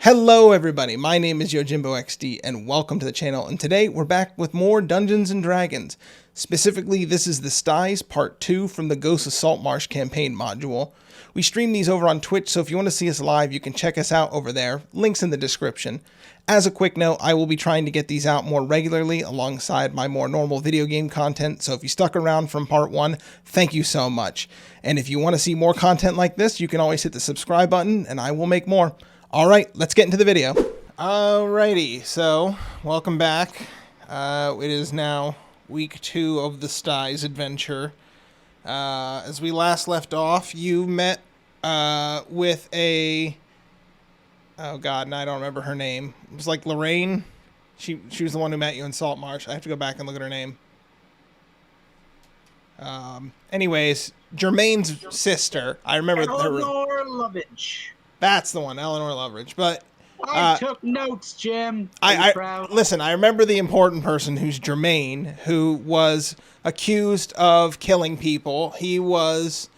Hello everybody, my name is YojimboXD and welcome to the channel, and today we're back with more Dungeons & Dragons. Specifically, this is the Styes Part 2 from the Ghosts of Saltmarsh campaign module. We stream these over on Twitch, so if you want to see us live, you can check us out over there. Links in the description. As a quick note, I will be trying to get these out more regularly alongside my more normal video game content, so if you stuck around from Part 1, thank you so much. And if you want to see more content like this, you can always hit the subscribe button, and I will make more. Alright, let's get into the video. Alrighty, so welcome back. It is now week 2 of the Styes adventure. As we last left off, you met with a... Oh god, and I don't remember her name. It was like Lorraine. She was the one who met you in Saltmarsh. I have to go back and look at her name. Anyways, Germain's sister. I remember Eleanor Lovitch. That's the one, Eleanor Loveridge. But I took notes, Jim. Listen, I remember the important person who's Germain, who was accused of killing people. He was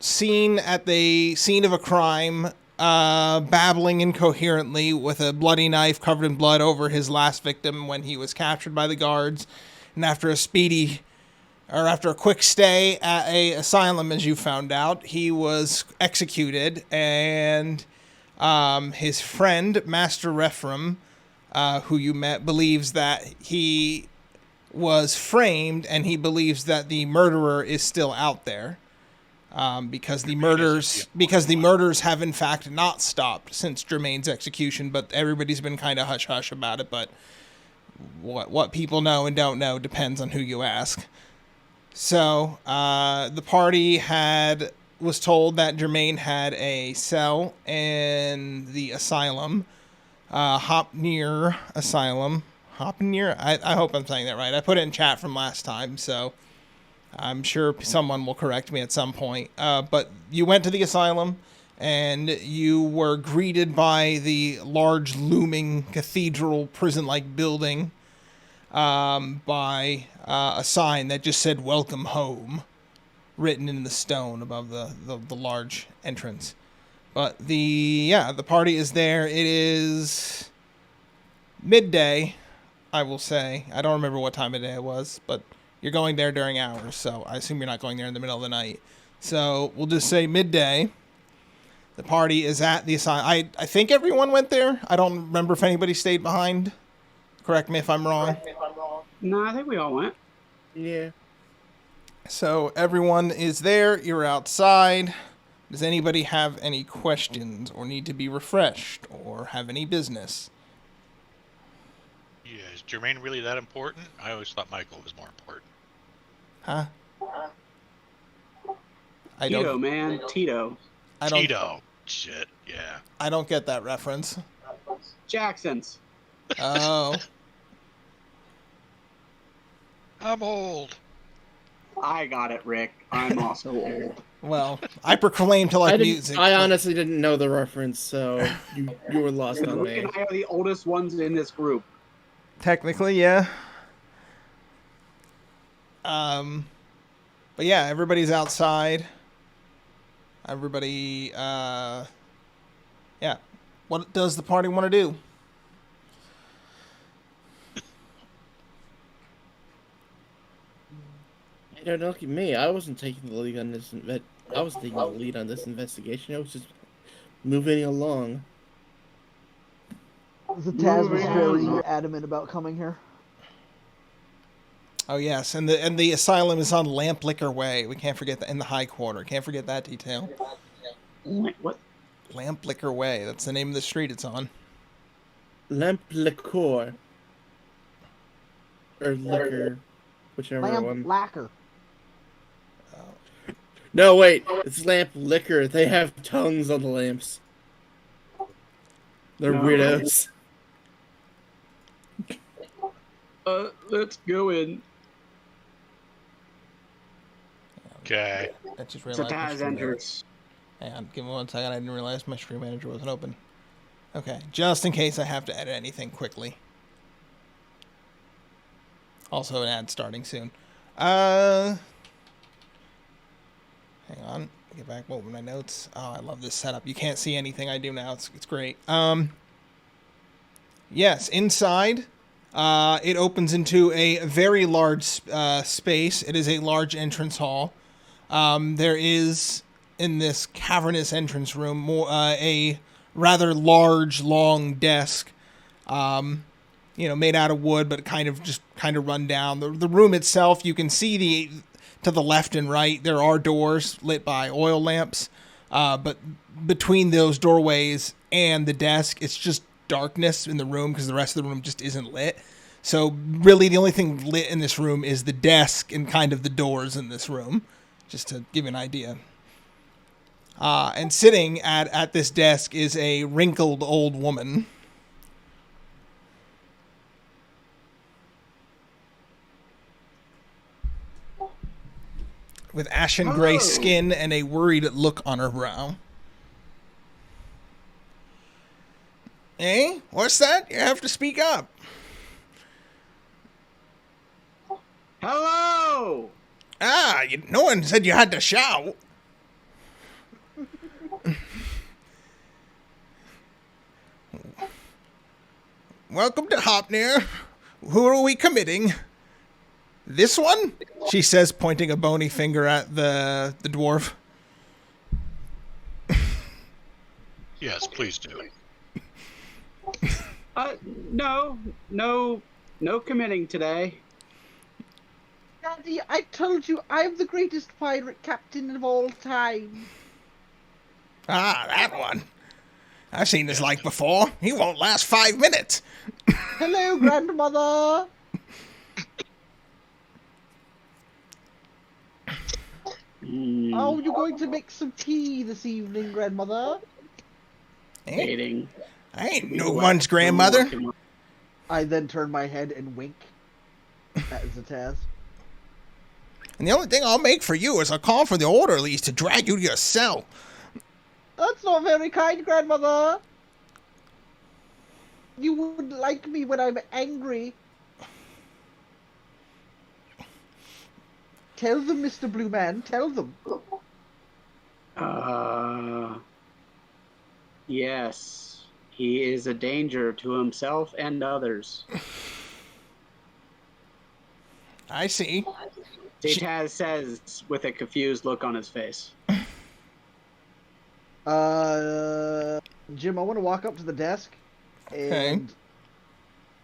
seen at the scene of a crime, babbling incoherently with a bloody knife covered in blood over his last victim when he was captured by the guards. And after a quick stay at a asylum, as you found out, he was executed, and his friend, Master Rephram, who you met, believes that he was framed, and he believes that the murderer is still out there, because the murders have in fact not stopped since Germain's execution, but everybody's been kind of hush-hush about it, but what people know and don't know depends on who you ask. So, the party was told that Germain had a cell in the asylum, Hopnir Asylum. Hopnir? I hope I'm saying that right. I put it in chat from last time, so I'm sure someone will correct me at some point. But you went to the asylum, and you were greeted by the large looming cathedral prison-like building, by a sign that just said "Welcome Home," written in the stone above the large entrance. But the party is there. It is midday, I will say. I don't remember what time of day it was, but you're going there during hours, so I assume you're not going there in the middle of the night. So we'll just say midday. The party is at the asylum. I think everyone went there. I don't remember if anybody stayed behind. Correct me if I'm wrong. No, I think we all went. Yeah. So everyone is there. You're outside. Does anybody have any questions or need to be refreshed or have any business? Yeah, is Germain really that important? I always thought Michael was more important. Huh? Tito, man. Tito. Tito. Shit, yeah. I don't get that reference. Jackson's. Oh. I'm old. I got it, Rick. I'm also old. Well, I proclaim to like music. I honestly didn't know the reference, so you were lost on Rick me. and I are the oldest ones in this group. Technically, yeah. But yeah, everybody's outside. Everybody, yeah. What does the party want to do? Don't look at me. I wasn't taking the lead on this. I was taking the lead on this investigation. I was just moving along. The Taz was very adamant about coming here. Oh yes, and the asylum is on Lamplicker Way. We can't forget that, in the High Quarter. Can't forget that detail. What? Lamplicker Way. That's the name of the street it's on. Lamplicker. Or liquor. Whichever one. Lacquer. No, wait. It's lamp liquor. They have tongues on the lamps. They're weirdos. Let's go in. Okay. I just It's a realized. Taz entrance. Hang on, give me 1 second. I didn't realize my stream manager wasn't open. Okay, just in case I have to edit anything quickly. Also, an ad starting soon. Hang on. Get back. What were my notes? Oh, I love this setup. You can't see anything I do now. It's great. Yes, inside, it opens into a very large space. It is a large entrance hall. There is, in this cavernous entrance room, a rather large, long desk, made out of wood, but kind of run down. The room itself, you can see to the left and right, there are doors lit by oil lamps, but between those doorways and the desk, it's just darkness in the room because the rest of the room just isn't lit. So really the only thing lit in this room is the desk and kind of the doors in this room, just to give you an idea. And sitting at this desk is a wrinkled old woman. With ashen gray skin and a worried look on her brow. Eh? What's that? You have to speak up. Hello! No one said you had to shout. Welcome to Hopnir. Who are we committing? This one? She says, pointing a bony finger at the dwarf. Yes, please do. No committing today. Daddy, I told you I'm the greatest pirate captain of all time. Ah, that one. I've seen his like before. He won't last 5 minutes. Hello, grandmother. Oh, you're going to make some tea this evening, grandmother? Dating. I ain't no one's grandmother. I then turn my head and wink at Zataz. And the only thing I'll make for you is a call for the orderlies to drag you to your cell. That's not very kind, grandmother. You wouldn't like me when I'm angry. Tell them, Mr. Blue Man. Tell them. Yes. He is a danger to himself and others. I see. Zataz says with a confused look on his face. Jim, I want to walk up to the desk, and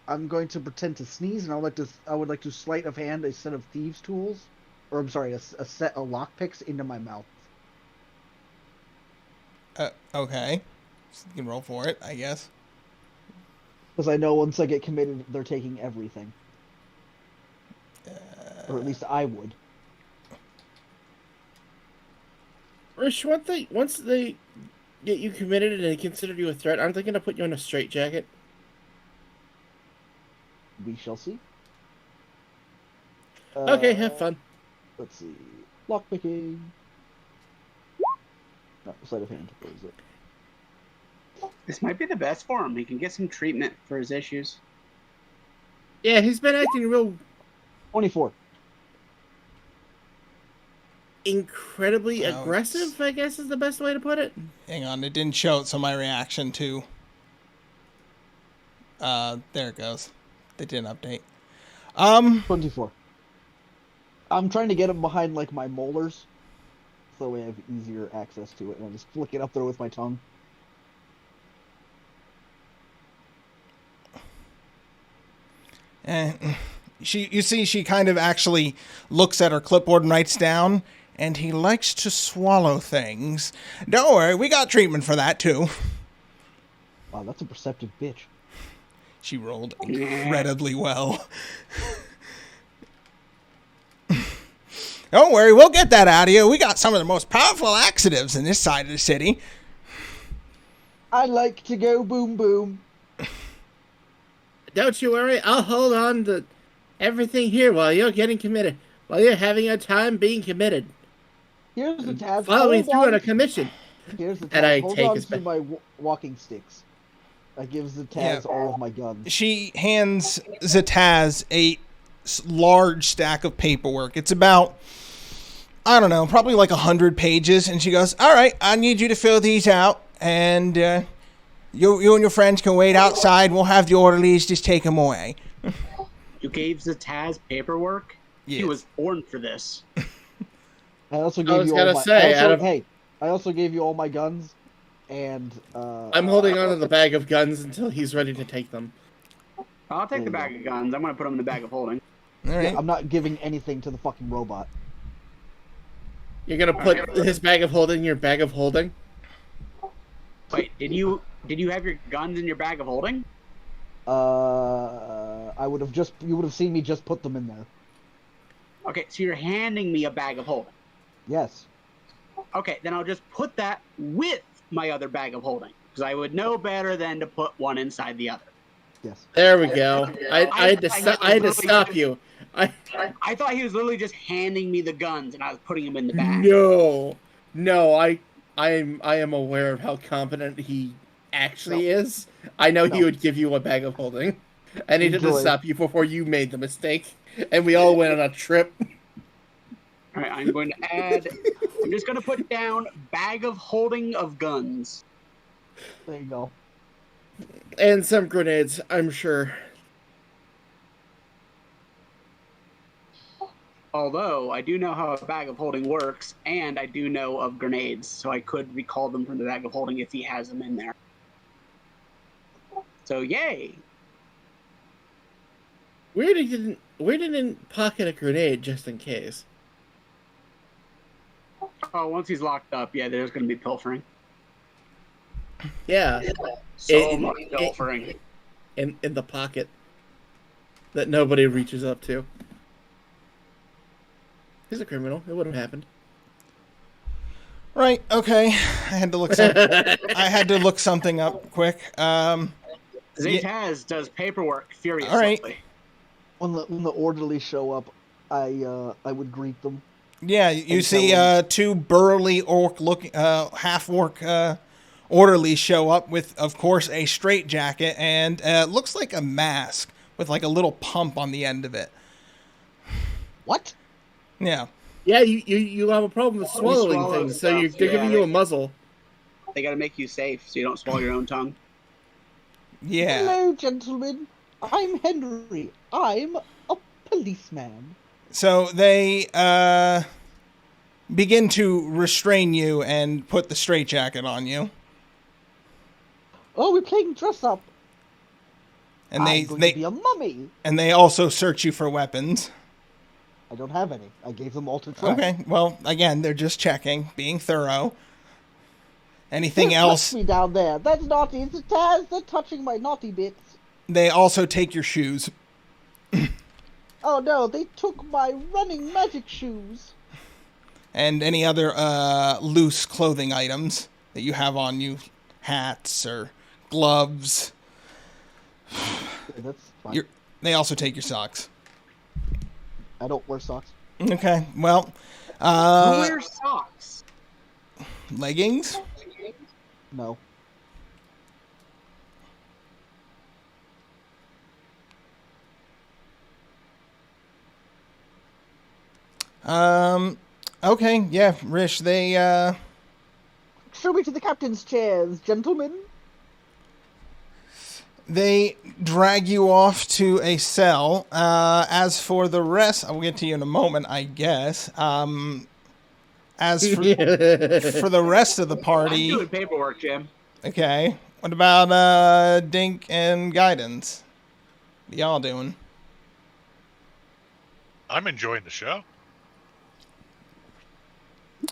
I'm going to pretend to sneeze, and I would like to sleight of hand a set of thieves' tools, or I'm sorry, a set of lockpicks into my mouth. Okay. You can roll for it, I guess. Because I know once I get committed, they're taking everything. Or at least I would. Rish, once they get you committed and they consider you a threat, aren't they going to put you in a straitjacket? We shall see. Okay, have fun. Let's see. Lockpicking. No, sleight of hand. Where is it? This might be the best for him. He can get some treatment for his issues. Yeah, he's been acting real 24. incredibly aggressive, I guess is the best way to put it. Hang on, it didn't show it, so my reaction to... there it goes. They didn't update. 24. I'm trying to get him behind, like, my molars, so we have easier access to it, and I just flick it up there with my tongue. You see, she kind of actually looks at her clipboard and writes down, and he likes to swallow things. Don't worry, we got treatment for that, too. Wow, that's a perceptive bitch. She rolled incredibly well. Don't worry, we'll get that out of you. We got some of the most powerful laxatives in this side of the city. I like to go boom boom. Don't you worry, I'll hold on to everything here while you're getting committed. While you're having a time being committed. Here's the tab. Follow me through on a commission. Here's the tab. And I Hold take on his to my walking sticks. I give Zataz all of my guns. She hands Zataz a large stack of paperwork. It's about I don't know, probably like 100 pages. And she goes, all right, I need you to fill these out. And you and your friends can wait outside. We'll have the orderlies just take them away. You gave Taz paperwork? Yes. He was born for this. I also I gave was you all gonna my. say, I also gave you all my guns, and I'm holding on to the bag of guns until he's ready to take them. I'll take the bag of guns. I'm going to put them in the bag of holding. All right. yeah, I'm not giving anything to the fucking robot. You're gonna put his bag of holding in your bag of holding? Wait, did you have your guns in your bag of holding? I would have just. You would have seen me just put them in there. Okay, so you're handing me a bag of holding. Yes. Okay, then I'll just put that with my other bag of holding, because I would know better than to put one inside the other. Yes. There we go. I had to stop you. I thought he was literally just handing me the guns, and I was putting them in the bag. No. I am aware of how competent he actually is. I know he would give you a bag of holding. I needed to stop you before you made the mistake, and we all went on a trip. All right, I'm going to add. I'm just going to put down bag of holding of guns. There you go. And some grenades, I'm sure. Although, I do know how a bag of holding works, and I do know of grenades, so I could recall them from the bag of holding if he has them in there. So, yay! Weird he didn't pocket a grenade just in case. Oh, once he's locked up, yeah, there's going to be pilfering. Yeah. So much pilfering. In the pocket that nobody reaches up to. He's a criminal. It wouldn't have happened. Right. Okay. I had to look something up quick. Zaytaz does paperwork furiously. All right. When the orderlies show up, I would greet them. Yeah, you see two burly half-orc orderlies show up with, of course, a straitjacket and looks like a mask with like a little pump on the end of it. What? Yeah. Yeah, you have a problem with swallowing things, so they're giving you a muzzle. They got to make you safe so you don't swallow your own tongue. Yeah. Hello, gentlemen. I'm Henry. I'm a policeman. So they begin to restrain you and put the straitjacket on you. Oh, we're playing dress up. And I'm going to be a mummy. And they also search you for weapons. I don't have any. I gave them all to try. Okay, well, again, they're just checking, being thorough. Anything else? Touch me down there. That's naughty. It's a Taz. They're touching my naughty bits. They also take your shoes. Oh no, they took my running magic shoes. And any other loose clothing items that you have on you, hats or gloves. That's fine. They also take your socks. I don't wear socks. Okay, well, Who wears socks? leggings? No. Okay, yeah, Rish, they, Show me to the captain's chairs, gentlemen. They drag you off to a cell. As for the rest, I'll get to you in a moment, I guess. As for the rest of the party, I'm doing paperwork, Jim. okay. What about Dink and Guidance? What y'all doing? I'm enjoying the show.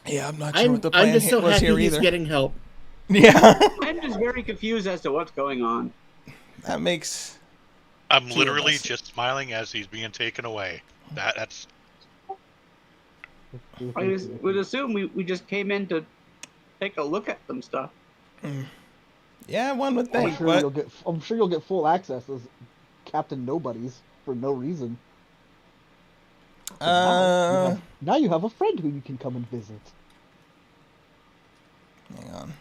Yeah, I'm not sure what the plan I'm just so was happy here he's either. getting help. Yeah, I'm just very confused as to what's going on. that makes. I'm Two of literally us. just smiling as he's being taken away. That's I would assume we just came in to take a look at some stuff. Yeah, one would think. I'm sure you'll get full access as Captain Nobodies for no reason. Now you have a friend who you can come and visit. Hang on.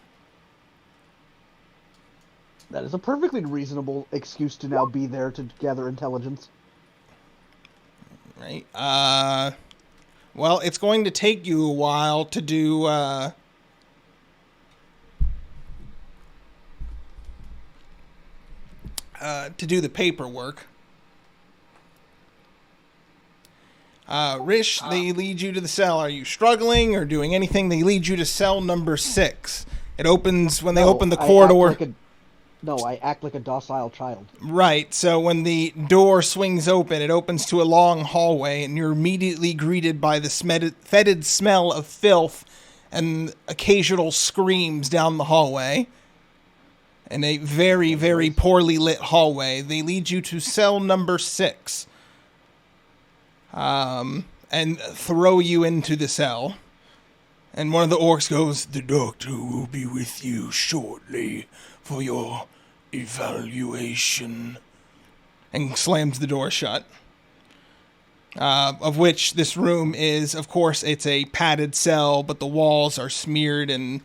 That is a perfectly reasonable excuse to now be there to gather intelligence. Right. Well, it's going to take you a while to do the paperwork. Rish, they lead you to the cell. Are you struggling or doing anything? They lead you to cell number 6. It opens when they open the corridor. I act like a docile child. Right, so when the door swings open, it opens to a long hallway, and you're immediately greeted by the fetid smell of filth and occasional screams down the hallway. In a very, very poorly lit hallway, they lead you to cell number 6. And throw you into the cell. And one of the orcs goes, "The doctor will be with you shortly for your evaluation," and slams the door shut. Of which this room is, of course, it's a padded cell, but the walls are smeared in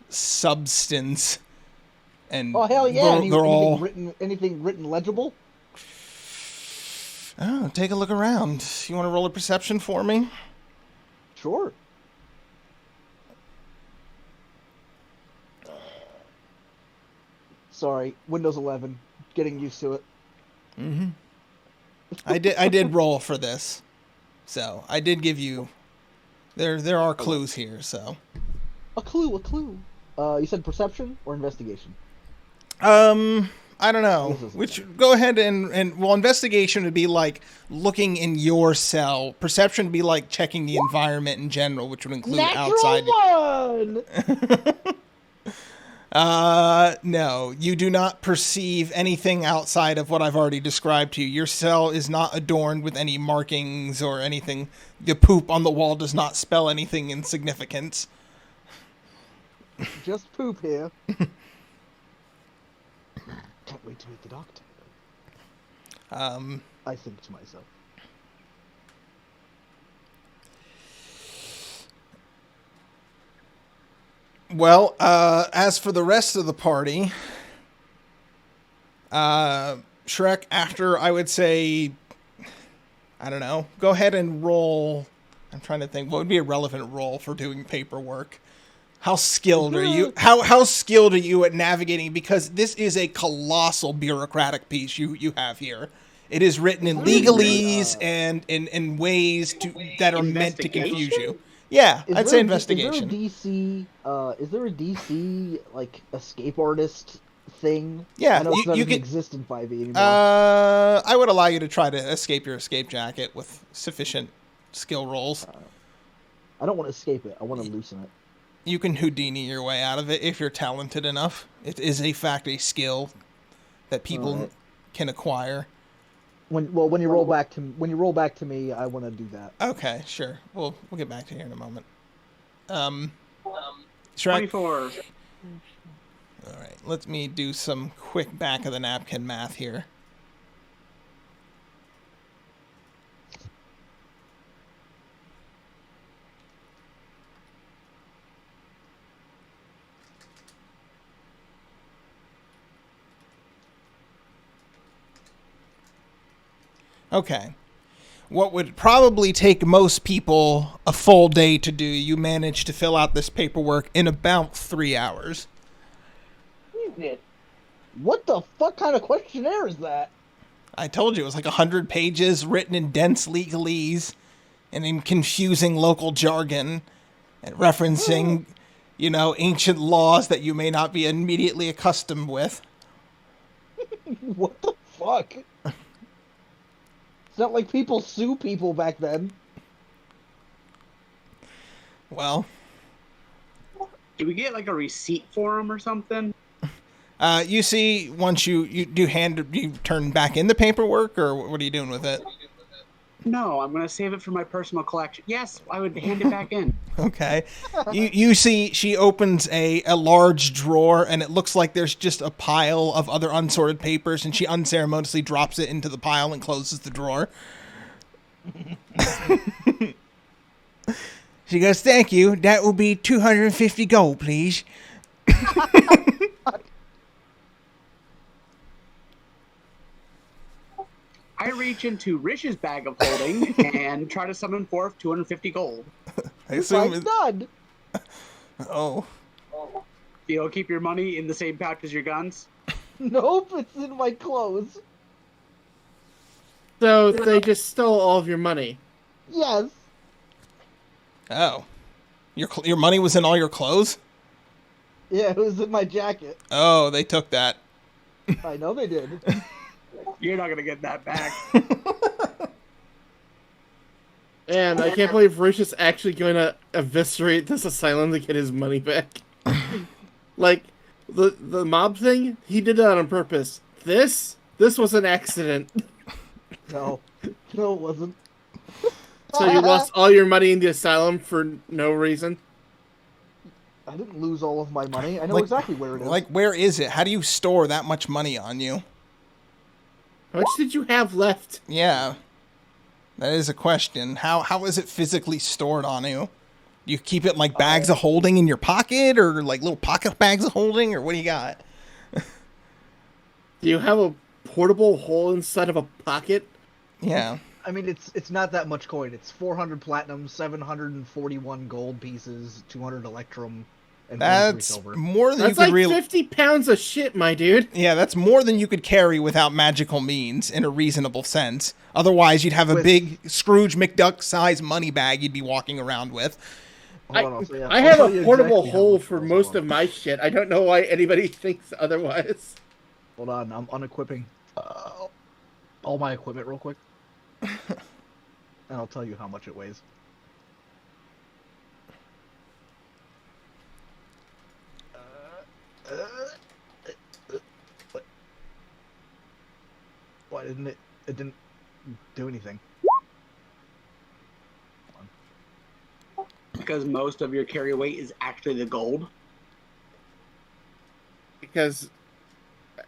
substance. And oh hell yeah! they're anything written legible? Oh, take a look around. You want to roll a perception for me? Sure. Sorry, Windows 11. Getting used to it. Mm-hmm. I did roll for this, so I did give you. There are clues here, so. A clue. You said perception or investigation? I don't know. Which go ahead and well, investigation would be like looking in your cell. Perception would be like checking the environment in general, which would include outside. Natural 1! No, you do not perceive anything outside of what I've already described to you. Your cell is not adorned with any markings or anything. The poop on the wall does not spell anything in significance. Just poop here. Can't wait to meet the doctor. I think to myself. Well, as for the rest of the party, Shrek, after I would say, I don't know, go ahead and roll. I'm trying to think what would be a relevant role for doing paperwork. How skilled are you? How skilled are you at navigating? Because this is a colossal bureaucratic piece you have here. It is written in legalese and in ways that are meant to confuse you. Yeah, I'd say investigation. Is there a DC like escape artist thing? Yeah, I know it doesn't exist in 5e anymore. I would allow you to try to escape your escape jacket with sufficient skill rolls. I don't want to escape it. I want to loosen it. You can Houdini your way out of it if you're talented enough. It is a skill that people can acquire. When you roll back to me, I want to do that. Okay, sure. We'll get back to you in a moment. Shrek. 24. All right, let me do some quick back of the napkin math here. Okay. What would probably take most people a full day to do, you managed to fill out this paperwork in about 3 hours. What the fuck kind of questionnaire is that? I told you, it was like 100 pages written in dense legalese and in confusing local jargon and referencing, ancient laws that you may not be immediately accustomed with. What the fuck? It's not like people sue people back then. Well. Do we get like a receipt for them or something? You see, once you turn back in the paperwork, or what are you doing with it? No, I'm going to save it for my personal collection. Yes, I would hand it back in. Okay. You see she opens a large drawer, and it looks like there's just a pile of other unsorted papers, and she unceremoniously drops it into the pile and closes the drawer. She goes, "Thank you. That will be 250 gold, please." I reach into Rish's bag of holding and try to summon forth 250 gold. I assume. I'm done. Oh. You don't keep your money in the same pouch as your guns? Nope, it's in my clothes. So they just stole all of your money. Yes. Oh. Your money was in all your clothes? Yeah, it was in my jacket. Oh, they took that. I know they did. You're not going to get that back. And I can't believe Rich is actually going to eviscerate this asylum to get his money back. Like, the mob thing, he did that on purpose. This was an accident. No, it wasn't. So you lost all your money in the asylum for no reason? I didn't lose all of my money. I know exactly where it is. Like, where is it? How do you store that much money on you? How much did you have left? Yeah. That is a question. How is it physically stored on you? You keep it like bags of holding in your pocket, or like little pocket bags of holding, or what do you got? Do you have a portable hole inside of a pocket? Yeah. I mean, it's not that much coin. It's 400 platinum, 741 gold pieces, 200 electrum, and 23 That's silver. more than That's you could like 50 pounds of shit, my dude. Yeah, that's more than you could carry without magical means in a reasonable sense. Otherwise, you'd have a big Scrooge McDuck-sized money bag you'd be walking around with. I I'll have tell a you portable exactly how hole much for goes most on. of my shit. I don't know why anybody thinks otherwise. Hold on, I'm unequipping all my equipment real quick. And I'll tell you how much it weighs. Why didn't it? It didn't do anything. Because most of your carry weight is actually the gold. Because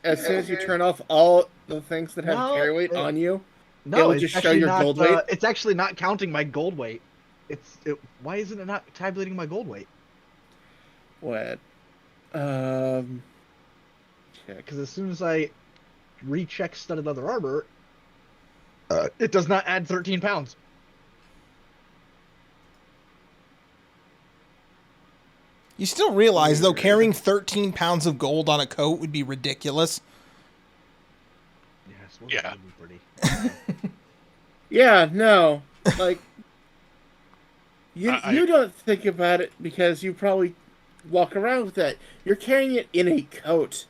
as soon as you turn off all the things that have No, carry weight on you, No, it'll it's just show actually your not, gold weight. It's actually not counting my gold weight. Why isn't it not tabulating my gold weight? What? Check. Because as soon as I recheck studded leather armor, it does not add 13 pounds. You still realize, though, carrying 13 pounds of gold on a coat would be ridiculous. Yes, Yeah. Be pretty. Yeah, no. Like, you I- you don't think about it because you probably walk around with that. You're carrying it in a coat.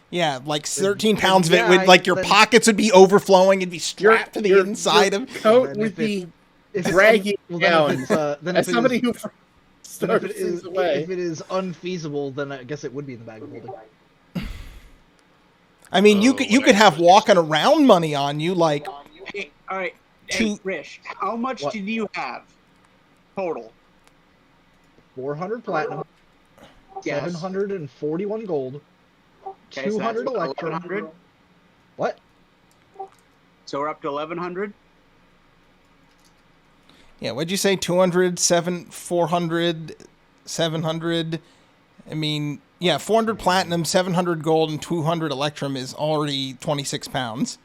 Yeah, like 13 pounds of it yeah, would, like, your then- pockets would be overflowing. It'd be strapped to the Your inside of. coat Then would if be If it's dragging well, down. then if it's, then as if it somebody is- who then starts if it is away. if it is unfeasible, then I guess it would be in the bag of holding. I mean, you could have walking around money on you, like. Hey, all right. Hey, Two- Rish, how much What? did you have total? 400 platinum, Yes. 741 gold, Okay, so 200 that's electrum. 1,100. What? So we're up to 1,100. Yeah, what'd you say? 200, 400, 700. I mean, yeah, 400 platinum, 700 gold, and 200 electrum is already 26 pounds.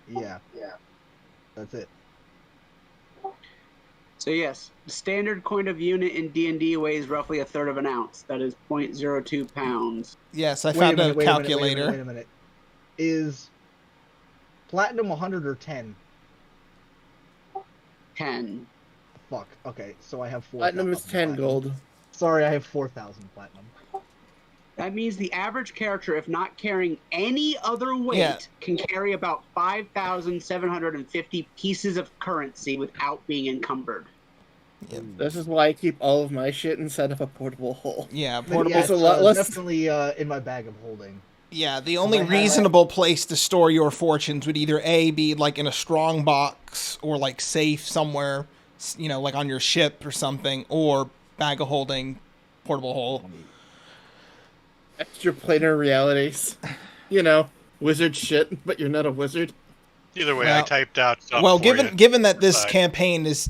Yeah. That's it. So yes, the standard coin of unit in D&D weighs roughly a third of an ounce. That is 0.02 pounds. Yes, I Wait found a minute, calculator. Wait a minute. Is platinum 100 or 10? 10. Fuck. Okay, so I have 4,000. Platinum is 10 gold. Sorry, I have 4,000 platinum. That means the average character, if not carrying any other weight, Yeah. can carry about 5,750 pieces of currency without being encumbered. This is why I keep all of my shit inside of a portable hole. Yeah, But portable. yeah, It's a it's, lot less- definitely in my bag of holding. Yeah, the only I have- reasonable place to store your fortunes would either A, be like in a strong box or like safe somewhere, you know, like on your ship or something, or bag of holding, portable hole. Extra planar realities. You know, wizard shit, but you're not a wizard. Either way, Well- I typed out something Well, for given you. given that this Side. campaign is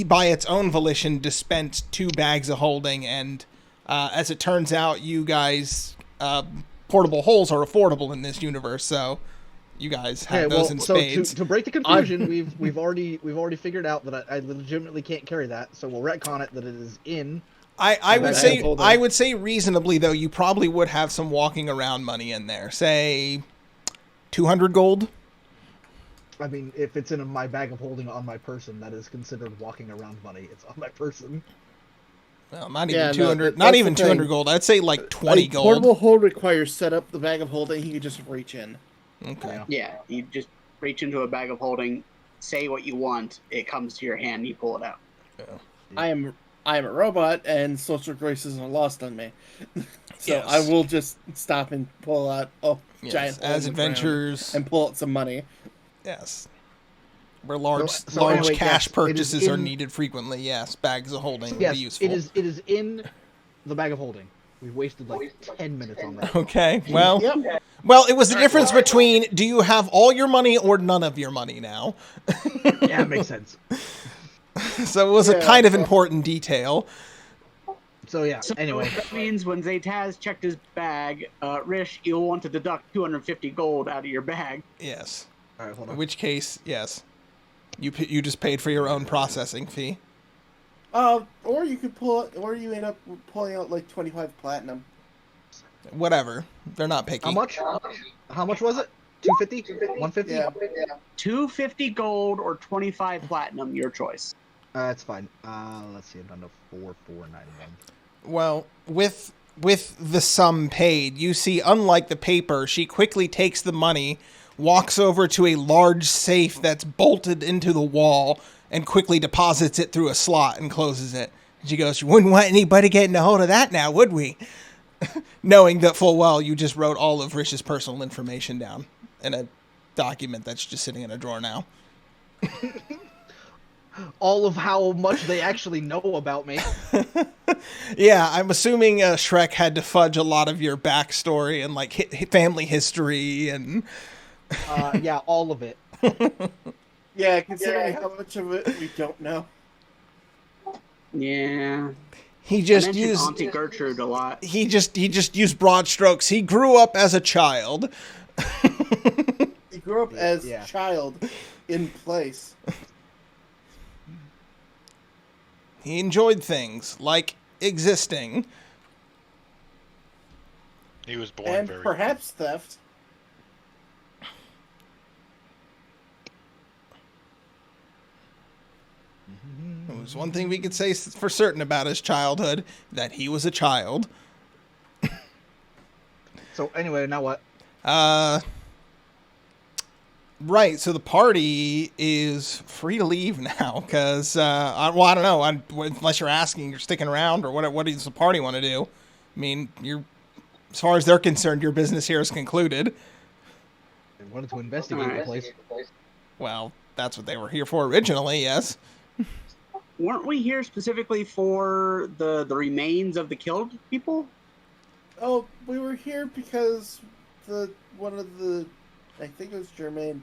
by its own volition dispensed 2 bags of holding, and as it turns out, you guys portable holes are affordable in this universe, so You guys Okay, have well, those in so spades. to break the confusion, we've already figured out that I legitimately can't carry that. So we'll retcon it that it is in. I would bag say of holding. I would say reasonably though, you probably would have some walking around money in there. Say 200 gold. I mean, if it's in my bag of holding on my person, that is considered walking around money. It's on my person. Well, not even Yeah, no, 200. that- Not that's even the 200 thing. gold. I'd say like 20 A gold. portable hold requires set up the bag of holding. He could just reach in. Okay. Yeah. Yeah, you just reach into a bag of holding, say what you want, it comes to your hand, you pull it out. I am a robot, and social graces are lost on me. So Yes. I will just stop and pull out Yes, giant hole as in the ground adventures. and pull out some money. Yes. Where large So large anyway, cash yes, it is purchases are in- needed frequently. Yes, bags of holding would Yes, be useful. it is in the bag of holding. We've wasted like 10 minutes on that. Okay. Well, Yep. well, it was the difference between do you have all your money or none of your money now. Yeah, it makes sense. So it was a Yeah. kind of important detail. So yeah. So Anyway, that means when Zaytaz checked his bag, Rish, you'll want to deduct 250 gold out of your bag. Yes. all right, hold In on. which case, yes. You just paid for your own processing fee. Or you could or you end up pulling out like 25 platinum. Whatever. They're not picky. How much? How much was it? 250? 150? Yeah. 250 gold or 25 platinum, your choice. That's fine. Let's see. I'm down to 4491. Well, with the sum paid, you see, unlike the paper, she quickly takes the money, walks over to a large safe that's bolted into the wall, and quickly deposits it through a slot and closes it. And she goes, "You wouldn't want anybody getting a hold of that now, would we?" Knowing that full well you just wrote all of Rish's personal information down in a document that's just sitting in a drawer now. All of how much they actually know about me. Yeah, I'm assuming Shrek had to fudge a lot of your backstory and like family history and Yeah, all of it. Yeah, considering how much of it we don't know. Yeah. he I just mentioned used Auntie Gertrude a lot. he just used broad strokes. He grew up as a child. He grew up as Yeah. a child in place. He enjoyed things like existing. He was born And very. perhaps theft. It was one thing we could say for certain about his childhood, that he was a child. So anyway, now what? Right, so the party is free to leave now, because, I don't know, unless you're asking, you're sticking around, or what does the party want to do? I mean, as far as they're concerned, your business here is concluded. They wanted to investigate the place. Well, that's what they were here for originally, yes. Weren't we here specifically for the remains of the killed people? Oh, we were here because one of the, I think it was Jermaine,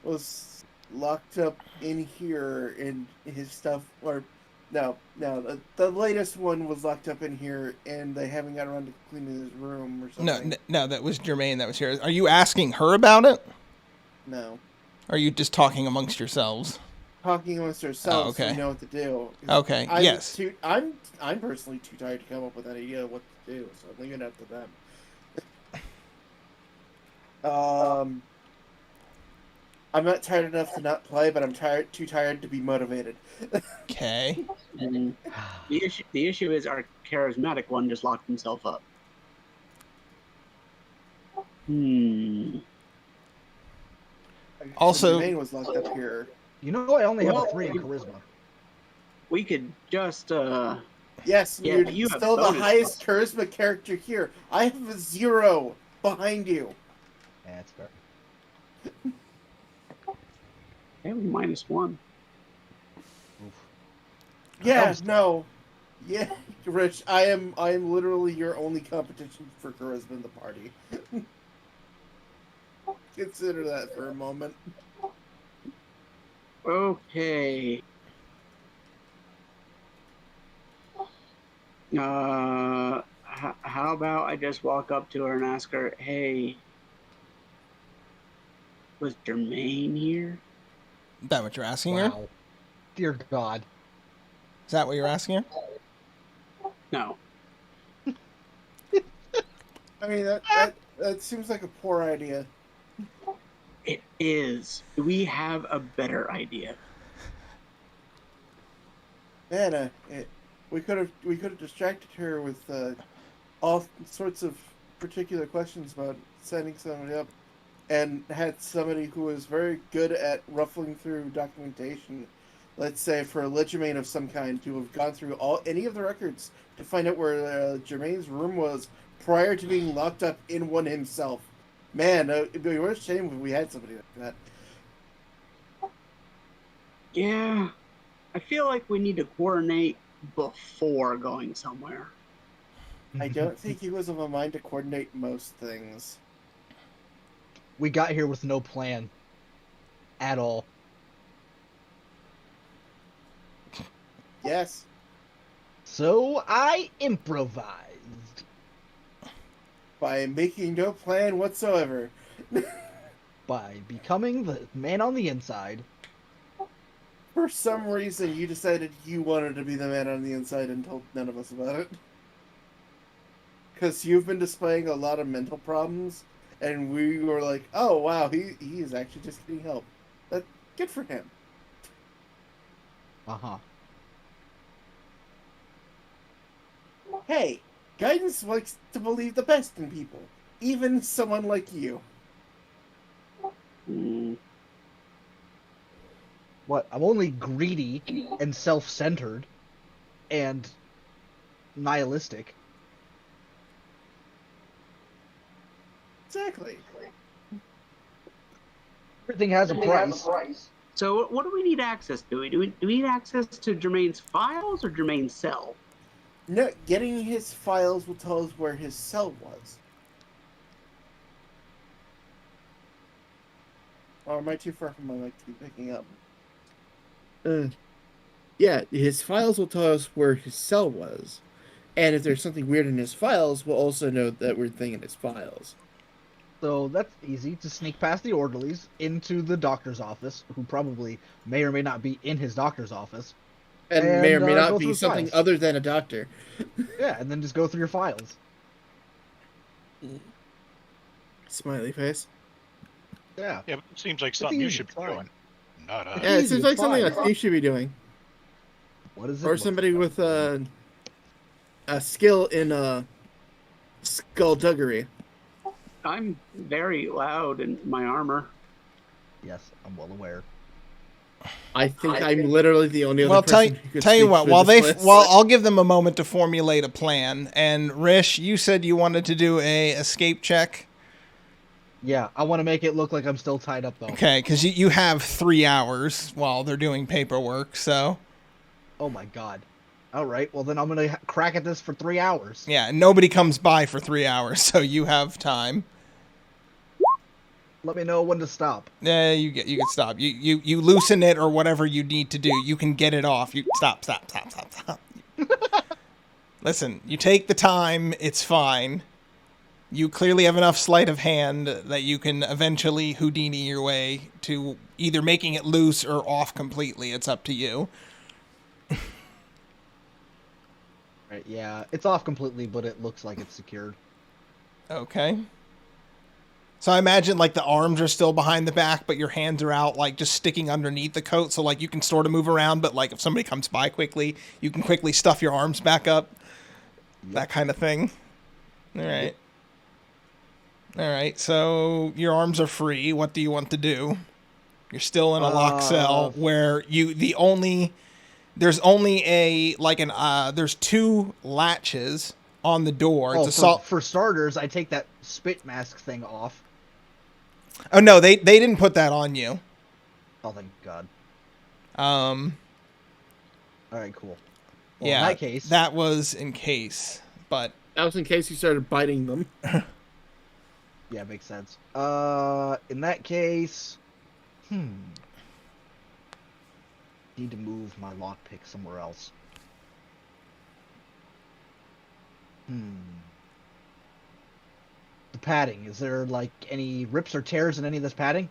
was locked up in here in his stuff. Or no, the latest one was locked up in here, and they haven't got around to cleaning his room or something. No, that was Jermaine that was here. Are you asking her about it? No. Or are you just talking amongst yourselves? Talking amongst ourselves, Oh, okay. so we know what to do. Okay, yes. I'm personally too tired to come up with an idea of what to do, so I'm leaving it up to them. I'm not tired enough to not play, but I'm too tired to be motivated. Okay. The issue is our charismatic one just locked himself up. Also- Jermaine was locked up here. You know, I only have a 3 in charisma. We could just Yes, Yeah, you're but you have still the bonus highest charisma character here. I have a 0 behind you. Yeah, that's fair. have -1. Yeah, no. Yeah, Rich, I am literally your only competition for charisma in the party. Consider that for a moment. Okay. How about I just walk up to her and ask her, "Hey, Was Jermaine here? Is that what you're asking her? Wow. Dear God. Is that what you're asking her? No. I mean, that seems like a poor idea. It is. Do we have a better idea? Man, we could have distracted her with all sorts of particular questions about setting somebody up, and had somebody who was very good at ruffling through documentation, let's say for a Legerdemain of some kind, to have gone through any of the records to find out where Jermaine's room was prior to being locked up in one himself. Man, it'd be a shame if we had somebody like that. Yeah. I feel like we need to coordinate before going somewhere. I don't think he was of a mind to coordinate most things. We got here with no plan. At all. Yes. So I improvised. By making no plan whatsoever. By becoming the man on the inside. For some reason, you decided you wanted to be the man on the inside and told none of us about it. Because you've been displaying a lot of mental problems, and we were like, oh, wow, he is actually just getting help. Good for him. Uh-huh. Hey, guidance likes to believe the best in people, even someone like you. What? I'm only greedy and self-centered and nihilistic. Exactly. Everything has a price. So what do we need access to? Do we need access to Jermaine's files or Jermaine's cell? No, getting his files will tell us where his cell was. Or am I too far from my mic to be picking up? Yeah, his files will tell us where his cell was. And if there's something weird in his files, we'll also know that weird thing in his files. So that's easy to sneak past the orderlies into the doctor's office, who probably may or may not be in his doctor's office. And may or may go not through be his something files. other than a doctor. Yeah, and then just go through your files. Smiley face. Yeah. Yeah, but it seems like something you should be fine. doing. Not us. Yeah, it Easy, seems like it's something fine. that you should be doing. What is it? Or somebody with a skill in skullduggery. I'm very loud in my armor. Yes, I'm well aware. I think I'm literally the only other Well, person who could tell you speak what. for While this list. I'll give them a moment to formulate a plan. And Rish, you said you wanted to do a escape check. Yeah, I want to make it look like I'm still tied up, though. Okay, because you have 3 hours while they're doing paperwork. So Oh my god. All right, well then I'm going to crack at this for 3 hours. yeah, nobody comes by for 3 hours, so you have time. Let me know when to stop. Yeah, you can stop. You loosen it or whatever you need to do. You can get it off. You stop. Listen, you take the time. It's fine. You clearly have enough sleight of hand that you can eventually Houdini your way to either making it loose or off completely. It's up to you. Right, yeah, it's off completely, but it looks like it's secured. Okay. So I imagine like the arms are still behind the back, but your hands are out, like just sticking underneath the coat. So like you can sort of move around, but like if somebody comes by quickly, you can quickly stuff your arms back up. Yep. That kind of thing. All right. All right. So your arms are free. What do you want to do? You're still in a locked cell where there's only there's 2 latches on the door. It's for starters, I take that spit mask thing off. Oh no, they didn't put that on you. Oh, thank God. All Um, right, cool. Well, yeah, in that case, that was in case, but That was in case you started biting them. yeah, makes sense. In that case, need to move my lockpick somewhere else. The padding. Is there like any rips or tears in any of this padding?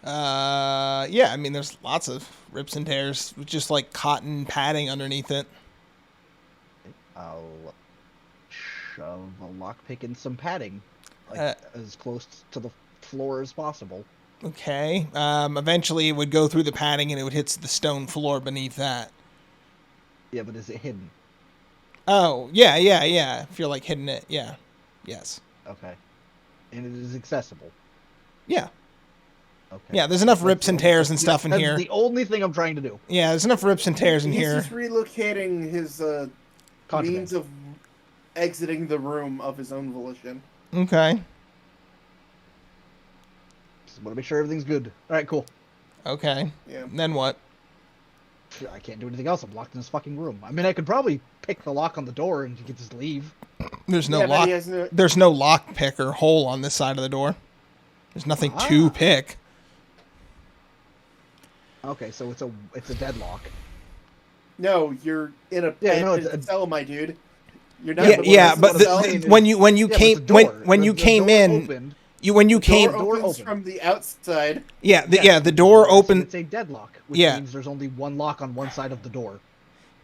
Yeah, I mean, there's lots of rips and tears with just like cotton padding underneath it. I'll shove a lockpick in some padding, like as close to the floor as possible. Okay. Eventually it would go through the padding and it would hit the stone floor beneath that. Yeah, but is it hidden? Oh, yeah. If you're like hitting it, yeah. Yes. Okay. And it is accessible. Yeah. Okay. Yeah, there's enough rips and tears and stuff in here. That's the only thing I'm trying to do. Yeah, there's enough rips and tears in here. He's just relocating his means of exiting the room of his own volition. Okay. Just want to make sure everything's good. All right, cool. Okay. Yeah. Then what? I can't do anything else. I'm locked in this fucking room. I mean, I could probably pick the lock on the door and you could just leave. There's no lock. There's no lock pick or hole on this side of the door. There's nothing to pick. Okay, so it's a deadlock. No, you're in a it's a cell, my dude. You're not. But when you came in. When you came, door opens from the outside. The door opened. It's a deadlock, which means there's only one lock on one side of the door.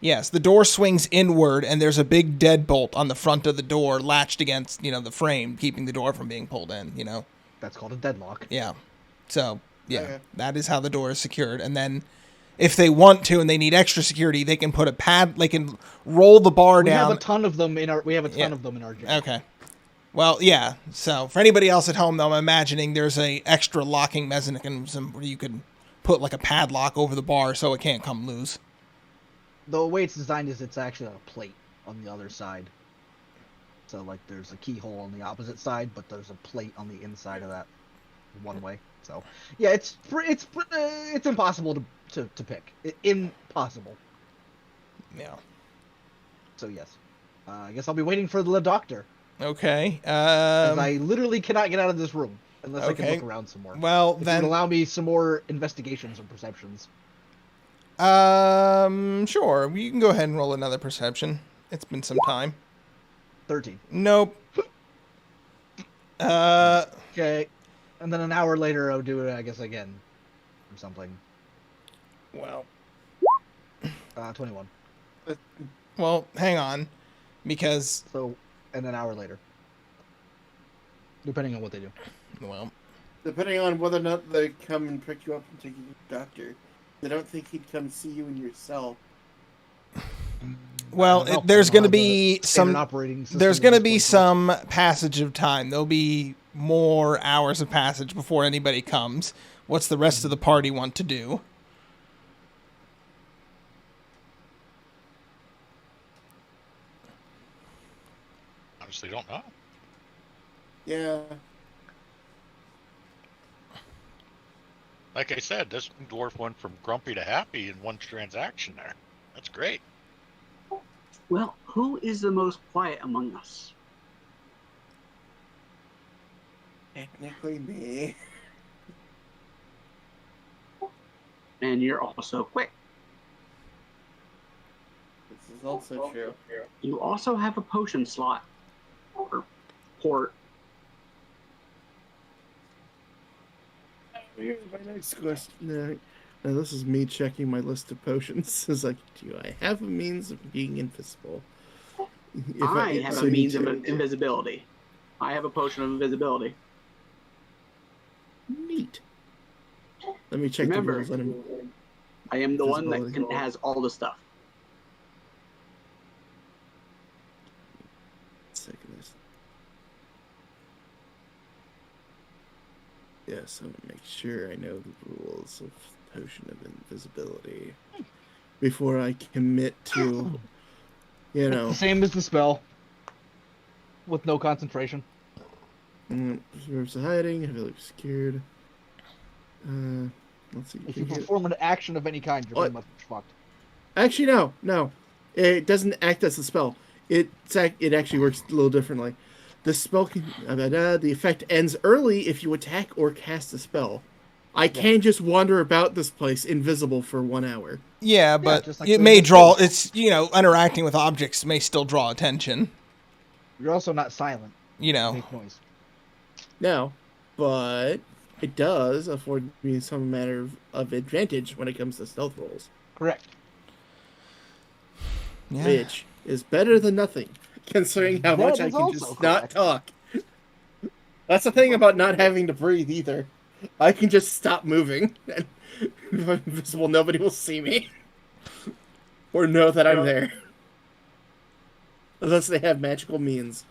Yes, the door swings inward, and there's a big deadbolt on the front of the door, latched against the frame, keeping the door from being pulled in. That's called a deadlock. Yeah. So Okay. that is how the door is secured, and then if they want to and they need extra security, they can put a pad. They can roll the bar down. We have a ton of them in our. Jail. Okay. Well, yeah. So for anybody else at home, though, I'm imagining there's a extra locking mechanism where you could put like a padlock over the bar so it can't come loose. The way it's designed is it's actually a plate on the other side. So like there's a keyhole on the opposite side, but there's a plate on the inside of that one way. So yeah, it's impossible to pick. Impossible. Yeah. So yes, I guess I'll be waiting for the doctor. Okay. I literally cannot get out of this room unless I can look around some more. Well, then allow me some more investigations or perceptions. Sure. You can go ahead and roll another perception. It's been some time. 13. Nope. Okay. And then an hour later, I'll do it, I guess, again. Or something. Well. 21. Well, hang on. Because... So, and an hour later. Depending on what they do. Well. Depending on whether or not they come and pick you up and take you to the doctor. They don't think he'd come see you in your cell. Well, there's going to be some. There's going to be some passage of time. There'll be more hours of passage before anybody comes. What's the rest of the party want to do? Honestly, don't know. Yeah. Like I said, this dwarf went from grumpy to happy in one transaction there. That's great. Well, who is the most quiet among us? Technically me. And you're also quick. This is also true. You also have a potion slot. Or port. Here's my next question. Now, this is me checking my list of potions. It's like, do I have a means of being invisible? I have a means of invisibility. I have a potion of invisibility. Neat. Let me check the rules on him. I am the one that has all the stuff. Yes, I want to make sure I know the rules of Potion of Invisibility before I commit to, It's the same as the spell, with no concentration. Preserves the hiding, heavily obscured. Let's see. If you perform an action of any kind, you're pretty much fucked. Actually, no. It doesn't act as a spell. It actually works a little differently. The spell the effect ends early if you attack or cast a spell. I can just wander about this place invisible for 1 hour. Yeah, but it may draw. It's interacting with objects may still draw attention. You're also not silent. You know. Make noise. No, but it does afford me some matter of advantage when it comes to stealth rolls, Correct. Yeah. which is better than nothing, considering how That much I is can also just not correct. talk. That's the thing about not having to breathe either. I can just stop moving, and if I'm invisible, nobody will see me or know that I'm there, unless they have magical means.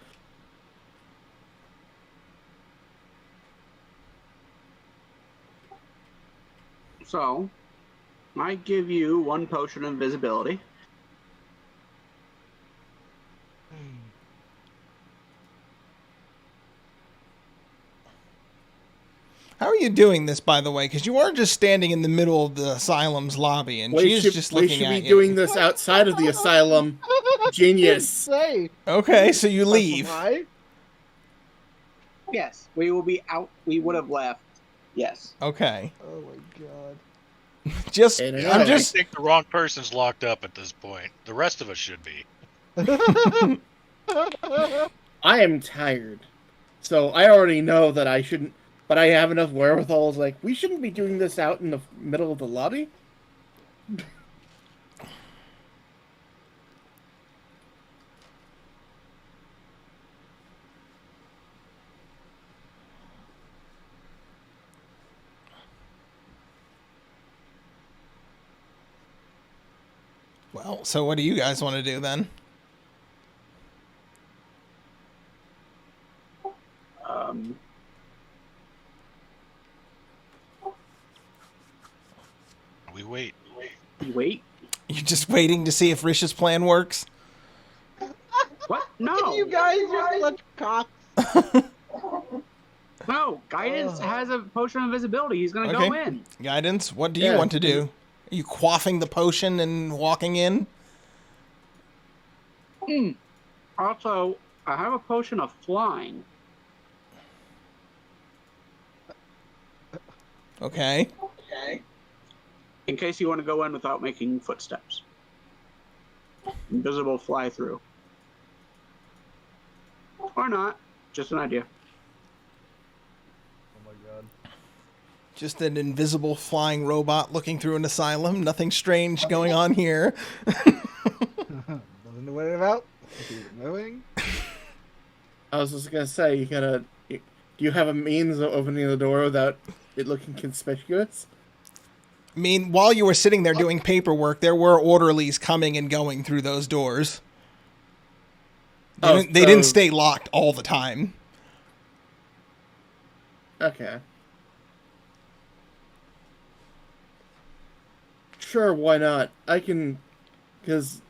So, I give you 1 potion of invisibility. How are you doing this, by the way? Because you aren't just standing in the middle of the asylum's lobby, and she is just We looking should at be you. doing this outside of the asylum. Genius. Say. Okay, so you leave. Specify. Yes, we will be out. We would have left. Yes. Okay. Oh my god. Just, In and I'm out. I just, think the wrong person's locked up at this point. The rest of us should be. I am tired, so I already know that I shouldn't. But I have enough wherewithal. Like, we shouldn't be doing this out in the middle of the lobby. well, so what do you guys want to do then? Um, We wait. wait. You're just waiting to see if Rish's plan works? What? No. You guys are such cocks. No. Guidance has a potion of invisibility. He's going to go Okay. in. Guidance, what do you Yeah. want to do? Are you quaffing the potion and walking in? Also, I have a potion of flying. Okay. In case you want to go in without making footsteps. Invisible fly through. Or not. Just an idea. Oh my god. Just an invisible flying robot looking through an asylum. Nothing strange going on here. Doesn't know what it's about. Keep it moving. I was just gonna say, do you have a means of opening the door without it looking conspicuous? I mean, while you were sitting there doing paperwork, there were orderlies coming and going through those doors. They didn't stay locked all the time. Okay. Sure, why not? I can, because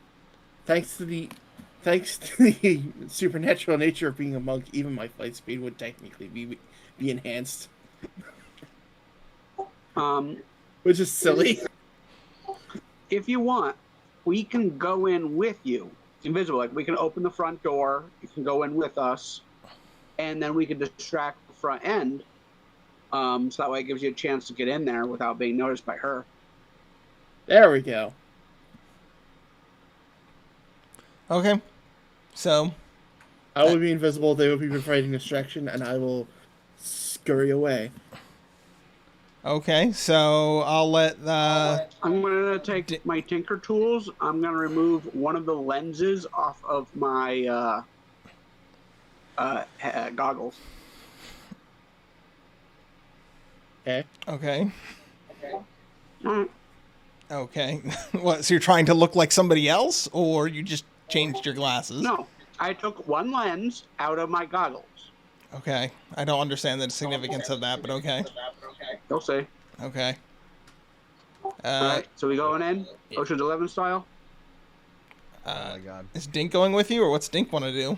thanks to the supernatural nature of being a monk, even my flight speed would technically be enhanced, which is silly. If you want, we can go in with you. Invisible. Like, we can open the front door. You can go in with us. And then we can distract the front end. So that way it gives you a chance to get in there without being noticed by her. There we go. Okay. So, I will be invisible. They will be providing distraction, and I will scurry away. okay. So I'll let I'm going to take my Tinker Tools. I'm going to remove one of the lenses off of my goggles. Okay. Okay. Alright. Okay. What? So you're trying to look like somebody else, or you just changed your glasses? No, I took one lens out of my goggles. Okay. I don't understand the significance of that, but okay. You'll see. Okay. Alright, so we going in? Ocean's 11 style? Oh my god. Is Dink going with you, or what's Dink want to do?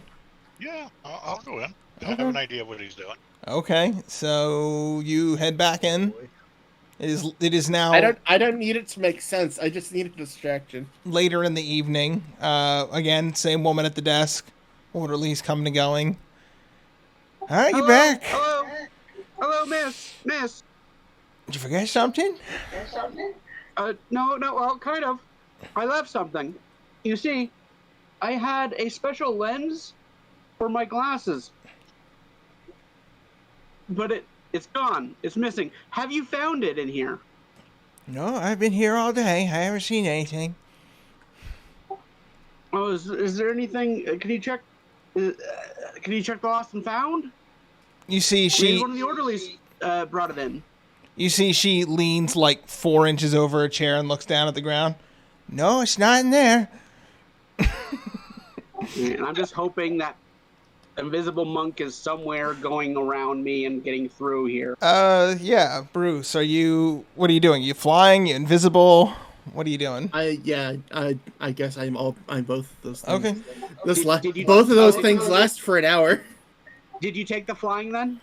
Yeah, I'll go in. I have an idea what he's doing. Okay. So you head back in. Boy. It is now I don't need it to make sense. I just need a distraction. later in the evening. Again, same woman at the desk. Orderlies coming and going. All right, you're back. Hello? Hello, miss? Miss? Did you forget something? No, well, kind of. I left something. You see, I had a special lens for my glasses. But It's gone. It's missing. Have you found it in here? No, I've been here all day. I haven't seen anything. Oh, is there anything? Can you check? Can you check the lost and found? You see, Maybe one of the orderlies brought it in. You see, she leans like 4 inches over a chair and looks down at the ground. No, it's not in there. And I'm just hoping that invisible monk is somewhere going around me and getting through here. Yeah, Bruce, what are you doing? You flying? You invisible? What are you doing? I guess I'm both of those things. Okay. Both of those things last for an hour. Did you take the flying then?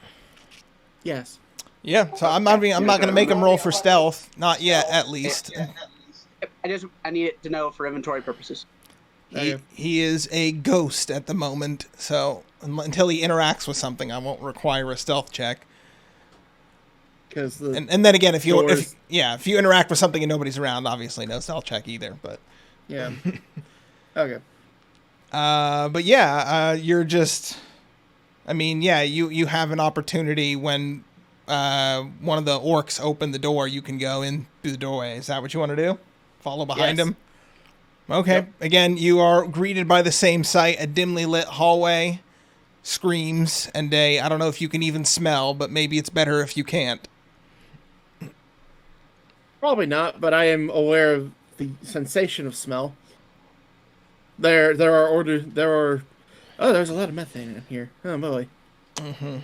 Yes. Yeah, so I'm not going to make him roll for stealth. Not yet, at least. I need it to know for inventory purposes. He is a ghost at the moment, so until he interacts with something, I won't require a stealth check. And then again, if you interact with something and nobody's around, obviously no stealth check either. But yeah, okay. But yeah, you're just. I mean, yeah, you have an opportunity when one of the orcs open the door. You can go in through the doorway. Is that what you want to do? Follow behind him. Okay. Yep. Again, you are greeted by the same sight: a dimly lit hallway, screams, and I don't know if you can even smell, but maybe it's better if you can't. Probably not, but I am aware of the sensation of smell. There's a lot of methane in here. Oh boy. Mm-hmm.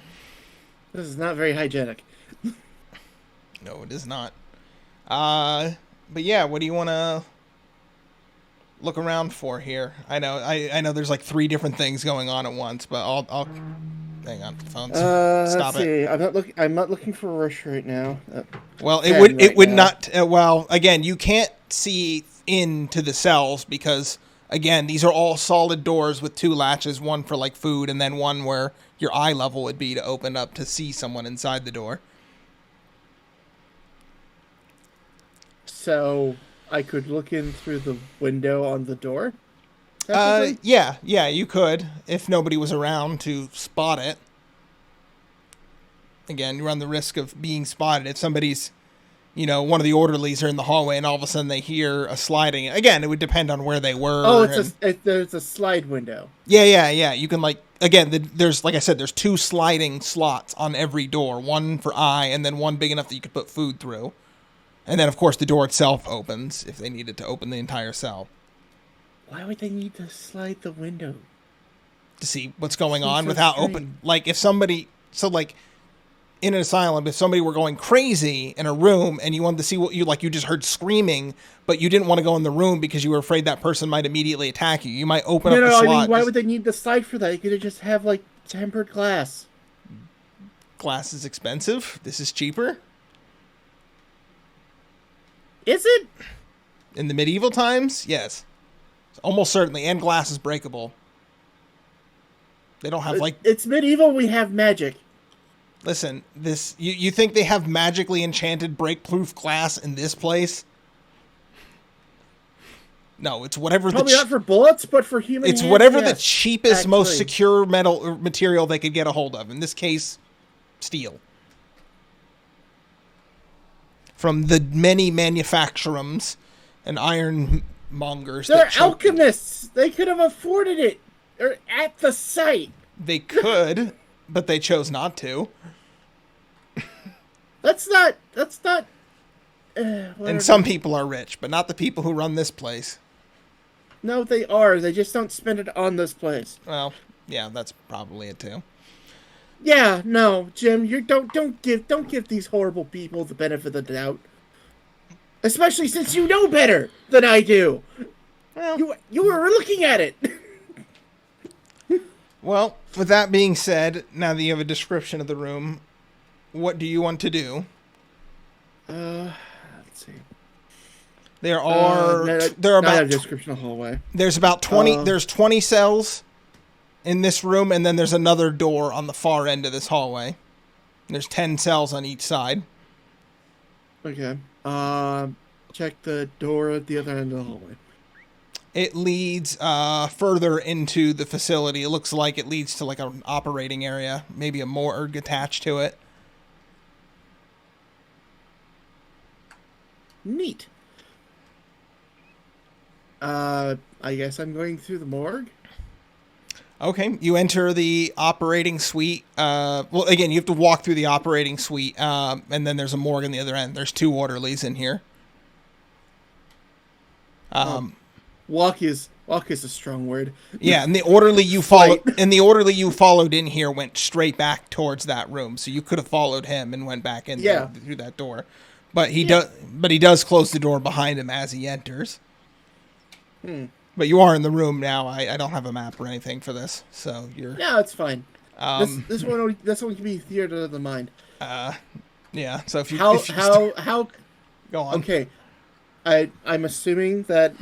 This is not very hygienic. No, it is not. But yeah, what do you want to look around for here? I know there's like 3 different things going on at once, but I'll hang on. Phones. Stop let's see. I'm not looking for a rush right now. Well, it would not. Well, again, you can't see into the cells because again, these are all solid doors with 2 latches, one for like food, and then one where your eye level would be to open up to see someone inside the door. So I could look in through the window on the door? Yeah, you could, if nobody was around to spot it. Again, you run the risk of being spotted. If somebody's, one of the orderlies are in the hallway and all of a sudden they hear a sliding. Again, it would depend on where they were. Oh, there's a slide window. Yeah. You can there's, like I said, there's 2 sliding slots on every door. One for eye and then one big enough that you could put food through. And then, of course, the door itself opens if they needed to open the entire cell. Why would they need to slide the window? To see what's going on without open. Like, if somebody... So, like, in an asylum, if somebody were going crazy in a room and you wanted to see what you just heard screaming, but you didn't want to go in the room because you were afraid that person might immediately attack you, you might open up the slot. I mean, why would they need the slide for that? You could just have, tempered glass. Glass is expensive. This is cheaper. Is it? In the medieval times, yes. Almost certainly. And glass is breakable. They don't have, It's medieval, we have magic. Listen, you think they have magically enchanted break-proof glass in this place? No, it's whatever Probably not for bullets, but for human It's hands, whatever yes, the cheapest, most secure material they could get a hold of. In this case, steel. From the many manufacturers and ironmongers. They're alchemists. They could have afforded it. They're at the site. They could, but they chose not to. That's not. And some people are rich, but not the people who run this place. No, they are. They just don't spend it on this place. Well, yeah, that's probably it too. Yeah, no, Jim, you don't give these horrible people the benefit of the doubt. Especially since you know better than I do. Well, you were looking at it. Well, with that being said, now that you have a description of the room, what do you want to do? Let's see. There are about a description of the hallway. There's about 20 there's 20 cells in this room, and then there's another door on the far end of this hallway. There's 10 cells on each side. Okay. Check the door at the other end of the hallway. It leads further into the facility. It looks like it leads to an operating area, maybe a morgue attached to it. Neat. I guess I'm going through the morgue. Okay, you enter the operating suite. Well, again, you have to walk through the operating suite, and then there's a morgue on the other end. There's 2 orderlies in here. Walk is a strong word. Yeah, and the orderly you followed in here went straight back towards that room, so you could have followed him and went back in there through that door. But he does close the door behind him as he enters. But you are in the room now. I don't have a map or anything for this, so you're. No, it's fine. This one can be theater of the mind. Yeah. So if you how go on. Okay, I'm assuming that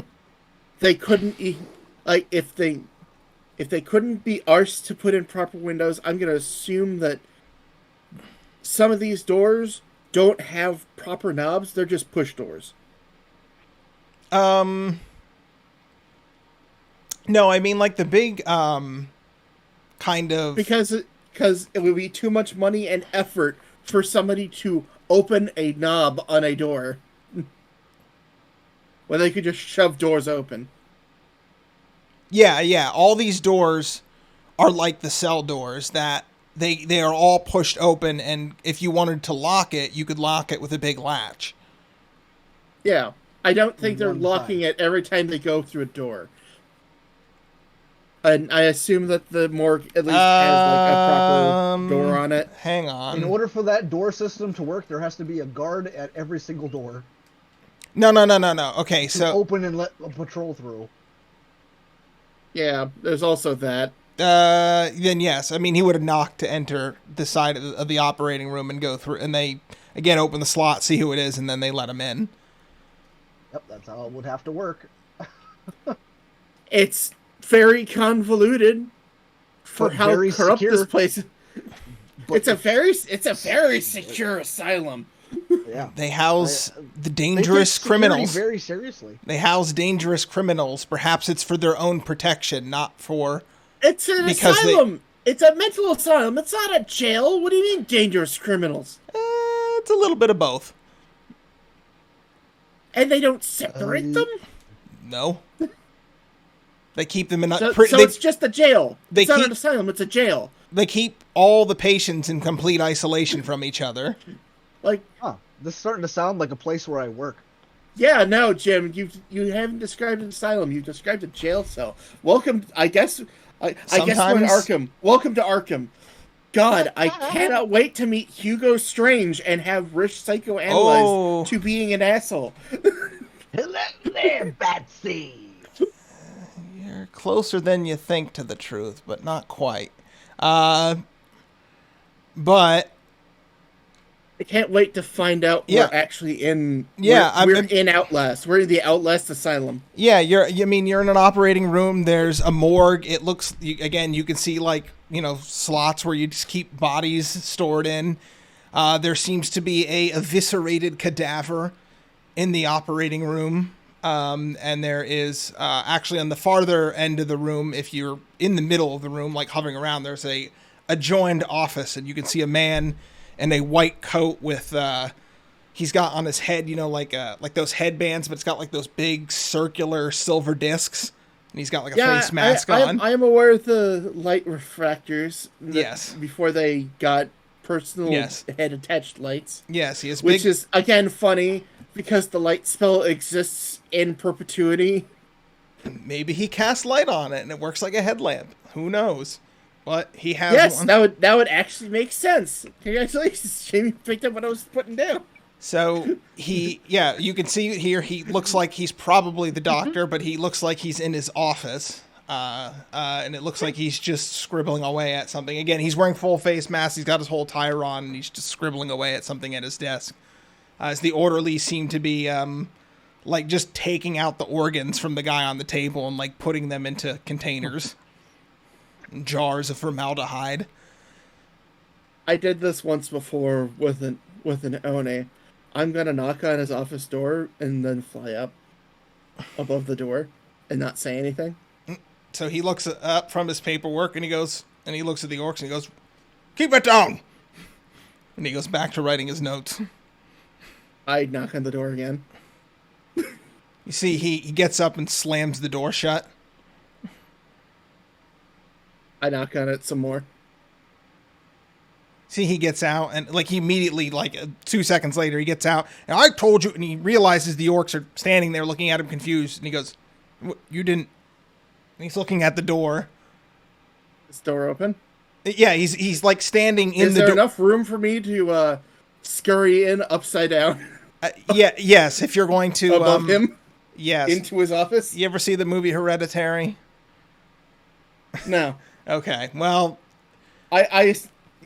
they couldn't if they couldn't be arsed to put in proper windows. I'm gonna assume that some of these doors don't have proper knobs. They're just push doors. No, I mean like the big kind of because it would be too much money and effort for somebody to open a knob on a door when they could just shove doors open. Yeah. All these doors are like the cell doors that they are all pushed open, and if you wanted to lock it, you could lock it with a big latch. Yeah, I don't think they're locking it every time they go through a door. And I assume that the morgue at least has like a proper door on it. Hang on. In order for that door system to work, there has to be a guard at every single door. No. Okay, so open and let a patrol through. Yeah, there's also that. Then yes, I mean he would have knocked to enter the side of the operating room and go through, and they again open the slot, see who it is, and then they let him in. Yep, that's how it would have to work. It's very convoluted for But how very corrupt secure. this place is. It's a very secure asylum. Yeah. They house the They dangerous take security criminals. very seriously. They house dangerous criminals. Perhaps it's for their own protection, not for. It's an asylum. It's a mental asylum. It's not a jail. What do you mean, dangerous criminals? It's a little bit of both. And they don't separate them? No. They keep them in. So it's just a jail. It's not an asylum. It's a jail. They keep all the patients in complete isolation from each other. Like, this is starting to sound like a place where I work. Yeah, no, Jim, you haven't described an asylum. You described a jail cell. Welcome, I guess we're in Arkham. Welcome to Arkham. God, I cannot wait to meet Hugo Strange and have Rich psychoanalyzed to being an asshole. Hello there, Batsy. You're closer than you think to the truth, but not quite. But I can't wait to find out we're actually in. We're in Outlast. We're in the Outlast Asylum. Yeah, you're in an operating room. There's a morgue. It looks again. You can see slots where you just keep bodies stored in. There seems to be a eviscerated cadaver in the operating room. And there is actually on the farther end of the room, if you're in the middle of the room, like hovering around, there's a adjoined office, and you can see a man in a white coat with he's got on his head, like those headbands, but it's got like those big circular silver discs, and he's got like a face mask on. I am aware of the light refractors. Yes. Before they got personal head attached lights. Yes, he is. Which is again funny because the light spell exists in perpetuity. Maybe he casts light on it and it works like a headlamp. Who knows? But he has one. That would actually make sense. Congratulations, Jamie picked up what I was putting down. So you can see here he looks like he's probably the doctor, but he looks like he's in his office. And it looks like he's just scribbling away at something. Again, he's wearing full face mask, he's got his whole tire on, and he's just scribbling away at something at his desk. As the orderlies seem to be just taking out the organs from the guy on the table and like putting them into containers. Jars of formaldehyde. I did this once before with an One. I'm gonna knock on his office door and then fly up above the door and not say anything. So he looks up from his paperwork and he looks at the orcs and he goes, "Keep it down!" And he goes back to writing his notes. I knock on the door again. You see, he gets up and slams the door shut. I knock on it some more. See, he gets out, and like he immediately, 2 seconds later, he gets out, and I told you, and he realizes the orcs are standing there looking at him confused, and he goes, "You didn't." And he's looking at the door. Is the door open? Yeah, he's like standing in Is the there door. enough room for me to scurry in upside down Yes, if you're going to above him yes. into his office? You ever see the movie Hereditary? No. Okay, well, I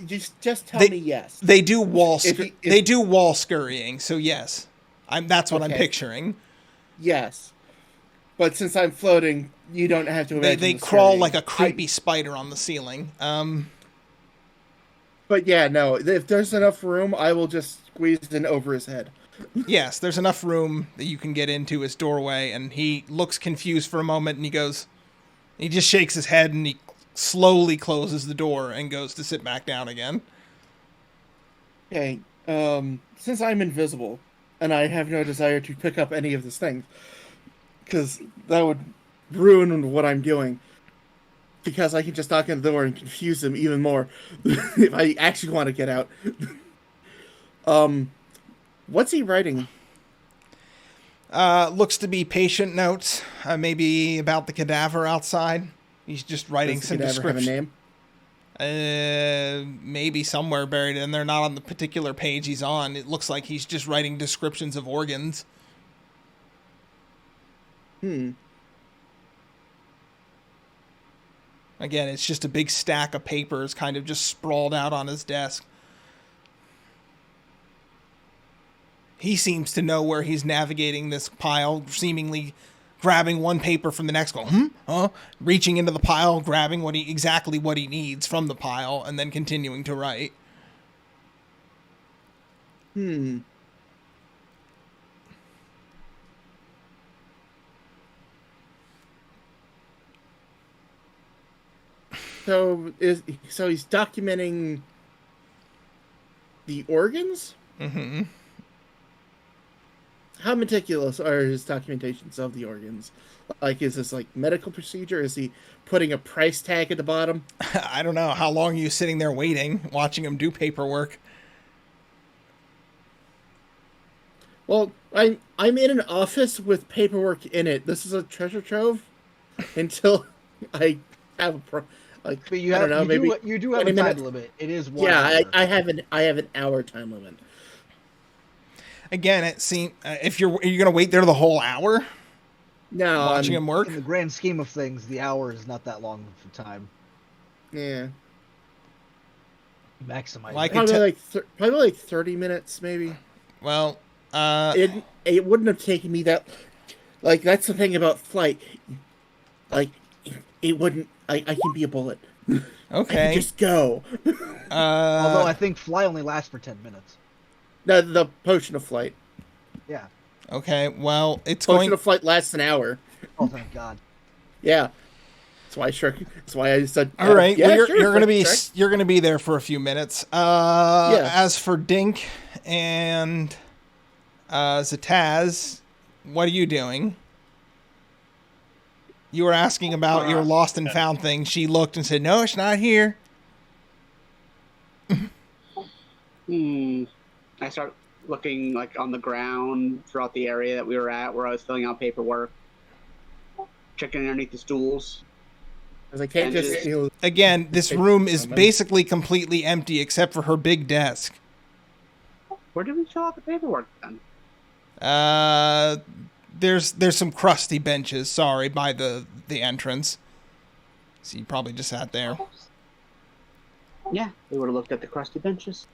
just tell me yes. they do wall If they do wall scurrying, so yes, that's what I'm Okay. picturing. Yes. But since I'm floating, you don't have to imagine They the crawl scurrying. like a creepy spider on the ceiling. But yeah, no. If there's enough room, I will just squeeze in over his head. Yes, there's enough room that you can get into his doorway, and he looks confused for a moment, and he just shakes his head, and he slowly closes the door and goes to sit back down again. Okay. Since I'm invisible, and I have no desire to pick up any of these things, because that would ruin what I'm doing. Because I can just knock on the door and confuse them even more if I actually want to get out. What's he writing? Looks to be patient notes, maybe about the cadaver outside. He's just writing Does some the cadaver have a description. name? Maybe somewhere buried in there, not on the particular page he's on. It looks like he's just writing descriptions of organs. Again, it's just a big stack of papers kind of just sprawled out on his desk. He seems to know where he's navigating this pile, seemingly grabbing one paper from the next, going, reaching into the pile, grabbing exactly what he needs from the pile, and then continuing to write. So he's documenting the organs? Mm-hmm. How meticulous are his documentations of the organs? Like, is this like medical procedure? Is he putting a price tag at the bottom? I don't know. How long are you sitting there waiting, watching him do paperwork? Well, I'm in an office with paperwork in it. This is a treasure trove until I have But I don't know, maybe you do have a 20 time minutes. limit. It is 1 Yeah, hour. I have an hour time limit. Again, it seems are you going to wait there the whole hour No, watching him work? In the grand scheme of things, the hour is not that long of a time. Yeah, Maximize. Like it. probably like 30 minutes, maybe. Well, It wouldn't have taken me that. Like, that's the thing about flight. Like, it wouldn't. I can be a bullet. I okay. can just go. Although I think fly only lasts for 10 minutes. The potion of flight. Yeah. Okay, well, it's Potion going. of flight lasts an hour. Oh, thank God. Yeah. That's why I said. All right, Yeah, well, sure, you're gonna be there for a few minutes. Yeah. As for Dink and Zataz, what are you doing? You were asking about your lost and found thing. She looked and said, "No, it's not here." I start looking like on the ground throughout the area that we were at where I was filling out paperwork. Checking underneath the stools. Because I can't just steal. Again, this room is basically completely empty except for her big desk. Where did we fill out the paperwork then? There's some crusty benches, sorry, by the entrance. So you probably just sat there. Yeah, we would have looked at the crusty benches.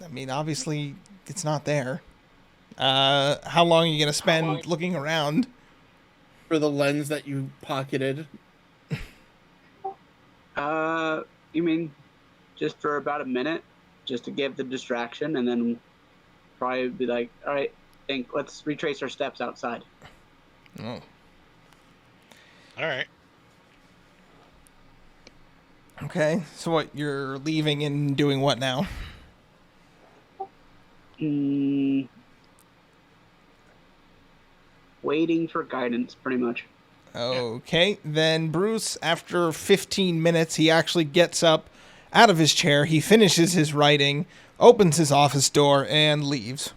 I mean, obviously, it's not there. How long are you going to spend looking around? For the lens that you pocketed. You mean just for about a minute, just to give the distraction, and then probably be like, all right, let's retrace our steps outside. Oh. All right. Okay, so what, you're leaving and doing what now? waiting for guidance, pretty much. Okay, then Bruce, after 15 minutes, he actually gets up out of his chair. He finishes his writing, opens his office door, and leaves.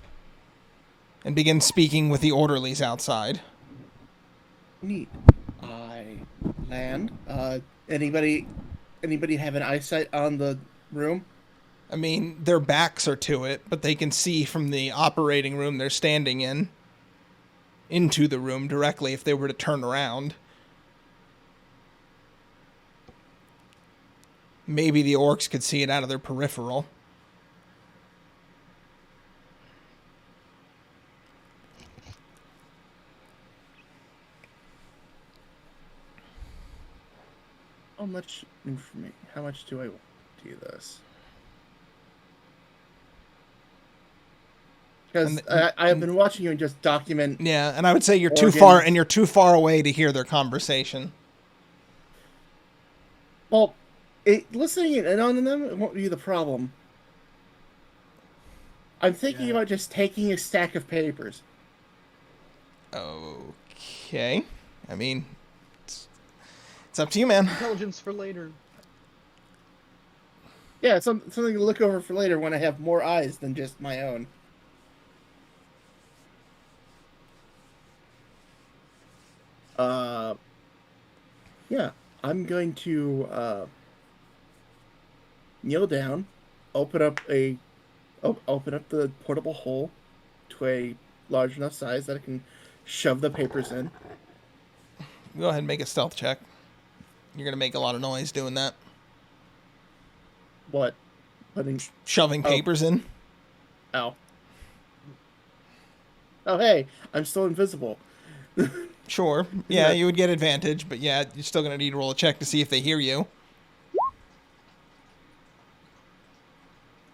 And begins speaking with the orderlies outside. Neat. I land. Anybody have an eyesight on the room? I mean, their backs are to it, but they can see from the operating room they're standing in into the room directly if they were to turn around. Maybe the orcs could see it out of their peripheral. How much information? How much do I want to do this? Because I have been watching you and just document. Yeah, and I would say you're organs. too far, and you're too far away to hear their conversation. Well, listening in on them won't be the problem. I'm thinking about just taking a stack of papers. Okay. I mean, it's up to you, man. Intelligence for later. Yeah, something to look over for later when I have more eyes than just my own. Yeah, I'm going to kneel down, open up the portable hole to a large enough size that I can shove the papers in. Go ahead and make a stealth check. You're going to make a lot of noise doing that. What? Putting... Shoving papers in. Ow. Oh, hey, I'm still invisible. Sure. Yeah, you would get advantage, but yeah, you're still going to need to roll a check to see if they hear you.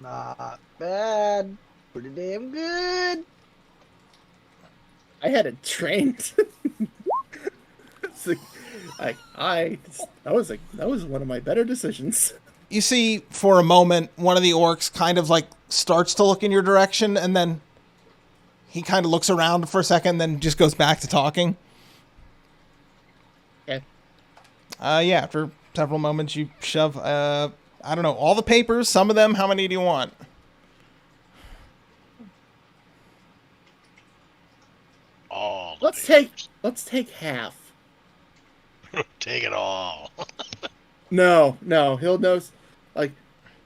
Not bad. Pretty damn good. I had it trained. That was one of my better decisions. You see, for a moment, one of the orcs kind of like starts to look in your direction, and then he kind of looks around for a second, then just goes back to talking. Okay. Yeah, after several moments, you shove, I don't know, all the papers, some of them. How many do you want? All. Let's take half. Take it all. No, he'll notice. Like,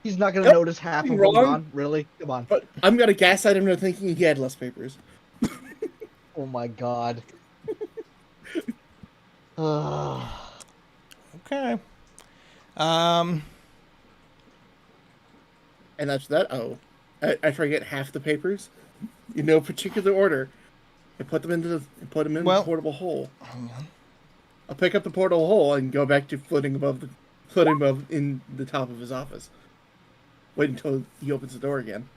He's not gonna notice half of them wrong. gone. Really? Come on. but I'm gonna gaslight him into thinking he had less papers. Oh my god. Okay. And after that, after I get half the papers, in no particular order, I put them in the portable hole. I'll pick up the portable hole and go back to floating above in the top of his office. Wait until he opens the door again.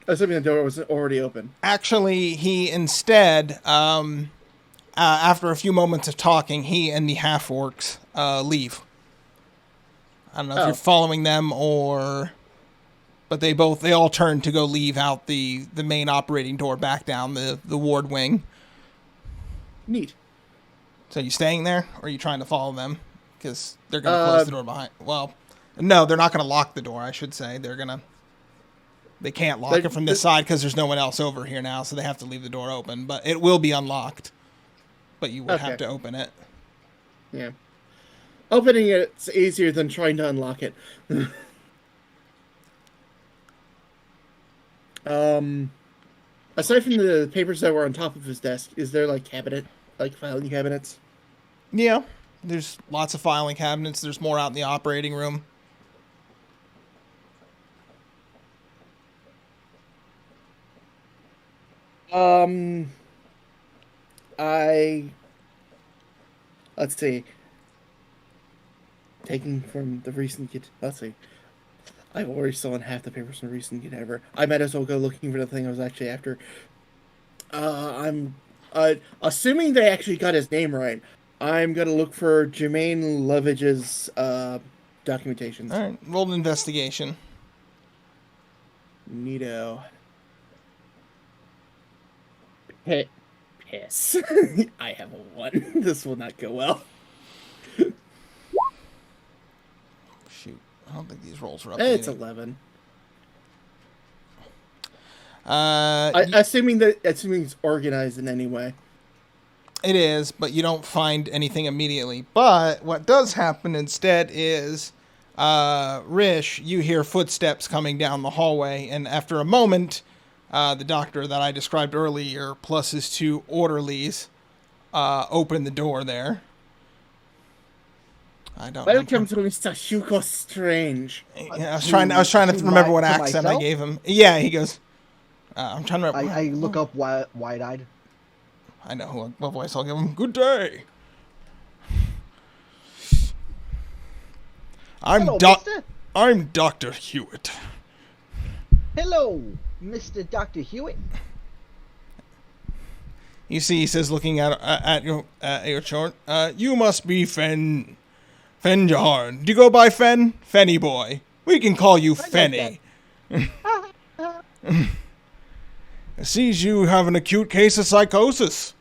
Assuming the door was already open. Actually, he instead, after a few moments of talking, he and the half-orcs leave. I don't know if you're following them or... But they all turn to go leave out the main operating door back down the ward wing. Neat. So you staying there, or are you trying to follow them? Because they're going to close the door behind... Well, no, they're not going to lock the door, I should say. They can't lock it from this side because there's no one else over here now, so they have to leave the door open. But it will be unlocked. But you would have to open it. Yeah. Opening it's easier than trying to unlock it. Aside from the papers that were on top of his desk, is there like filing cabinets? Yeah. There's lots of filing cabinets. There's more out in the operating room. Let's see. Taking from the recent let's see. I've already stolen half the papers from the recent get ever. I might as well go looking for the thing I was actually after. I'm assuming they actually got his name right. I'm gonna look for Jermaine Lovage's documentations. All right, roll an investigation. Neato. Piss. I have a 1. This will not go well. Shoot. I don't think these rolls are updating. It's 11. Uh, Assuming it's organized in any way. It is, but you don't find anything immediately. But what does happen instead is, Rish, you hear footsteps coming down the hallway, and after a moment, the doctor that I described earlier, plus his 2 orderlies, open the door there. I don't know. Welcome to Mr. Hugo Strange. Yeah, I was trying to remember what accent I gave him. Yeah, he goes. I'm trying to remember. I look up wide-eyed. I know what voice I'll give him. Good day. Hello, mister. I'm Dr. Hewitt. Hello, Mr. Dr. Hewitt. You see, he says, looking at your chart, you must be Fen Jaharn. Do you go by Fen? Fenny boy. We can call you Fenny. It seems you have an acute case of psychosis.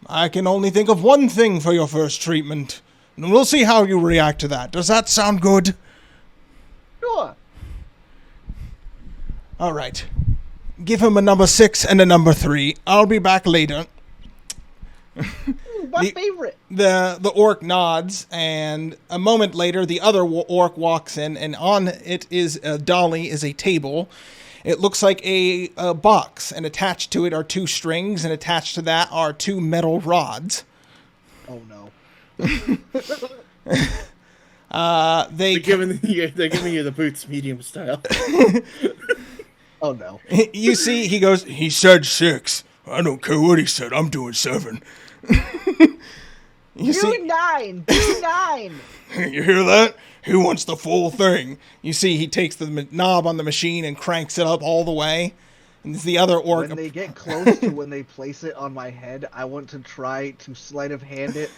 I can only think of one thing for your first treatment, and we'll see how you react to that. Does that sound good? Sure. All right. Give him a number 6 and a number 3. I'll be back later. My favorite. The orc nods, and a moment later, the other orc walks in, and on it is dolly is a table. It looks like a box, and attached to it are 2 strings, and attached to that are 2 metal rods. Oh no. They're giving you the boots medium style. Oh no. You see, he goes, he said 6. I don't care what he said, I'm doing 7. Do 9. Do 9. You hear that? He wants the full thing. You see, he takes the knob on the machine and cranks it up all the way. And the other orc... When they get close to when they place it on my head, I want to try to sleight of hand it,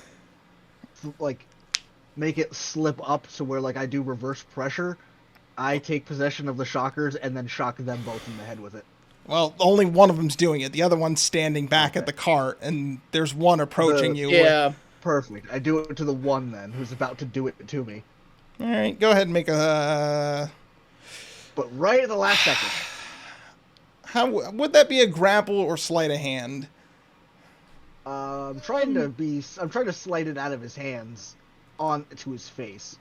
like, make it slip up to where, like, I do reverse pressure. I take possession of the shockers and then shock them both in the head with it. Well, only one of them's doing it. The other one's standing back at the cart, and there's one approaching you. Yeah. Perfect. I do it to the one, then, who's about to do it to me. All right, go ahead and make a... But right at the last second. How would that be, a grapple or sleight of hand? I'm trying to slide it out of his hands on to his face.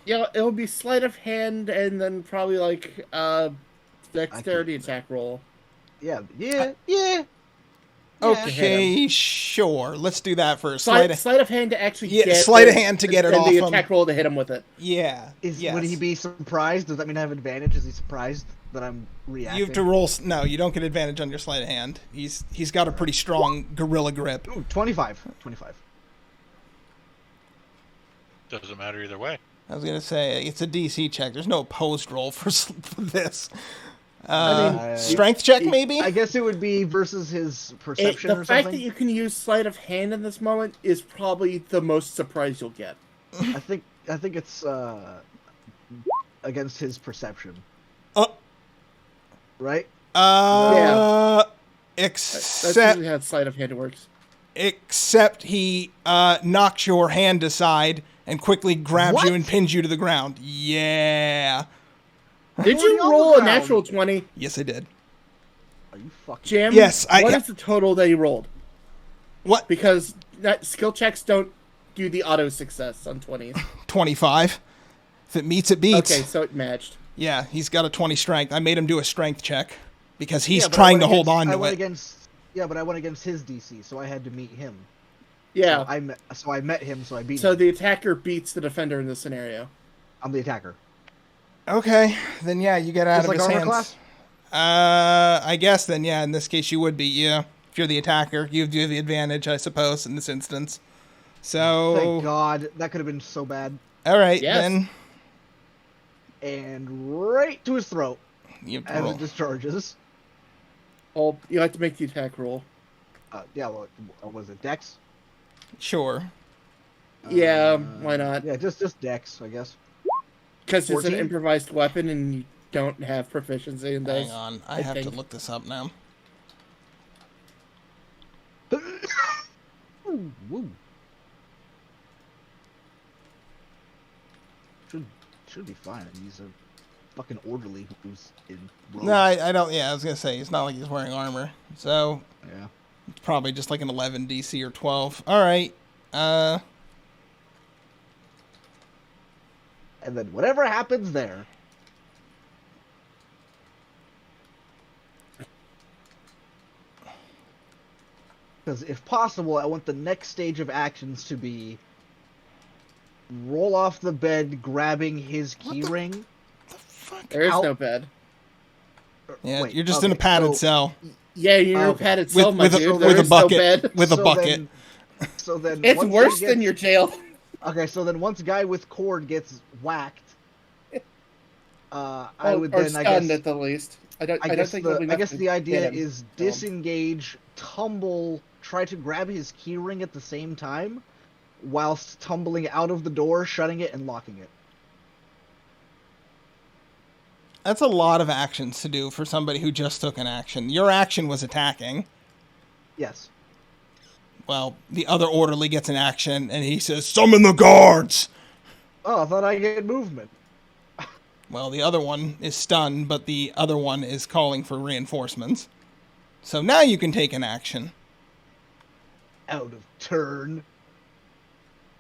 Yeah, it'll be sleight of hand and then probably like dexterity attack roll. Yeah. Okay, sure. Let's do that first. Sleight of hand to actually get sleight of hand to get it off and him. the attack roll to hit him with it. Yeah. Would he be surprised? Does that mean I have advantage? Is he surprised that I'm reacting? You have to roll... No, you don't get advantage on your sleight of hand. He's got a pretty strong gorilla grip. Ooh, 25. Doesn't matter either way. I was going to say, it's a DC check. There's no opposed roll for this. Strength check, maybe? I guess it would be versus his perception or something. The fact that you can use sleight of hand in this moment is probably the most surprise you'll get. I think it's against his perception. Right? Yeah. Except... That's usually how sleight of hand works. Except he knocks your hand aside and quickly grabs you and pins you to the ground. Yeah. Did you roll a natural 20? Yes, I did. Are you fucking... Jim? Yes, What is the total that you rolled? What? Because skill checks don't do the auto success on 20s. 25. If it meets, it beats. Okay, so it matched. Yeah, he's got a 20 strength. I made him do a strength check because he's trying to hold on to it. Yeah, but I went against his DC, so I had to meet him. Yeah. So I met him, so I beat him. So the attacker beats the defender in this scenario. I'm the attacker. Okay, then yeah, you get out of like his armor hands. class? I guess then, yeah, in this case you would be, yeah. If you're the attacker, you have the advantage, I suppose, in this instance. So... Thank God. That could have been so bad. All right, Yes. then. And right to his throat You have to as roll. it discharges. Oh, you have to make the attack roll. Yeah, what was it? Dex? Sure. Yeah, why not? Yeah, just Dex, I guess. Because it's an 14? improvised weapon and you don't have proficiency in those. Hang on, I have to look this up now. Woo. Should be fine. He's a fucking orderly who's in robes. No, I don't. Yeah, I was gonna say it's not like he's wearing armor, so Yeah. it's probably just like an 11 DC or 12. All right. And then whatever happens there. Because if possible, I want the next stage of actions to be roll off the bed, grabbing his keyring. There is Out. no bed. Yeah, Wait, you're just in a okay, padded so- cell Yeah, you're in a Okay. padded cell, my with dude. a There is bucket. no bed. With a So bucket. then It's once he worse than gets- your jail. Okay, so then once guy with cord gets whacked, I would or then stunned at the least. I don't think there'll be I guess enough the to idea get him. is disengage, tumble, try to grab his keyring at the same time, whilst tumbling out of the door, shutting it, and locking it. That's a lot of actions to do for somebody who just took an action. Your action was attacking. Yes. Well, the other orderly gets an action, and he says, "Summon the guards!" Oh, I thought I get movement. Well, the other one is stunned, but the other one is calling for reinforcements. So now you can take an action. Out of turn.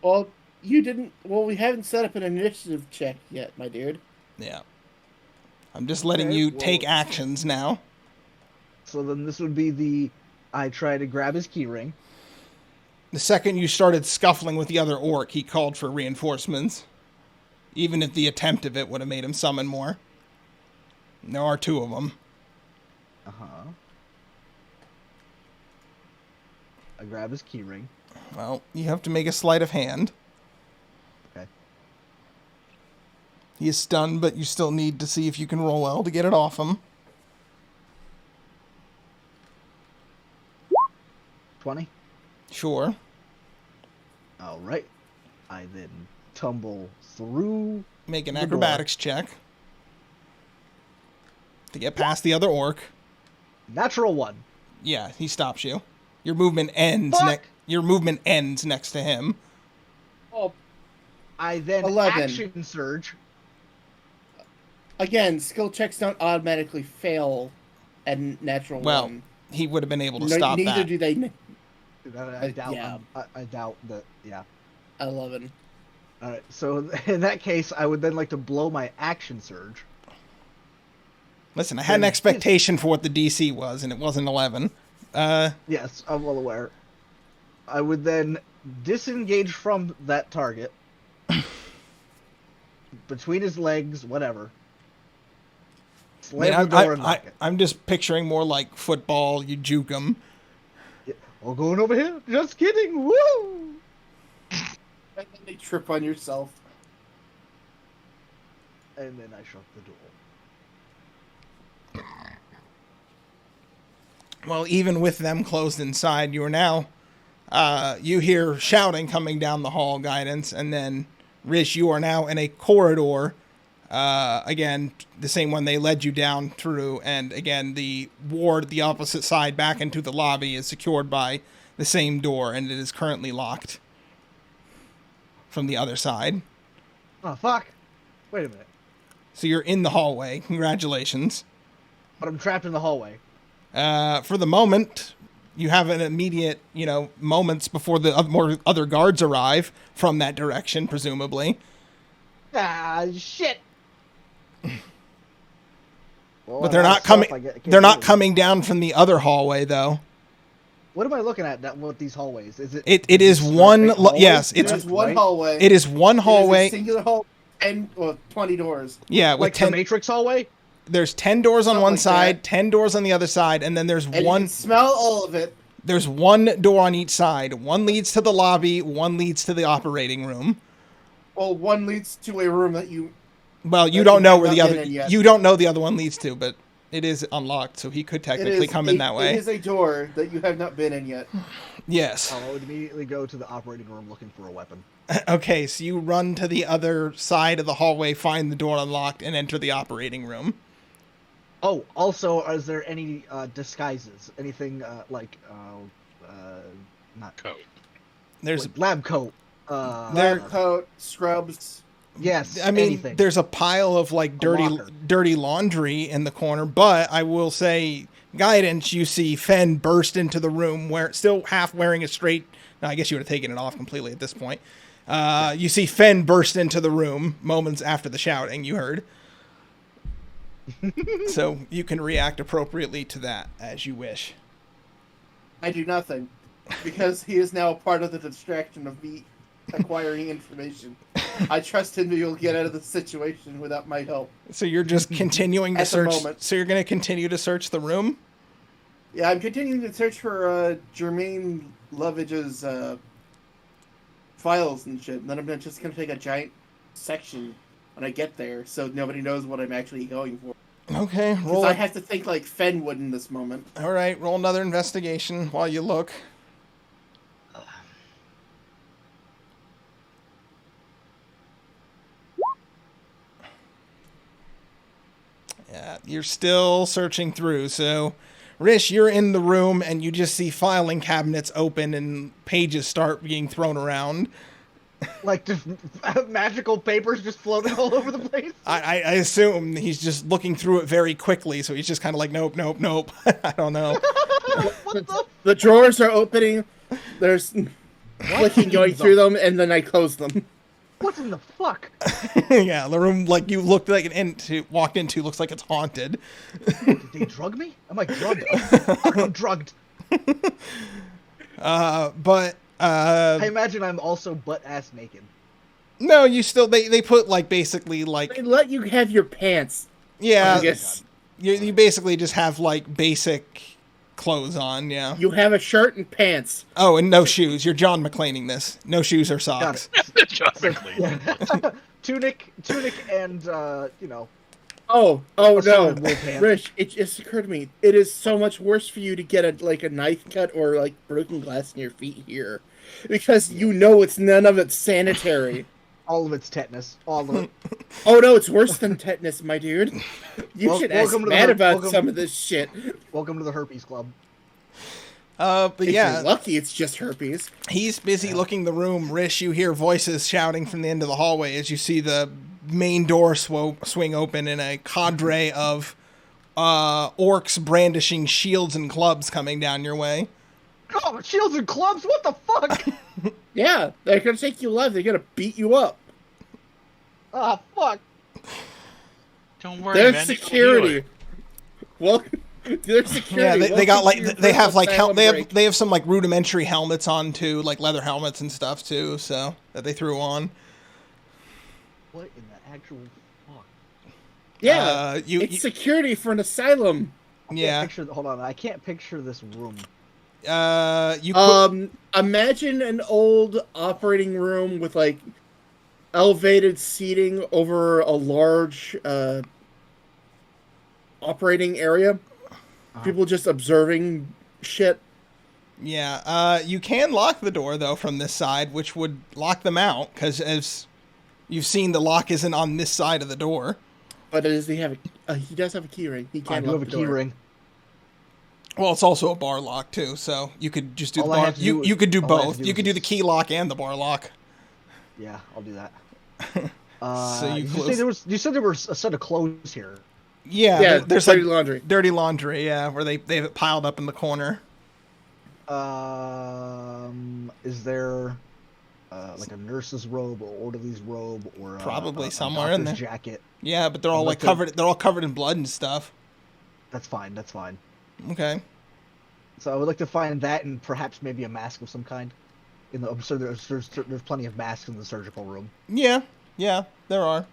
Well, you didn't. Well, we haven't set up an initiative check yet, my dude. Yeah. I'm just letting Okay, you well- take actions now. So then this would be I try to grab his keyring. The second you started scuffling with the other orc, he called for reinforcements. Even if the attempt of it would have made him summon more. There are two of them. Uh-huh. I grab his keyring. Well, you have to make a sleight of hand. Okay. He is stunned, but you still need to see if you can roll well to get it off him. 20. Sure. All right. I then tumble through. Make an The door. acrobatics check. To get past the other orc. Natural 1. Yeah, he stops you. Your movement ends Fuck! Your movement ends next to him. Oh, I then 11. action surge. again, skill checks don't automatically fail at natural Well, one. he would have been able to No, stop neither that. do they. I doubt. yeah. I doubt that. Yeah. 11. All right. So in that case, I would then like to blow my action surge. Listen, I had an expectation for what the DC was, and it wasn't 11. Yes, I'm well aware. I would then disengage from that target. Between his legs, whatever. Slam the door and lock it. I'm just picturing more like football. You juke him. Oh, going over here? Just kidding. Woo! And then they trip on yourself. And then I shut the door. Well, even with them closed inside, you are now. You hear shouting coming down the hall, guidance, and then Rish, you are now in a corridor. Again, the same one they led you down through, and again, the ward, the opposite side, back into the lobby is secured by the same door, and it is currently locked from the other side. Oh, fuck. Wait a minute. So you're in the hallway. Congratulations. But I'm trapped in the hallway. For the moment, you have an immediate, moments before the more other guards arrive from that direction, presumably. Ah, shit. Well, But I'm they're out of not coming. stuff, I can't They're do not it. coming down from the other hallway, though. What am I looking at? With these hallways? Is it? It is one. straight hallway? Yes, There's it's one right? hallway. it is one It is a hallway. singular hall and 20 doors. Yeah, with Like the 10. Matrix hallway? There's 10 doors on Something one like side, that. 10 doors on the other side, and then there's And you one. can smell all of it. There's one door on each side. One leads to the lobby. One leads to the operating room. Well, one leads to a room that you. Well, you That don't you know have where not the other. been in yet. You don't know the other one leads to, but it is unlocked, so he could It technically is come in that way. It is a door that you have not been in yet. Yes. I would immediately go to the operating room looking for a weapon. Okay, so you run to the other side of the hallway, find the door unlocked, and enter the operating room. Oh, also, is there any disguises? Anything not Code. There's Like lab coat. Lab coat, scrubs. Yes. I mean, anything. there's a pile of like locker. dirty laundry in the corner, but I will say, guidance, you see Fen burst into the room still half wearing a straight. No, I guess you would have taken it off completely at this point. You see Fen burst into the room moments after the shouting you heard. So you can react appropriately to that as you wish. I do nothing because he is now part of the distraction of me acquiring information. I trust him that he'll get out of the situation without my help. So you're just continuing to At the search. moment. So you're going to continue to search the room? Yeah, I'm continuing to search for Jermaine Lovage's files and shit. And then I'm just going to take a giant section when I get there so nobody knows what I'm actually going for. Okay, Because roll I it. have to think like Fen would in this moment. All right, roll another investigation while you look. Yeah, you're still searching through. So, Rish, you're in the room and you just see filing cabinets open and pages start being thrown around. Like just magical papers just floating all over the place. I assume he's just looking through it very quickly, so he's just kind of like, nope, nope, nope. I don't know. What the? The drawers are opening. There's clicking going through them, and then I close them. What in the fuck? Yeah, the room like you walked into looks like it's haunted. Did they drug me? Am I drugged? I'm drugged. But I imagine I'm also butt-ass naked. no, you still they put like basically like They let you have your pants. yeah, I guess you basically just have like basic clothes on, yeah. you have a shirt and pants. Oh, and no shoes. You're John McClaning this. No shoes or Got socks. it. Just quickly. Yeah. tunic, and Oh assorted no, wool pants. Rich! It just occurred to me. It is so much worse for you to get a knife cut or like broken glass in your feet here, because you know it's none of it's sanitary. all of it's tetanus. All of it. Oh no, it's worse than tetanus, my dude. You should ask welcome to the Matt about welcome- some of this shit. Welcome to the herpes club. But If yeah, you're lucky, it's just herpes. he's busy looking the room. Rish, you hear voices shouting from the end of the hallway as you see the main door swing open and a cadre of orcs brandishing shields and clubs coming down your way. Oh, shields and clubs! What the fuck? Yeah, they're gonna take you alive. They're gonna beat you up. Ah, fuck. Don't worry, There's man. security. Well, there's security. Yeah, they got Welcome to like your they have first like asylum break. they have some like rudimentary helmets on too, like leather helmets and stuff too. So that they threw on. What in the actual fuck? Yeah, you it's security for an asylum. yeah. Hold on, I can't picture this room. You could, Imagine an old operating room with like elevated seating over a large operating area. People just observing shit. yeah. You can lock the door though from this side, which would lock them out because as you've seen, the lock isn't on this side of the door. But does he have he does have a key ring. He I can do lock have a the key door. ring. Well, it's also a bar lock too, so you could just do the All I bar. have to do is- You could do all I have to both. do You is could do the just- key lock and the bar lock. Yeah, I'll do that. So you close. You said there was a set of clothes here. Yeah, Yeah, there's dirty like laundry. dirty laundry. Yeah, where they have it piled up in the corner. Is there like a nurse's robe or orderly's robe or Probably a somewhere in doctor's there. jacket? Yeah, but they're all like Like covered. They're all covered in blood and stuff. That's fine. That's fine. Okay. So I would like to find that and perhaps maybe a mask of some kind. I'm sure there's plenty of masks in the surgical room. Yeah, there are.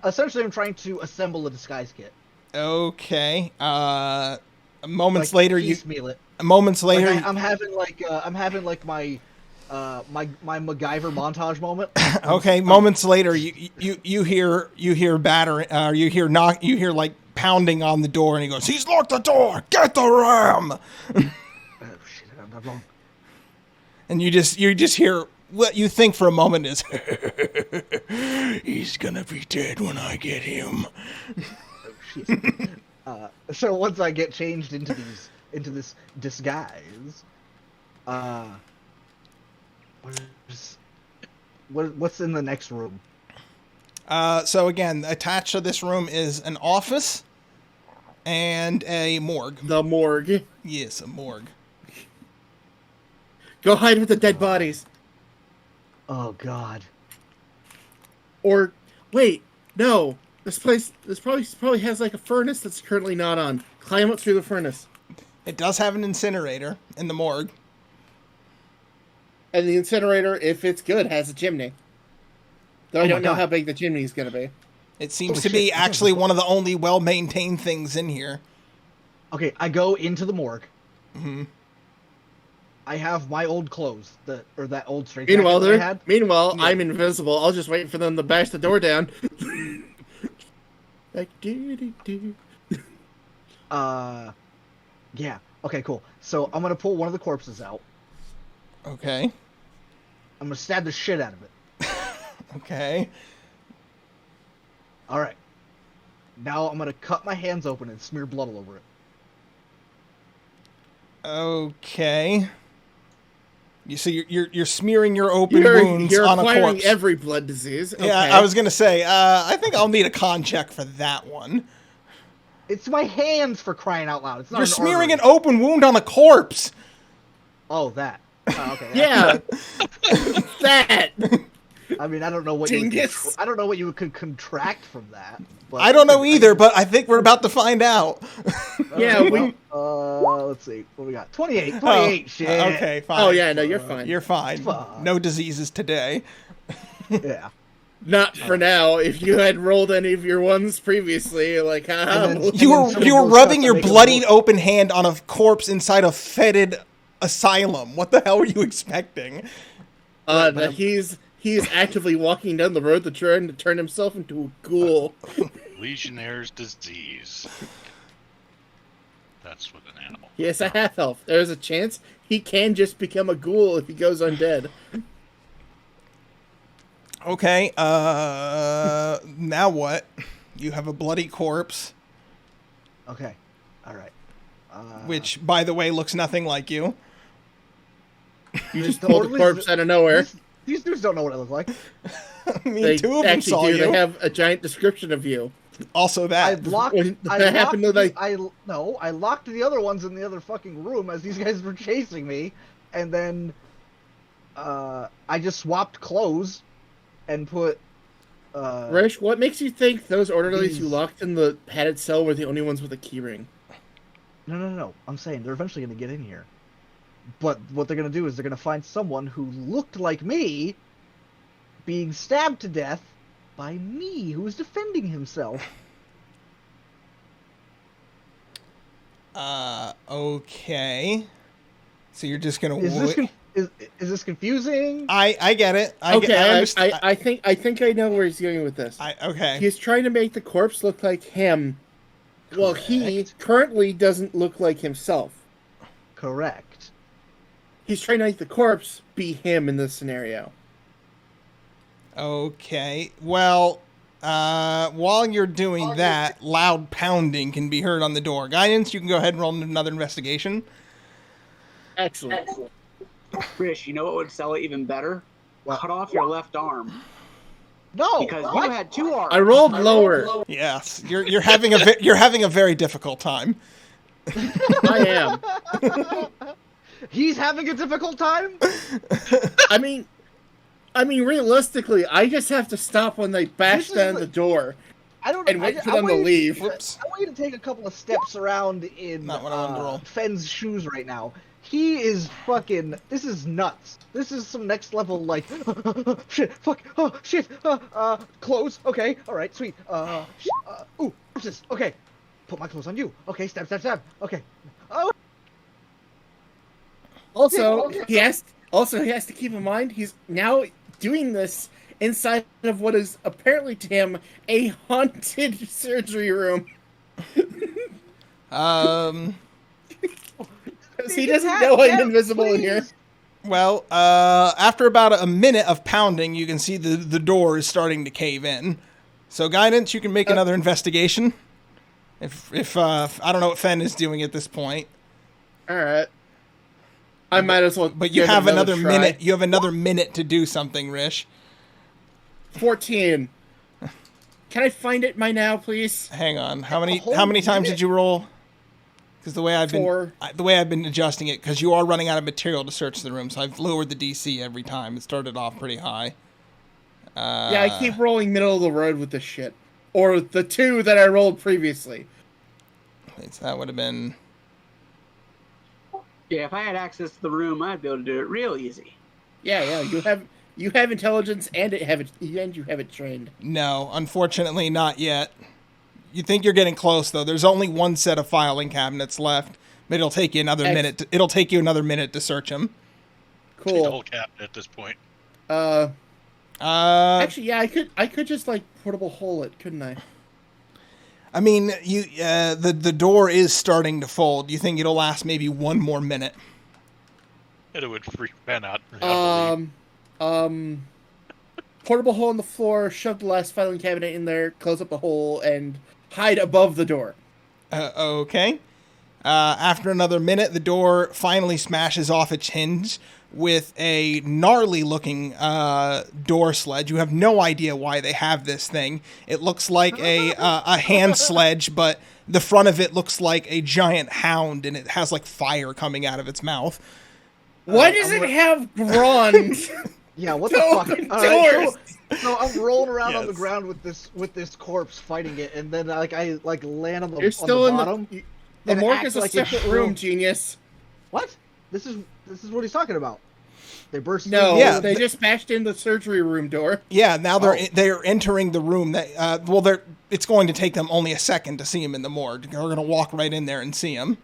Essentially I'm trying to assemble a disguise kit. Okay. Moments Like, later, you. piecemeal it. Moments Like, later. I'm having like my MacGyver montage moment. Okay. Moments later, you hear battering. You hear like pounding on the door, and he goes, "He's locked the door. Get the ram." Oh shit! I'm wrong. And you just hear what you think for a moment is, "He's gonna be dead when I get him." Oh shit. So once I get changed into this disguise, What's in the next room? So again, attached to this room is an office and a morgue. The morgue. Yes, a morgue. Go hide with the dead bodies. Oh God. Or wait, no. This probably has like a furnace that's currently not on. Climb up through the furnace. It does have an incinerator in the morgue. And the incinerator, if it's good, has a chimney. Though I don't know how big the chimney is going to be. It seems to be actually one of the only well-maintained things in here. Okay, I go into the morgue. Mm-hmm. I have my old clothes, that old straight Meanwhile, jacket that I had. Meanwhile, Yeah. I'm invisible. I'll just wait for them to bash the door down. Like do. Yeah. Okay, cool. So I'm gonna pull one of the corpses out. Okay. I'm gonna stab the shit out of it. Okay. All right. Now I'm gonna cut my hands open and smear blood all over it. Okay. You see, you're smearing your open wounds you're on a acquiring corpse. every blood disease. Okay. Yeah, I was gonna say. I think I'll need a con check for that one. It's my hands, for crying out loud. It's not You're an smearing artery. an open wound on a corpse. Oh, that. Okay. Yeah. That. I mean, I don't know what Dingus. I don't know what you could contract from that. But I don't know either, but I think we're about to find out. Yeah, we. Let's see. What we got? 28. 28. Shit. Okay, fine. Oh yeah, no, you're fine. You're fine. Fuck. No diseases today. Yeah. Not for now. If you had rolled any of your ones previously, you're like, And then- You were some of you were those rubbing shots your make them bloodied look- open hand on a corpse inside a fetid asylum. What the hell were you expecting? that he's actively walking down the road to turn himself into a ghoul. Legionnaire's disease. That's with an animal. He has a half elf. There's a chance he can just become a ghoul if he goes undead. Okay, now what? You have a bloody corpse, Okay. All right. which, by the way, looks nothing like you. You just The pulled the orderlies- corpse out of nowhere. These dudes don't know what I look like. I mean, They two of them actually saw do. you. They have a giant description of you. Also I that. locked. That happened to, like- I locked the other ones in the other fucking room as these guys were chasing me, and then I just swapped clothes and put. Rish, what makes you think those orderlies you These- locked in the padded cell were the only ones with a keyring? No. I'm saying they're eventually gonna get in here, but what they're gonna do is they're gonna find someone who looked like me, being stabbed to death by me, who was defending himself. Okay. So you're just gonna. Is this confusing? I get it. I Okay, understand. I think I know where he's going with this. Okay. He's trying to make the corpse look like him. Well, he currently doesn't look like himself. Correct. He's trying to make the corpse be him in this scenario. Okay. Well, while you're doing that, loud pounding can be heard on the door. Guidance, you can go ahead and roll another investigation. Excellent. Chris, you know what would sell it even better? What? Cut off your left arm. No. Because what? you had two arms. I rolled lower. Yes, you're having you're having a very difficult time. I am. He's having a difficult time. I mean, realistically, I just have to stop when they bash This is down the- the door I don't. and I, wait for I them to want you- leave. Whoops. I want you to take a couple of steps around in Not what I wanted to roll. Fenn's shoes right now. He is fucking. This is nuts. This is some next level like shit. Fuck. Oh shit. Clothes. Okay. All right. Sweet. Ooh. Corpses. Okay. Put my clothes on you. Okay. Stab. Stab. Stab. Okay. Oh. Also, he has to keep in mind he's now doing this inside of what is apparently to him a haunted surgery room. He doesn't know I'm invisible in here. Well, after about a minute of pounding, you can see the door is starting to cave in. So, Guidance, you can make another investigation. If I don't know what Fenn is doing at this point. All right. I might as well. But you give it have another try. minute. You have another minute to do something, Rish. 14. Can I find it by now, please? Hang on. How whole many times minute? did you roll? Because the way I've 4. been adjusting it, because you are running out of material to search the room, so I've lowered the DC every time. It started off pretty high. Yeah, I keep rolling middle of the road with this shit, or the 2 that I rolled previously. Wait, so that would have been. Yeah, if I had access to the room, I'd be able to do it real easy. Yeah. You have intelligence and you have it trained. No, unfortunately, not yet. You think you're getting close, though. There's only one set of filing cabinets left, but it'll take you another minute. It'll take you another minute to search them. Take the Cool. whole cabinet at this point. Actually, yeah, I could just like portable hole it, couldn't I? I mean, the door is starting to fold. You think it'll last maybe one more minute? It would freak Ben out. I believe. Portable hole in the floor, shove the last filing cabinet in there, close up the hole, and hide above the door. Okay. After another minute, the door finally smashes off its hinge with a gnarly-looking door sledge. You have no idea why they have this thing. It looks like a hand sledge, but the front of it looks like a giant hound, and it has like fire coming out of its mouth. Why does it have bronze? Yeah, what the fuck? doors. So I'm rolling around on the Yes. ground with this corpse fighting it, and then I land on the, You're still on the bottom. the and it morgue acts is a like it separate shrill- room, genius. What? This is what he's talking about. They burst. No, Yeah, they just bashed in the surgery room door. Yeah, now Oh. they're entering the room. That it's going to take them only a second to see him in the morgue. They're going to walk right in there and see him.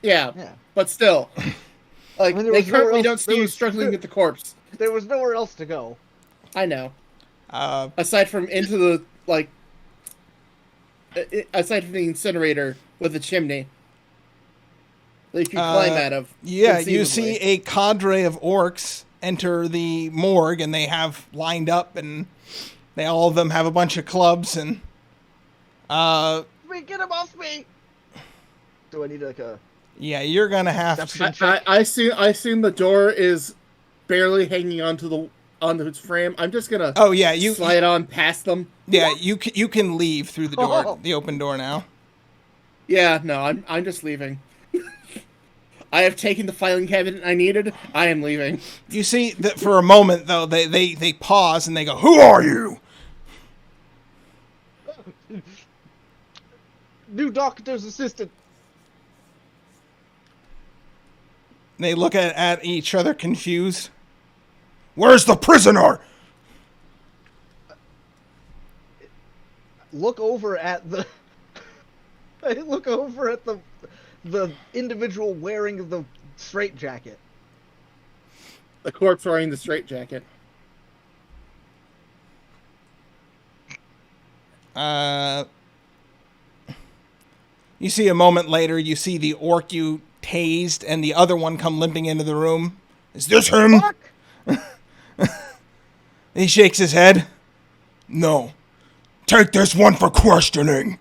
Yeah, Yeah. but still, like I mean, there they was nowhere currently else- don't see there you was- struggling with the corpse. There was nowhere else to go. I know. Uh, Aside from into the aside from the incinerator with the chimney that you can climb out of. Yeah, you conceivably. see a cadre of orcs enter the morgue, and they have lined up, and all of them have a bunch of clubs, and Get him off me! Do I need like a? yeah, you're gonna have to. Deception. I assume the door is barely hanging onto its frame. I'm just gonna Oh yeah, you slide on past them. yeah you can leave through the door, Oh. the open door now. Yeah, no, I'm just leaving. I have taken the filing cabinet I needed. I am leaving. You see that for a moment though, they pause and they go, "Who are you?" New doctor's assistant. They look at each other confused. Where's the prisoner? Look over at the. I look over at the individual wearing the straitjacket. The corpse wearing the straitjacket. You see a moment later, you see the orc you tased and the other one come limping into the room. Is this him? Fuck! He shakes his head. No. Take this one for questioning.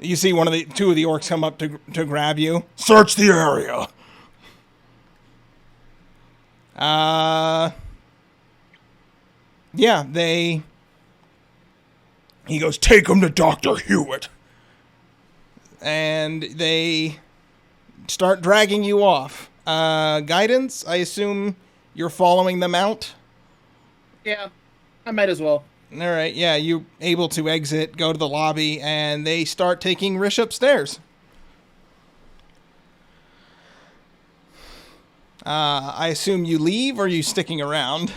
You see two of the orcs come up to grab you. Search the area. Yeah, he goes, take him to Dr. Hewitt. And they start dragging you off. Guidance, I assume you're following them out? Yeah, I might as well. All right, yeah, you're able to exit, go to the lobby, and they start taking Rish upstairs. I assume you leave, or are you sticking around?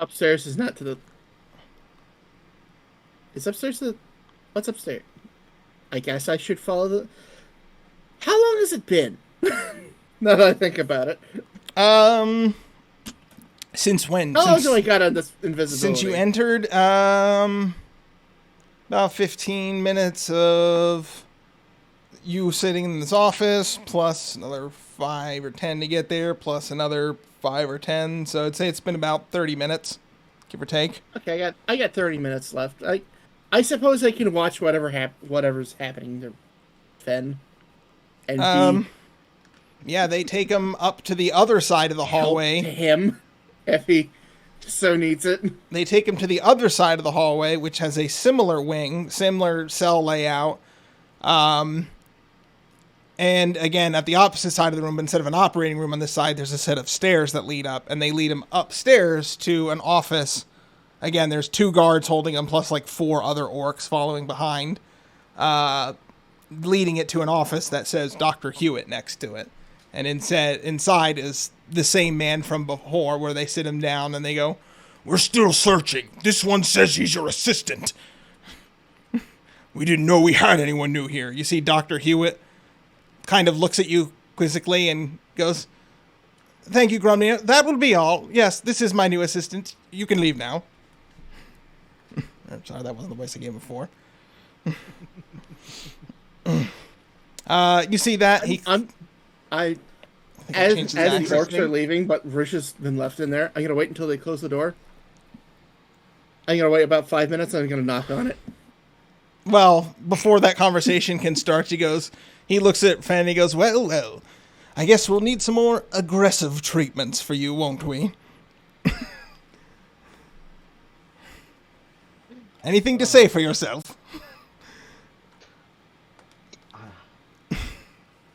Upstairs is not to the... Is upstairs to the... What's upstairs? I guess I should follow the... How long has it been? Now that I think about it. Since when? How long do I got on this invisibility? Since you entered, about 15 minutes of you sitting in this office, plus another 5 or 10 to get there, plus another 5 or 10. So I'd say it's been about 30 minutes, give or take. Okay, I got 30 minutes left. I suppose I can watch whatever's happening to Fen. and Yeah, they take him up to the other side of the help hallway. him if he so needs it. They take him to the other side of the hallway, which has a similar wing, similar cell layout. And again, at the opposite side of the room, instead of an operating room on this side, there's a set of stairs that lead up, and they lead him upstairs to an office. Again, there's 2 guards holding him, plus like 4 other orcs following behind, leading it to an office that says Dr. Hewitt next to it. And inside is the same man from before, where they sit him down and they go, "We're still searching. This one says he's your assistant. We didn't know we had anyone new here." You see Dr. Hewitt kind of looks at you quizzically and goes, "Thank you, Grumnir. That will be all. Yes, this is my new assistant. You can leave now." I'm sorry, that wasn't the voice I gave before. You see that? As the orcs are leaving, but Rish has been left in there, I'm going to wait until they close the door. I'm going to wait about 5 minutes, and I'm going to knock on it. Well, before that conversation can start, he looks at Fan and he goes, well, I guess we'll need some more aggressive treatments for you, won't we? Anything to say for yourself?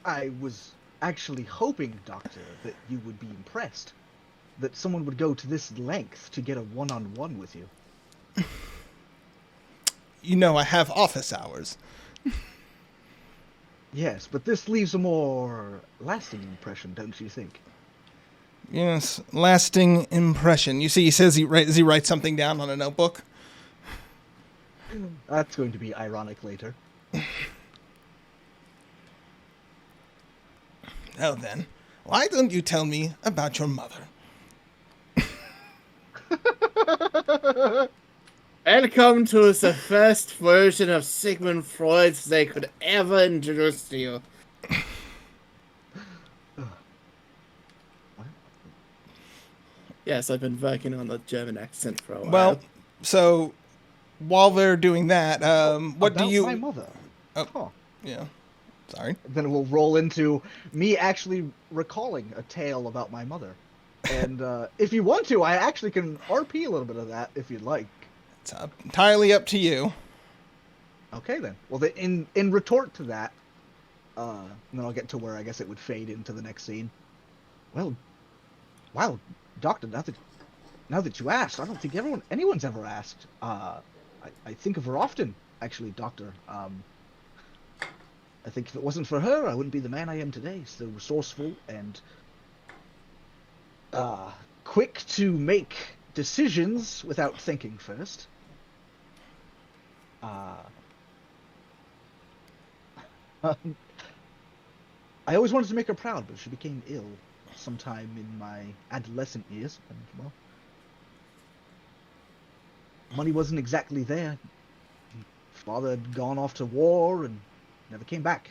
I was actually hoping, Doctor, that you would be impressed. That someone would go to this length to get a one-on-one with you. You know I have office hours. Yes, but this leaves a more lasting impression, don't you think? Yes, lasting impression. You see, he says he writes something down on a notebook. That's going to be ironic later. Well then, why don't you tell me about your mother? Welcome to the first version of Sigmund Freud they could ever introduce to you. Yes, I've been working on the German accent for a while. Well, so while they're doing that, what About do you? my mother. Oh, Huh. yeah. Sorry. Then we'll roll into me actually recalling a tale about my mother. And if you want to, I actually can RP a little bit of that if you'd like. It's entirely up to you. Okay then. Well, in retort to that, and then I'll get to where I guess it would fade into the next scene. Well, wow, Doctor, now that you asked, I don't think anyone's ever asked. I think of her often, actually, Doctor. I think if it wasn't for her, I wouldn't be the man I am today. So resourceful and quick to make decisions without thinking first. I always wanted to make her proud, but she became ill sometime in my adolescent years. And, well, money wasn't exactly there. Father had gone off to war and never came back.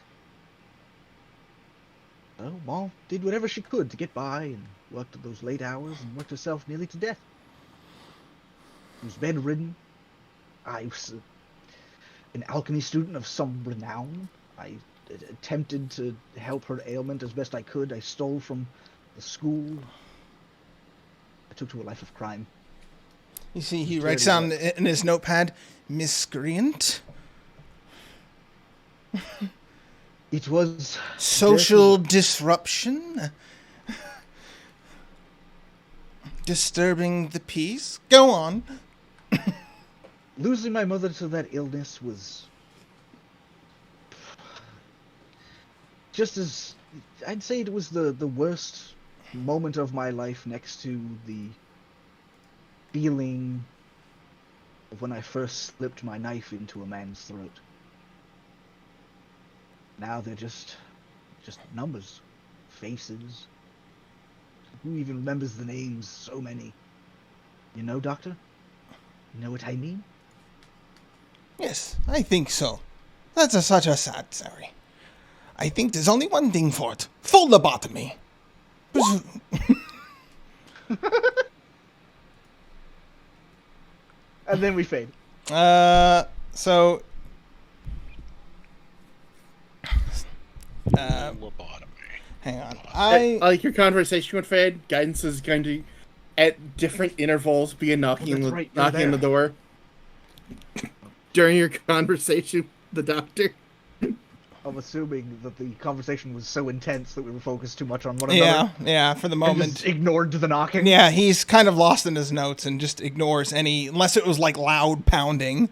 So, Mom did whatever she could to get by and worked at those late hours and worked herself nearly to death. She was bedridden. I was an alchemy student of some renown. I attempted to help her ailment as best I could. I stole from the school. I took to a life of crime. You see, he writes down in his notepad, miscreant. It was social disruption. Disturbing the peace. Go on. Losing my mother to that illness was just as, I'd say it was the worst moment of my life next to the feeling of when I first slipped my knife into a man's throat. Now they're just numbers, faces. Who even remembers the names? So many. You know, Doctor? You know what I mean? Yes, I think so. That's such a sad story. I think there's only one thing for it. Full lobotomy. And then we fade. Hang on. Like your conversation with Fade, guidance is going to, at different intervals, be knocking that's right, you're on the door. During your conversation with the doctor. I'm assuming that the conversation was so intense that we were focused too much on one another. Yeah, for the And moment. just ignored the knocking. Yeah, he's kind of lost in his notes and just ignores any, unless it was like loud pounding.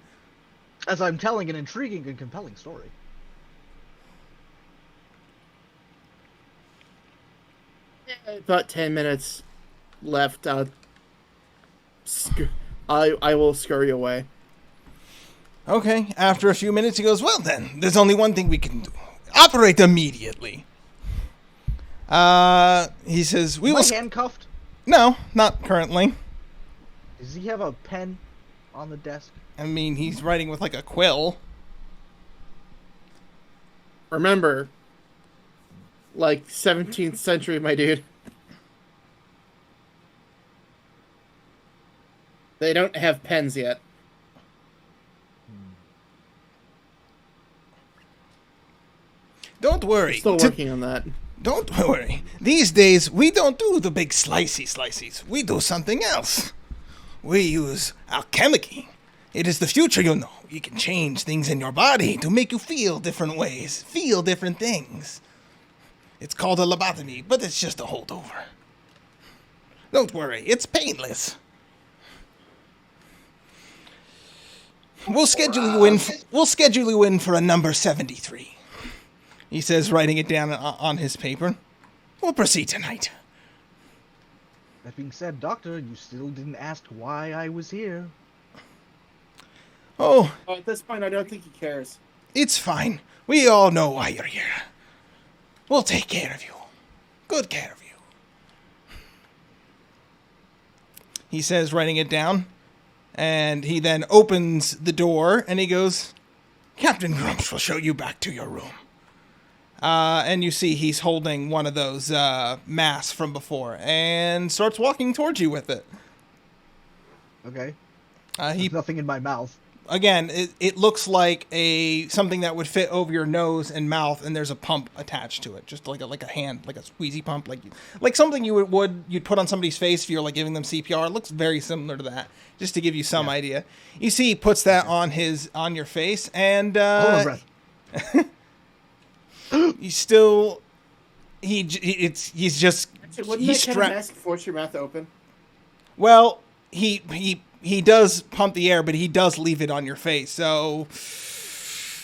As I'm telling an intriguing and compelling story. About 10 minutes left. I will scurry away. Okay, after a few minutes, he goes, well then, there's only one thing we can do. Operate immediately. He says, we Am will... I handcuffed? No, not currently. Does he have a pen on the desk? I mean, he's writing with like a quill. Remember, like 17th century, my dude. They don't have pens yet. Don't worry. Still working on that. Don't worry. These days, we don't do the big slices. We do something else. We use alchemy. It is the future, you know. You can change things in your body to make you feel different ways, feel different things. It's called a lobotomy, but it's just a holdover. Don't worry, it's painless. We'll schedule you in for a number 73. He says, writing it down on his paper. We'll proceed tonight. That being said, Doctor, you still didn't ask why I was here. Oh, At this point, I don't think he cares. it's fine. We all know why you're here. We'll take care of you. Good care of you. He says, writing it down. And he then opens the door and he goes, Captain Grumps will show you back to your room. And you see he's holding one of those masks from before and starts walking towards you with it. Okay. He There's nothing in my mouth. Again, it looks like something that would fit over your nose and mouth, and there's a pump attached to it, just like a hand, like a squeezy pump, like something you'd put on somebody's face if you're like giving them CPR. It looks very similar to that, just to give you some idea. You see, he puts that on your face, and Hold on, breath. he's still he's just Wouldn't he's that kind of mask force your mouth open? Well, he does pump the air, but he does leave it on your face, so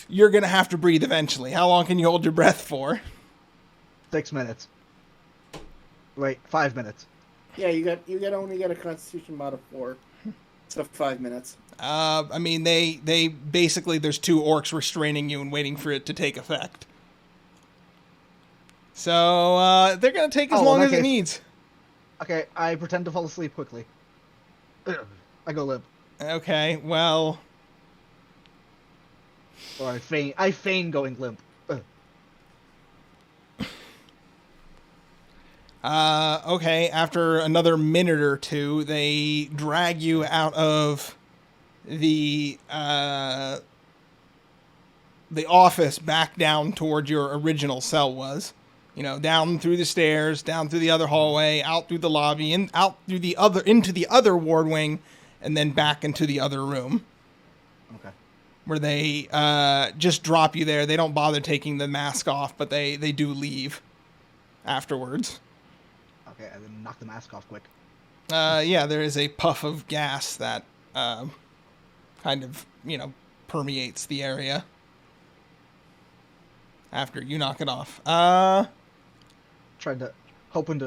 you're gonna have to breathe eventually. How long can you hold your breath for? 6 minutes. Wait, 5 minutes. Yeah, you only got a Constitution mod of 4, so 5 minutes. I mean, they basically there's 2 orcs restraining you and waiting for it to take effect. So they're gonna take as long as it needs. Okay, I pretend to fall asleep quickly. I go limp. Okay, well. Or I feign going limp. Okay, after another minute or two, they drag you out of the office back down toward your original cell was. You know, down through the stairs, down through the other hallway, out through the lobby, and out through into the other ward wing, and then back into the other room. Okay. Where they just drop you there. They don't bother taking the mask off, but they do leave afterwards. Okay, and then knock the mask off quick. Yeah, there is a puff of gas that kind of, permeates the area after you knock it off. Hoping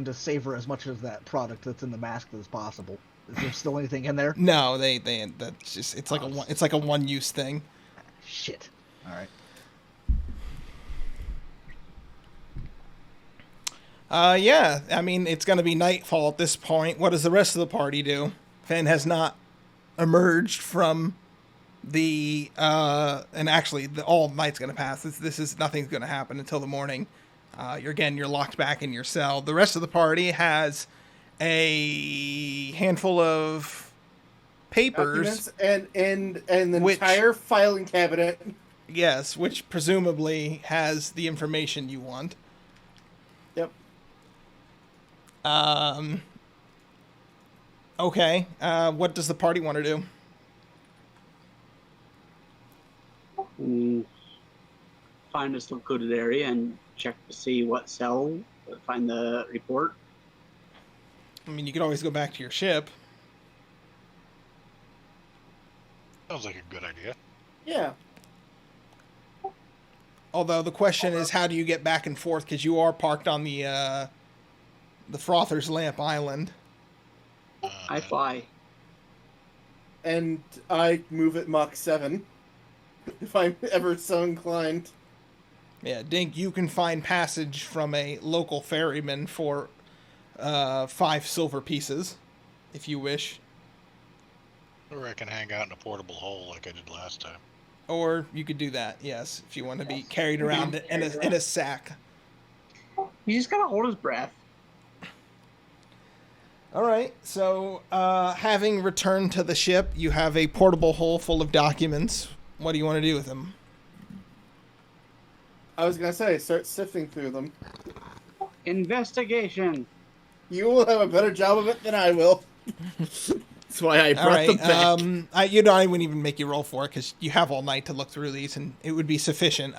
to savor as much of that product that's in the mask as possible. Is there still anything in there? No, that's just it's like a one-use thing. Shit. All right. Yeah, I mean, it's going to be nightfall at this point. What does the rest of the party do? Finn has not emerged from the and actually all night's going to pass. This is nothing's going to happen until the morning. You're locked back in your cell. The rest of the party has a handful of papers documents and the entire filing cabinet. Yes, which presumably has the information you want. Okay. What does the party want to do? Find a secluded area and check to see what cell. Find the report. I mean, you could always go back to your ship. Sounds like a good idea. Yeah. Although the question is, how do you get back and forth? Because you are parked on the Frother's Lamp Island. I fly. And I move at Mach 7. If I'm ever so inclined. Yeah, Dink, you can find passage from a local ferryman for 5 silver pieces, if you wish. Or I can hang out in a portable hole like I did last time. Or you could do that, yes, if you want to be carried around in a sack. He's just gotta hold his breath. All right, so having returned to the ship, you have a portable hole full of documents. What do you want to do with them? I was gonna say, start sifting through them. Investigation. You will have a better job of it than I will. That's why I brought them back. You don't even make you roll for it because you have all night to look through these, and it would be sufficient.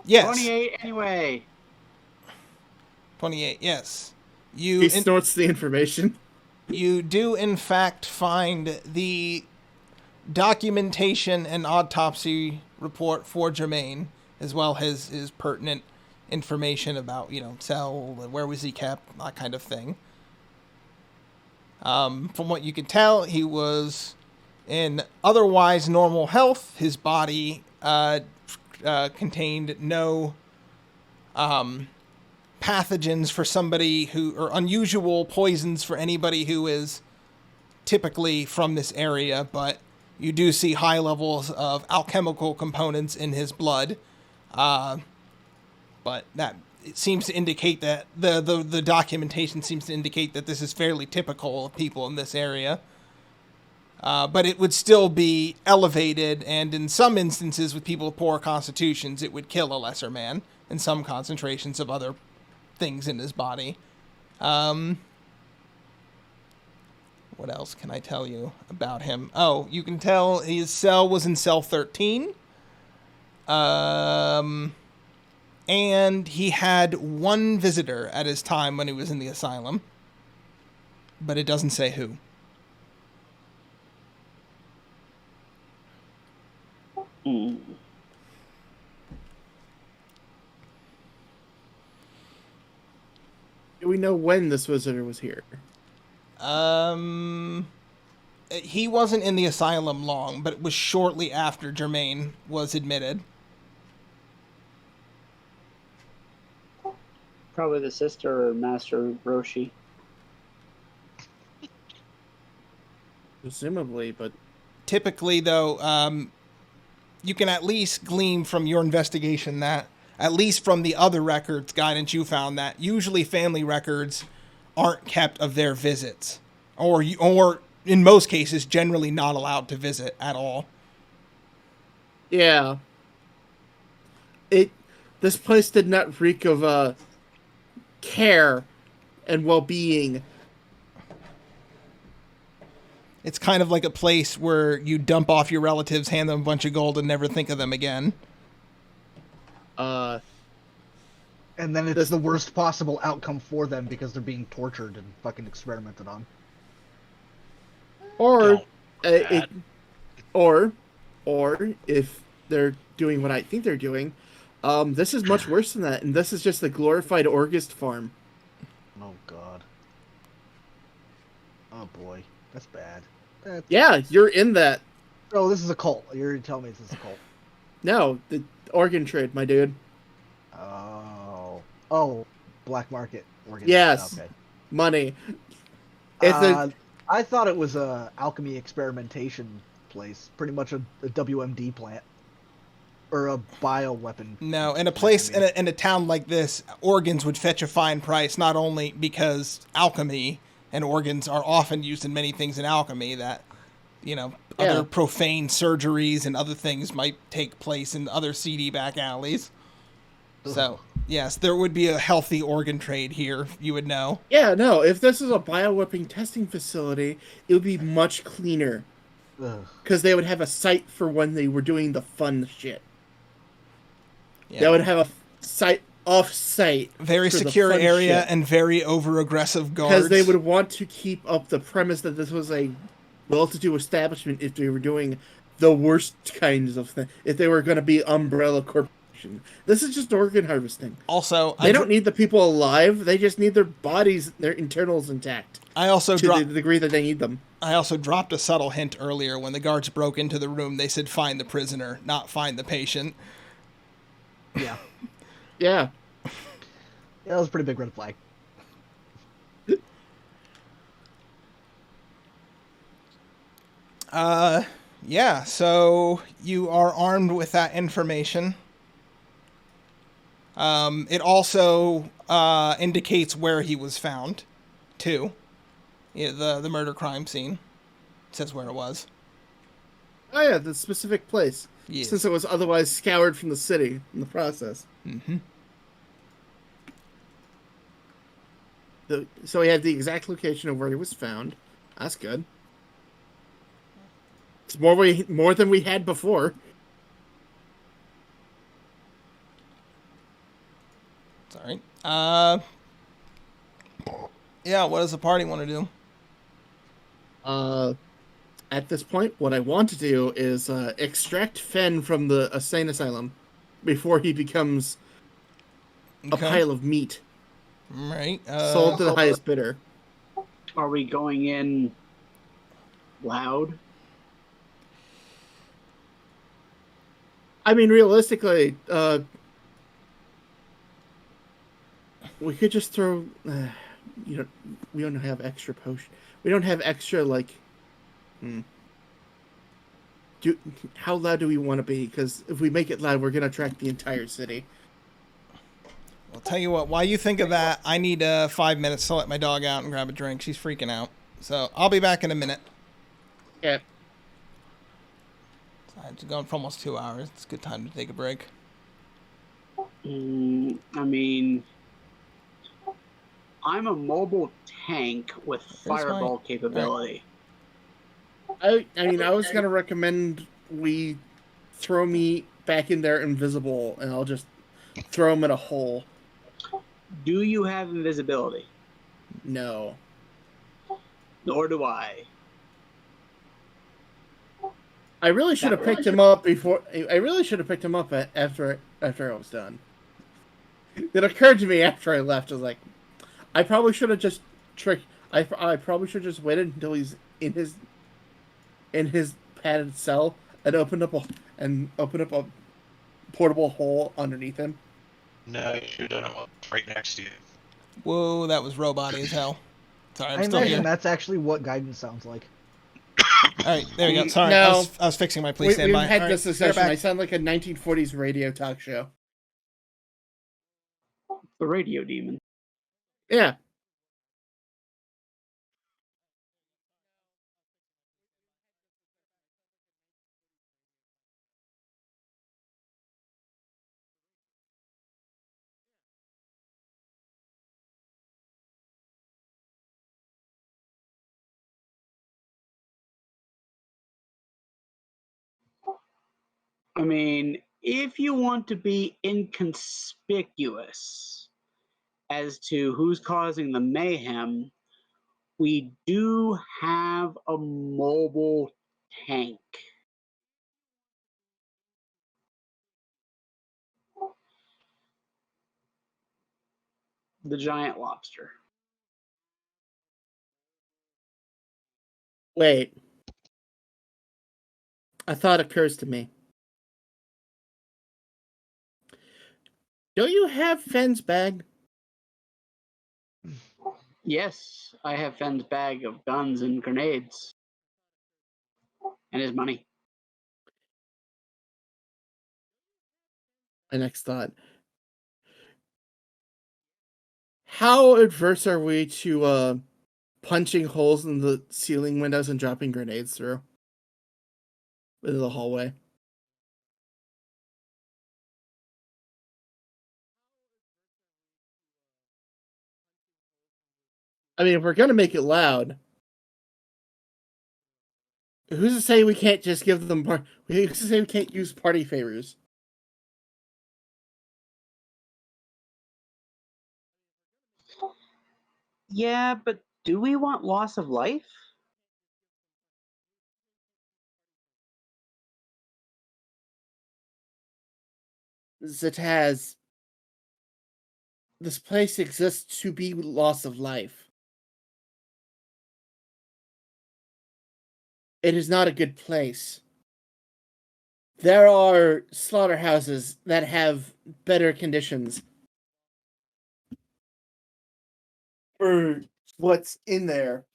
Yes. 28 anyway. 28. Yes. He snorts the information. You do in fact find the documentation and autopsy report for Jermaine, as well as his pertinent information about, cell, where was he kept, that kind of thing. From what you can tell, he was in otherwise normal health. His body contained no pathogens for somebody or unusual poisons for anybody who is typically from this area, but you do see high levels of alchemical components in his blood. But that it seems to indicate that the documentation seems to indicate that this is fairly typical of people in this area. But it would still be elevated, and in some instances with people with poor constitutions, it would kill a lesser man in some concentrations of other things in his body. What else can I tell you about him? Oh, you can tell his cell was in cell 13. And he had one visitor at his time when he was in the asylum. But it doesn't say who. Mm. Do we know when this visitor was here? He wasn't in the asylum long, but it was shortly after Jermaine was admitted. Probably the sister or Master Roshi. Presumably, but Typically, though, you can at least glean from your investigation that, at least from the other records guidance you found, that usually family records aren't kept of their visits, or in most cases, generally not allowed to visit at all. yeah. This place did not reek of care and well-being. It's kind of like a place where you dump off your relatives, hand them a bunch of gold, and never think of them again. And then it's the worst possible outcome for them because they're being tortured and fucking experimented on. Or if they're doing what I think they're doing, this is much worse than that, and this is just the glorified Orgist farm. Oh god. Oh boy, that's bad. Yeah, you're in that. Oh, this is a cult. You're telling me this is a cult. No, the organ trade, my dude. Oh, black market organ. Yes. Okay. Money. I thought it was a alchemy experimentation place, pretty much a WMD plant. Or a bioweapon. No, in a place, in a town like this, organs would fetch a fine price, not only because alchemy and organs are often used in many things in alchemy that, other profane surgeries and other things might take place in other seedy back alleys. So, Yes, there would be a healthy organ trade here, you would know. Yeah, no, if this is a bioweapon testing facility, it would be much cleaner. Ugh. Because they would have a site for when they were doing the fun shit. Yeah. They would have a site off-site. Very for the secure fun area shit. and very over-aggressive guards. Because they would want to keep up the premise that this was a well-to-do establishment if they were doing the worst kinds of things. If they were going to be umbrella corporation. This is just organ harvesting. Also, They don't need the people alive. They just need their bodies, their internals intact. I also to the degree that they need them. I also dropped a subtle hint earlier when the guards broke into the room. They said, "Find the prisoner, not find the patient." Yeah. Yeah. Yeah, that was a pretty big red flag. Yeah, so you are armed with that information. It also indicates where he was found, too. Yeah, the murder crime scene. It says where it was. Oh yeah, the specific place. Yes. Since it was otherwise scoured from the city in the process. Mm-hmm. So he had the exact location of where he was found. That's good. It's more than we had before. Sorry. Yeah, what does the party want to do? At this point, what I want to do is extract Fen from the insane asylum before he becomes a pile of meat. Right. Sold to the highest bidder. Are we going in loud? I mean, realistically, we could just throw. We don't have extra potion. We don't have extra like. How loud do we want to be? Because if we make it loud, we're gonna attract the entire city. I'll tell you what. While you think of that, I need 5 minutes to let my dog out and grab a drink. She's freaking out. So I'll be back in a minute. Yeah. It's going for almost 2 hours. It's a good time to take a break. I mean, I'm a mobile tank with fireball capability. I mean, I was gonna recommend we throw me back in there invisible, and I'll just throw him in a hole. Do you have invisibility? No. Nor do I. I really should have picked him up before. I really should have picked him up after I was done. It occurred to me after I left. I was like, I probably should have just tricked. I probably should have just waited until he's in his padded cell and opened up a portable hole underneath him. No, you should have done it right next to you. Whoa, that was robot-y as hell. Sorry, I'm I still imagine here. that's actually what guidance sounds like. All right, there we go. Sorry, No. I was fixing my please stand We've by. had All this right, discussion. they're I back. sound like a 1940s radio talk show. The radio demon. Yeah. I mean, if you want to be inconspicuous as to who's causing the mayhem, we do have a mobile tank. The giant lobster. Wait. A thought occurs to me. Don't you have Fenn's bag? Yes, I have Fenn's bag of guns and grenades. And his money. My next thought. How adverse are we to punching holes in the ceiling windows and dropping grenades through into the hallway? I mean, if we're gonna make it loud, who's to say we can't just give them? Who's to say we can't use party favors? Yeah, but do we want loss of life? Zataz, this place exists to be loss of life. It is not a good place. There are slaughterhouses that have better conditions for what's in there.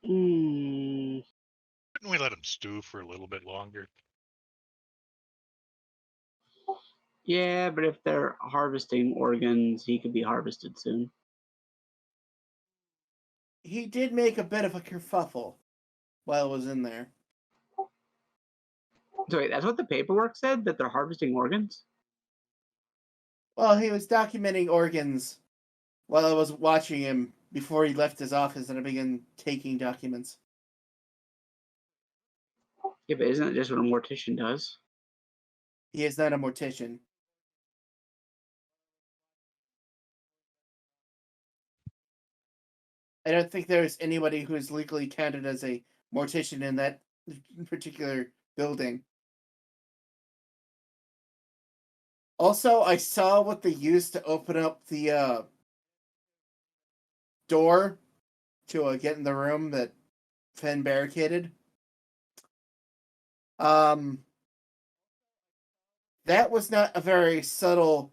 Hmm. Couldn't we let him stew for a little bit longer? Yeah, but if they're harvesting organs, he could be harvested soon. He did make a bit of a kerfuffle while I was in there. So wait, that's what the paperwork said, that they're harvesting organs? Well, he was documenting organs while I was watching him before he left his office and I began taking documents. Yeah, but isn't it just what a mortician does? He is not a mortician. I don't think there's anybody who is legally counted as a mortician in that particular building. Also, I saw what they used to open up the door to get in the room that Fenn barricaded. That was not a very subtle.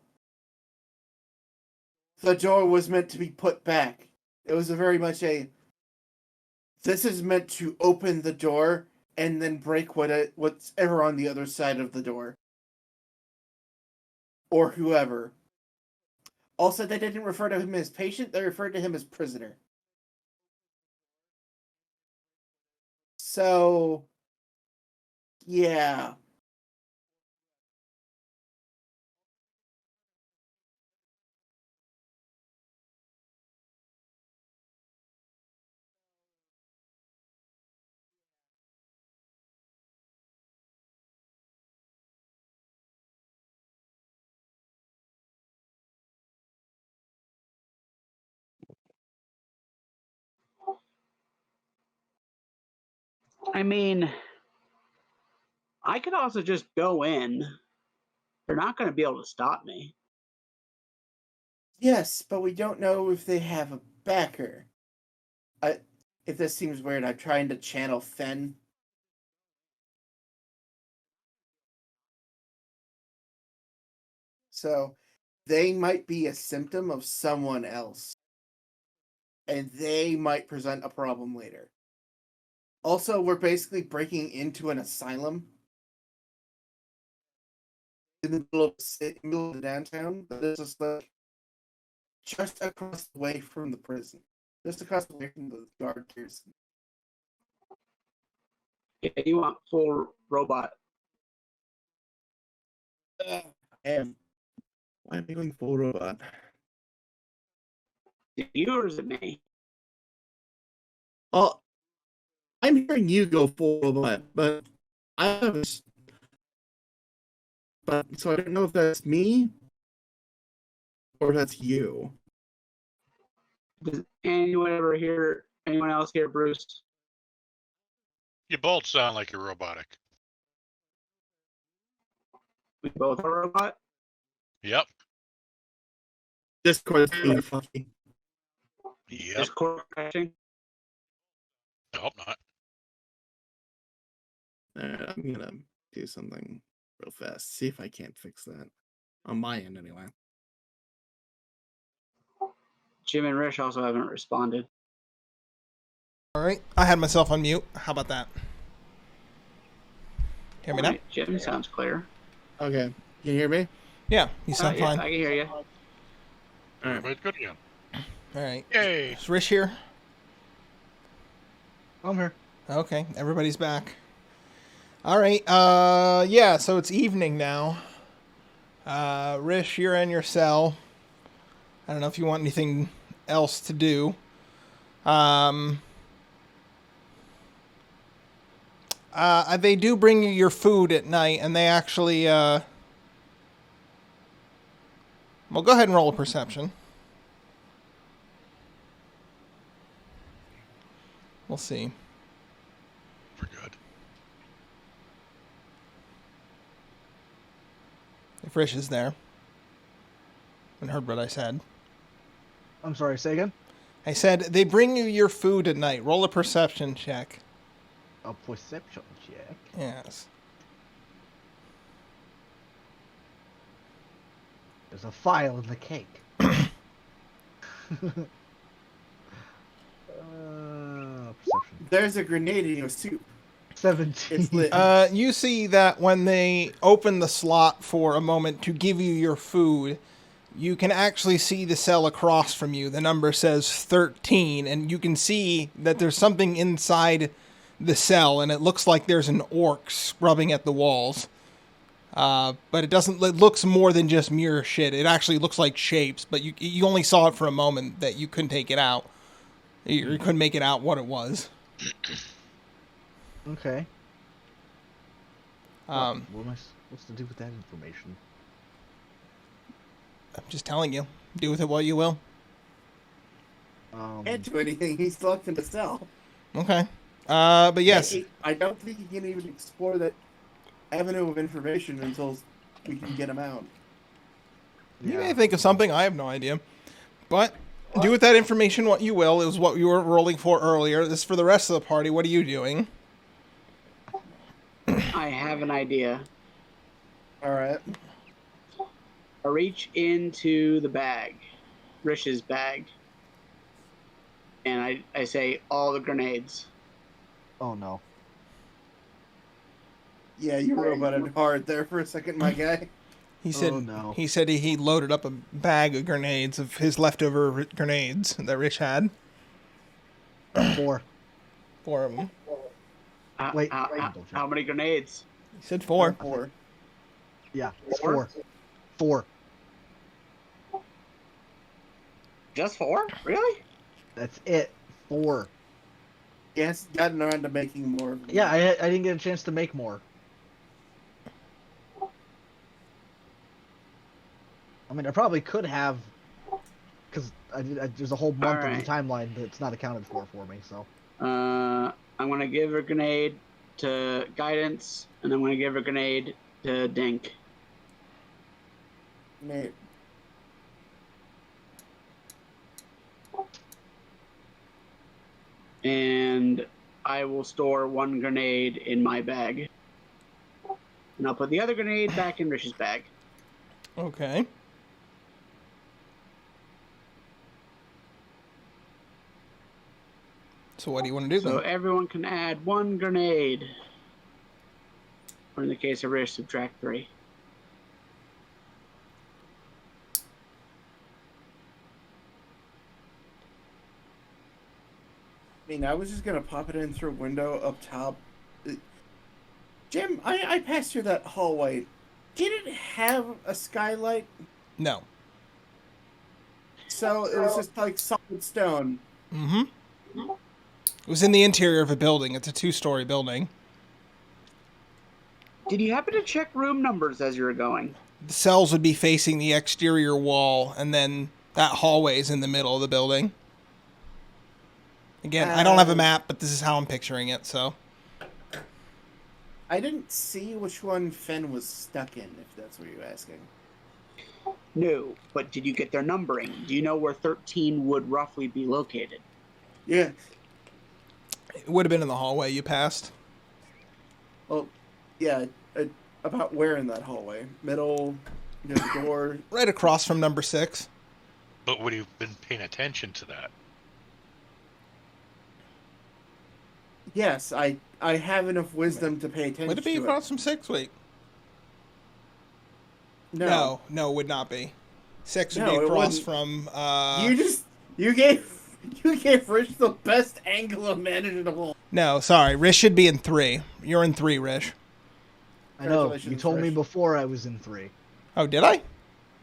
The door was meant to be put back. It was a very much a. This is meant to open the door and then break what's ever on the other side of the door, or whoever. Also, they didn't refer to him as patient; they referred to him as prisoner. So, yeah. I mean, I could also just go in. They're not going to be able to stop me. Yes, but we don't know if they have a backer. If this seems weird, I'm trying to channel Fenn. So, they might be a symptom of someone else. And they might present a problem later. Also, we're basically breaking into an asylum in the middle of the downtown. That is just like just across the way from the prison. Just across the way from the guard gears. Yeah, you want full robot. I am. Why am I going full robot? Is it you or is it me? Well, I'm hearing you go full robot, but I was. But so I don't know if that's me or that's you. Does anyone else hear Bruce? You both sound like you're robotic. We both are robot? Yep. Discord's being funky. Yep. Discord crashing? I hope not. Alright, I'm gonna do something real fast. See if I can't fix that. On my end, anyway. Jim and Rish also haven't responded. All right, I had myself on mute. How about that? Hear me now? Right, Jim sounds clear. Okay. Can you hear me? Yeah, you sound Yeah, fine. I can hear you. Alright. Everybody's good again. All right. Yay. Is Rish here? I'm here. Okay, everybody's back. All right. Yeah. So it's evening now. Rish, you're in your cell. I don't know if you want anything else to do. They do bring you your food at night, and they actually. Well, go ahead and roll a perception. We'll see. We're good. If Rish is there. And heard what I said. I'm sorry, say again? I said they bring you your food at night. Roll a perception check. A perception check. Yes. There's a file in the cake. Perception. There's a grenade in your soup. 17. It's lit. You see that when they open the slot for a moment to give you your food, you can actually see the cell across from you. The number says 13, and you can see that there's something inside the cell, and it looks like there's an orc scrubbing at the walls. But it doesn't. It looks more than just mirror shit. It actually looks like shapes, but you only saw it for a moment that you couldn't take it out. You couldn't make it out what it was. Okay. Um, What's to do with that information? I'm just telling you. Do with it what you will. Can't do anything. He's locked in the cell. Okay. But yes. I don't think he can even explore that avenue of information until we can get him out. You may think of something. I have no idea. But do with that information what you will. It was what you were rolling for earlier. This is for the rest of the party. What are you doing? I have an idea. All right. I reach into the bag, Rish's bag, and I say, all the grenades. Oh no. Yeah, you roboted hard there for a second, my guy. He said. Oh, no. He said he loaded up a bag of grenades of his leftover grenades that Rich had. 4. 4 of them. Wait, How many grenades? He said 4. 4. Yeah, it's 4. 4. Just 4? Really? That's it. 4. He hasn't gotten around to making more. Yeah, I didn't get a chance to make more. I mean, I probably could have, because there's a whole month of the timeline that's not accounted for me. So. I'm gonna give a grenade to Guidance, and I'm gonna give a grenade to Dink. Nate. And I will store 1 grenade in my bag. And I'll put the other grenade back in Rish's bag. Okay. So what do you want to do then? So everyone can add 1 grenade. Or in the case of Rish, subtract 3. I mean, I was just gonna pop it in through a window up top. Jim, I passed through that hallway. Did it have a skylight? No. So it was just like solid stone. Mm-hmm. It was in the interior of a building. It's a 2-story building. Did you happen to check room numbers as you were going? The cells would be facing the exterior wall, and then that hallway is in the middle of the building. Again, I don't have a map, but this is how I'm picturing it, so. I didn't see which one Finn was stuck in, if that's what you're asking. No, but did you get their numbering? Do you know where 13 would roughly be located? Yeah. It would have been in the hallway you passed. Well, yeah. About where in that hallway? Middle, near the door? Right across from number 6. But would you have been paying attention to that? Yes, I have enough wisdom to pay attention Would it be to across from 6? Wait. No, No, it would not be. 6 would No, be it across wouldn't. from, You gave Rich the best angle imaginable. No, sorry. Rish should be in 3. You're in 3, Rish. I know. You Congratulations, told me Fresh. before I was in 3. Oh, did I?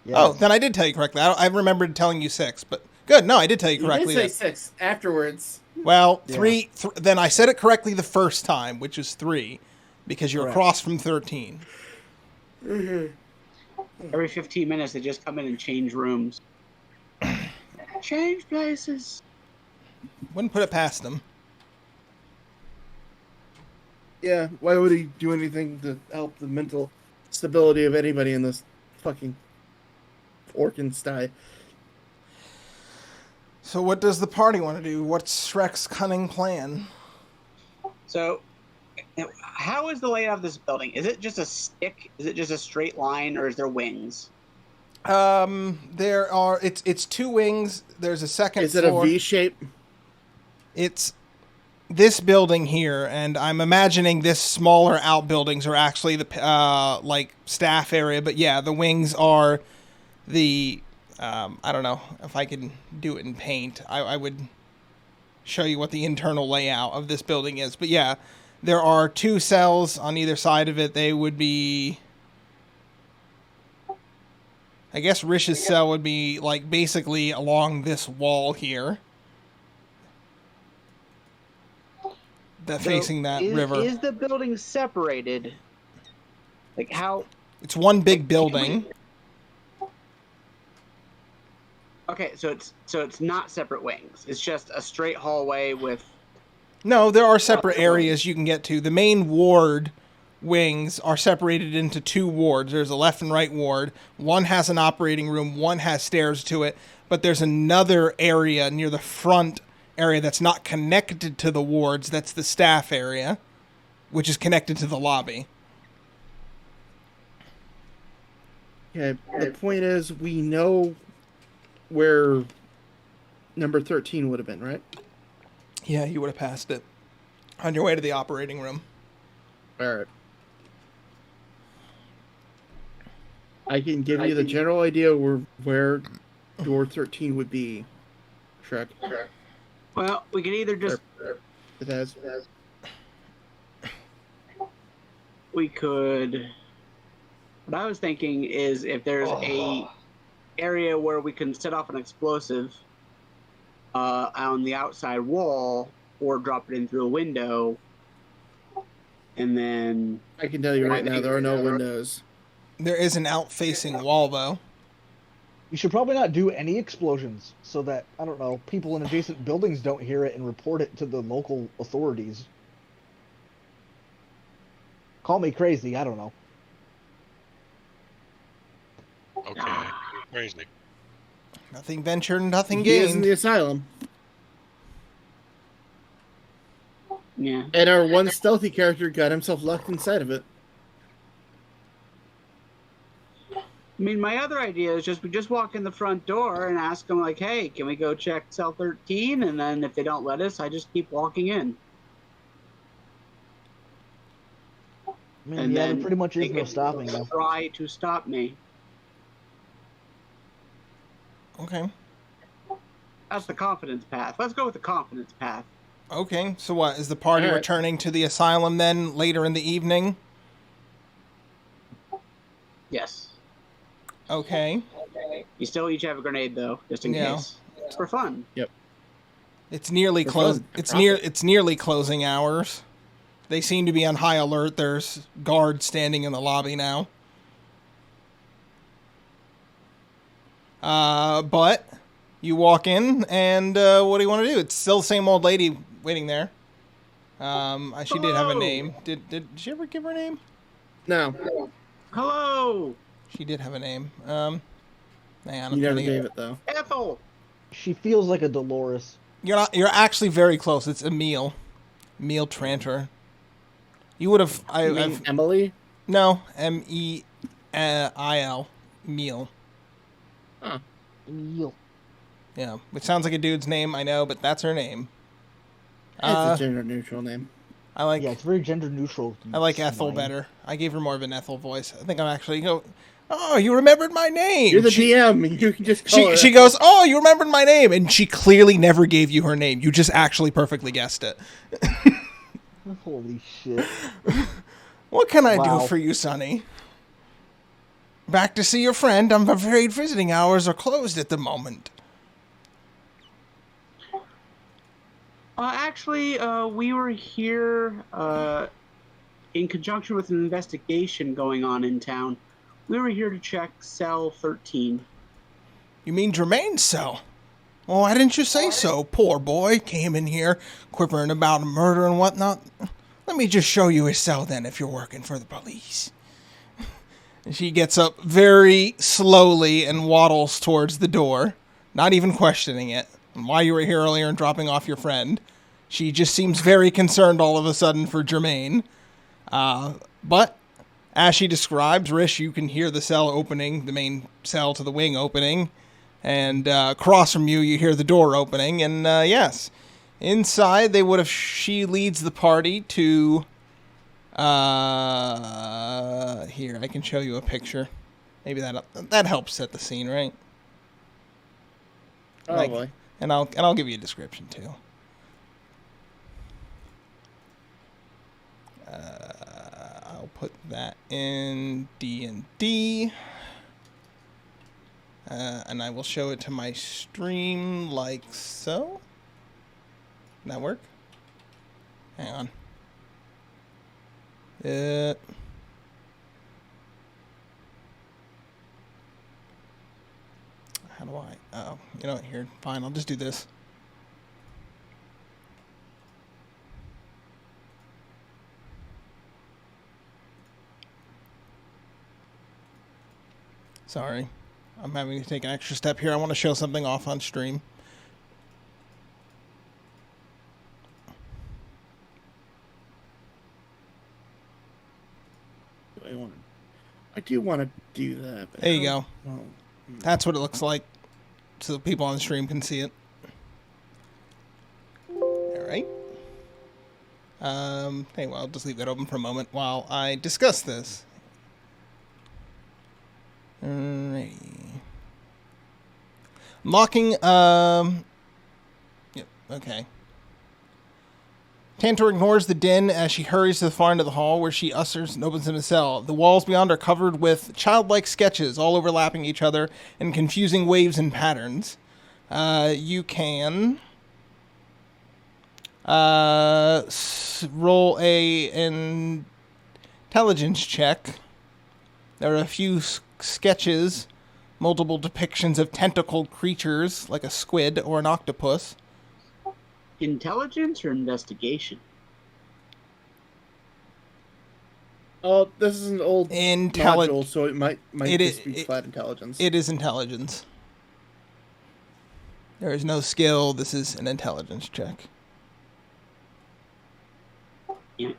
Yeah. Oh, then I did tell you correctly. I remembered telling you 6, but good. No, I did tell you You correctly. did say 6 afterwards. Well, Yeah. 3. Then I said it correctly the first time, which is 3, because you're Correct. across from 13. Every 15 minutes, they just come in and change rooms. Change places. Wouldn't put it past them. Yeah, why would he do anything to help the mental stability of anybody in this fucking Orkin Sty? So what does the party want to do? What's Shrek's cunning plan? So, how is the layout of this building? Is it just a stick? Is it just a straight line, or is there wings? There are. It's 2 wings. There's a second Is it floor. a V shape? It's this building here, and I'm imagining this smaller outbuildings are actually the like staff area. But yeah, the wings are the. I don't know if I can do it in paint. I would show you what the internal layout of this building is. But yeah, there are 2 cells on either side of it. They would be. I guess Rish's cell would be like basically along this wall here. That facing that river. Is the building separated? Like how? It's one big building. Okay, so it's not separate wings. It's just a straight hallway with. No, there are separate areas you can get to. The main ward wings are separated into 2 wards. There's a left and right ward. One has an operating room, one has stairs to it, but there's another area near the front area that's not connected to the wards. That's the staff area, which is connected to the lobby. Yeah, the point is, we know where number 13 would have been, right? Yeah, you would have passed it on your way to the operating room. Alright. I can give you the general idea where door 13 would be, Shrek. Well, we can either just. It has. We could. What I was thinking is if there's a area where we can set off an explosive on the outside wall or drop it in through a window, and then I can tell you right now, there are no windows. There is an out-facing wall, though. You should probably not do any explosions so that, I don't know, people in adjacent buildings don't hear it and report it to the local authorities. Call me crazy, I don't know. Okay. Crazy. Nothing ventured, nothing He is in gained. the asylum. yeah. And our one stealthy character got himself locked inside of it. I mean, my other idea is we just walk in the front door and ask them like, "Hey, can we go check cell 13?" And then if they don't let us, I just keep walking in. I mean, And yeah, then there pretty much is they no can stopping them. Try to stop me. Okay. That's the confidence path. Let's go with the confidence path. Okay, so what? Is the party All right. returning to the asylum then later in the evening? Yes. Okay. You still each have a grenade though, just in Yeah. case. It's for fun. It's nearly For close. fun. It's nearly closing hours. They seem to be on high alert. There's guards standing in the lobby now. But you walk in, and what do you want to do? It's still the same old lady waiting there. She did have a Hello. name. Did she ever give her name? No, Hello, She did have a name. Hang on. you I'm never trying to gave get- it though. Ethel. She feels like a Dolores. You're not. You're actually very close. It's Emil. Emil Tranter. You would have. You mean Emily? No. M-E-I-L. Emil. Eel. Yeah. Which sounds like a dude's name, I know, but that's her name. It's a gender neutral name. I like. Yeah, it's very gender neutral. I like Ethel Swine. better. I gave her more of an Ethel voice. I think I'm actually go. Oh, you remembered my name. You're the DM. You can just call She her. goes, oh, you remembered my name, and she clearly never gave you her name. You just actually perfectly guessed it. Holy shit. What can I Wow. do for you, Sonny? Back to see your friend. I'm afraid visiting hours are closed at the moment. Actually, we were here in conjunction with an investigation going on in town. We were here to check cell 13. You mean Jermaine's cell? Oh, why didn't you say so? Poor boy came in here quivering about a murder and whatnot. Let me just show you his cell then if you're working for the police. And she gets up very slowly and waddles towards the door, not even questioning it. And why you were here earlier and dropping off your friend. She just seems very concerned all of a sudden for Jermaine. But as she describes, Rish, you can hear the cell opening, the main cell to the wing opening. And across from you, you hear the door opening. And yes, inside she leads the party to... here, I can show you a picture. Maybe that helps set the scene, right? Probably. And I'll give you a description too. I'll put that in D&D. And I will show it to my stream like so. Can that work? Hang on. How do I? Oh, you know what? Here, fine. I'll just do this. Sorry. I'm having to take an extra step here. I want to show something off on stream. I do want to do that. But There you go. Well, That's what it looks like, so the people on the stream can see it. All right. Anyway, I'll just leave that open for a moment while I discuss this. Alrighty. Mocking, yep, okay. Tantor ignores the din as she hurries to the far end of the hall where she ushers and opens in a cell. The walls beyond are covered with childlike sketches, all overlapping each other in confusing waves and patterns. You can roll an intelligence check. There are a few sketches, multiple depictions of tentacled creatures like a squid or an octopus. Intelligence or investigation? Oh, this is an old module, so it might just be flat intelligence. It is intelligence. There is no skill. This is an intelligence check. Yeah.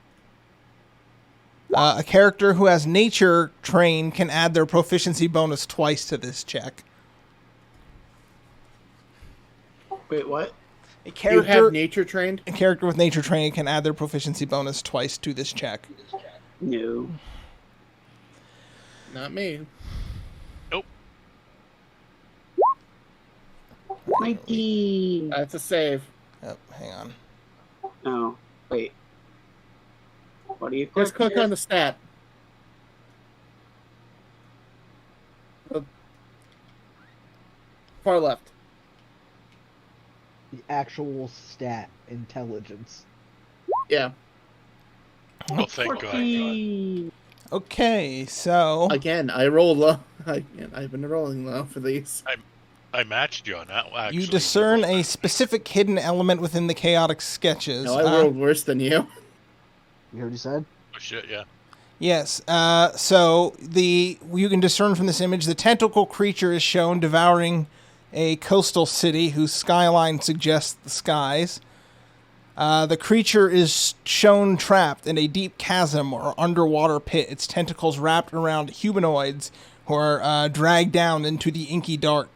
A character who has nature train can add their proficiency bonus twice to this check. Wait, what? A character, you have nature trained? A character with nature training can add their proficiency bonus twice to this check. No. Not me. Nope. 19. That's a save. Oh, hang on. Oh, wait. What do you click? Just click on the stat. Far left. The actual stat, intelligence. Yeah. Oh, thank God. 14. Okay, so Again, I roll low. I've been rolling low for these. I matched you on that one. you Actually. discern a specific hidden element within the chaotic sketches. No, I rolled worse than you. You already said? Oh, shit, yeah. Yes. So you can discern from this image the tentacle creature is shown devouring a coastal city whose skyline suggests the skies. The creature is shown trapped in a deep chasm or underwater pit, its tentacles wrapped around humanoids who are dragged down into the inky dark.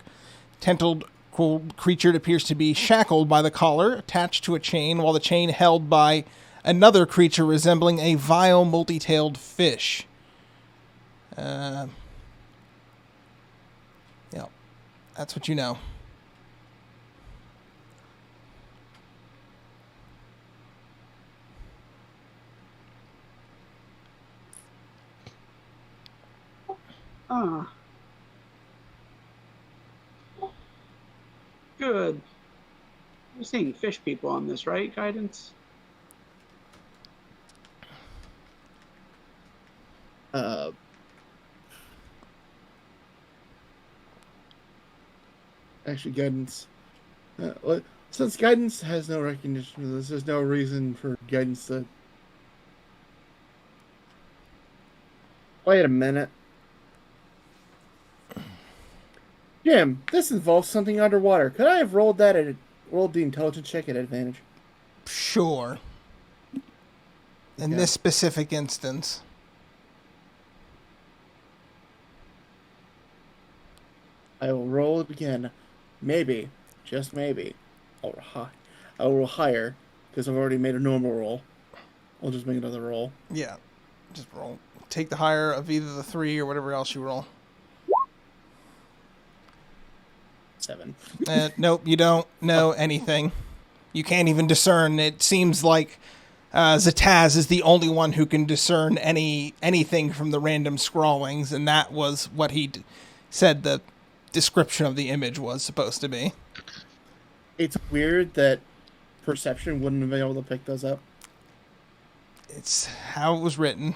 Tentacled creature appears to be shackled by the collar, attached to a chain, while the chain held by another creature resembling a vile, multi-tailed fish. Yep. That's what you know. Huh. Good. You're seeing fish people on this, right, Guidance? Actually, guidance. Since guidance has no recognition of this, there's no reason for guidance to. Wait a minute. Jim, this involves something underwater. Could I have rolled the intelligence check at advantage? Sure. In Okay. this specific instance. I will roll it again. Maybe, just maybe, I'll roll higher because I've already made a normal roll. I'll just make another roll. Yeah. Just roll. Take the higher of either the 3 or whatever else you roll. 7. Nope, you don't know anything. You can't even discern. It seems like Zataz is the only one who can discern anything from the random scrawlings, and that was what he said the description of the image was supposed to be. It's weird that perception wouldn't have been able to pick those up. It's how it was written.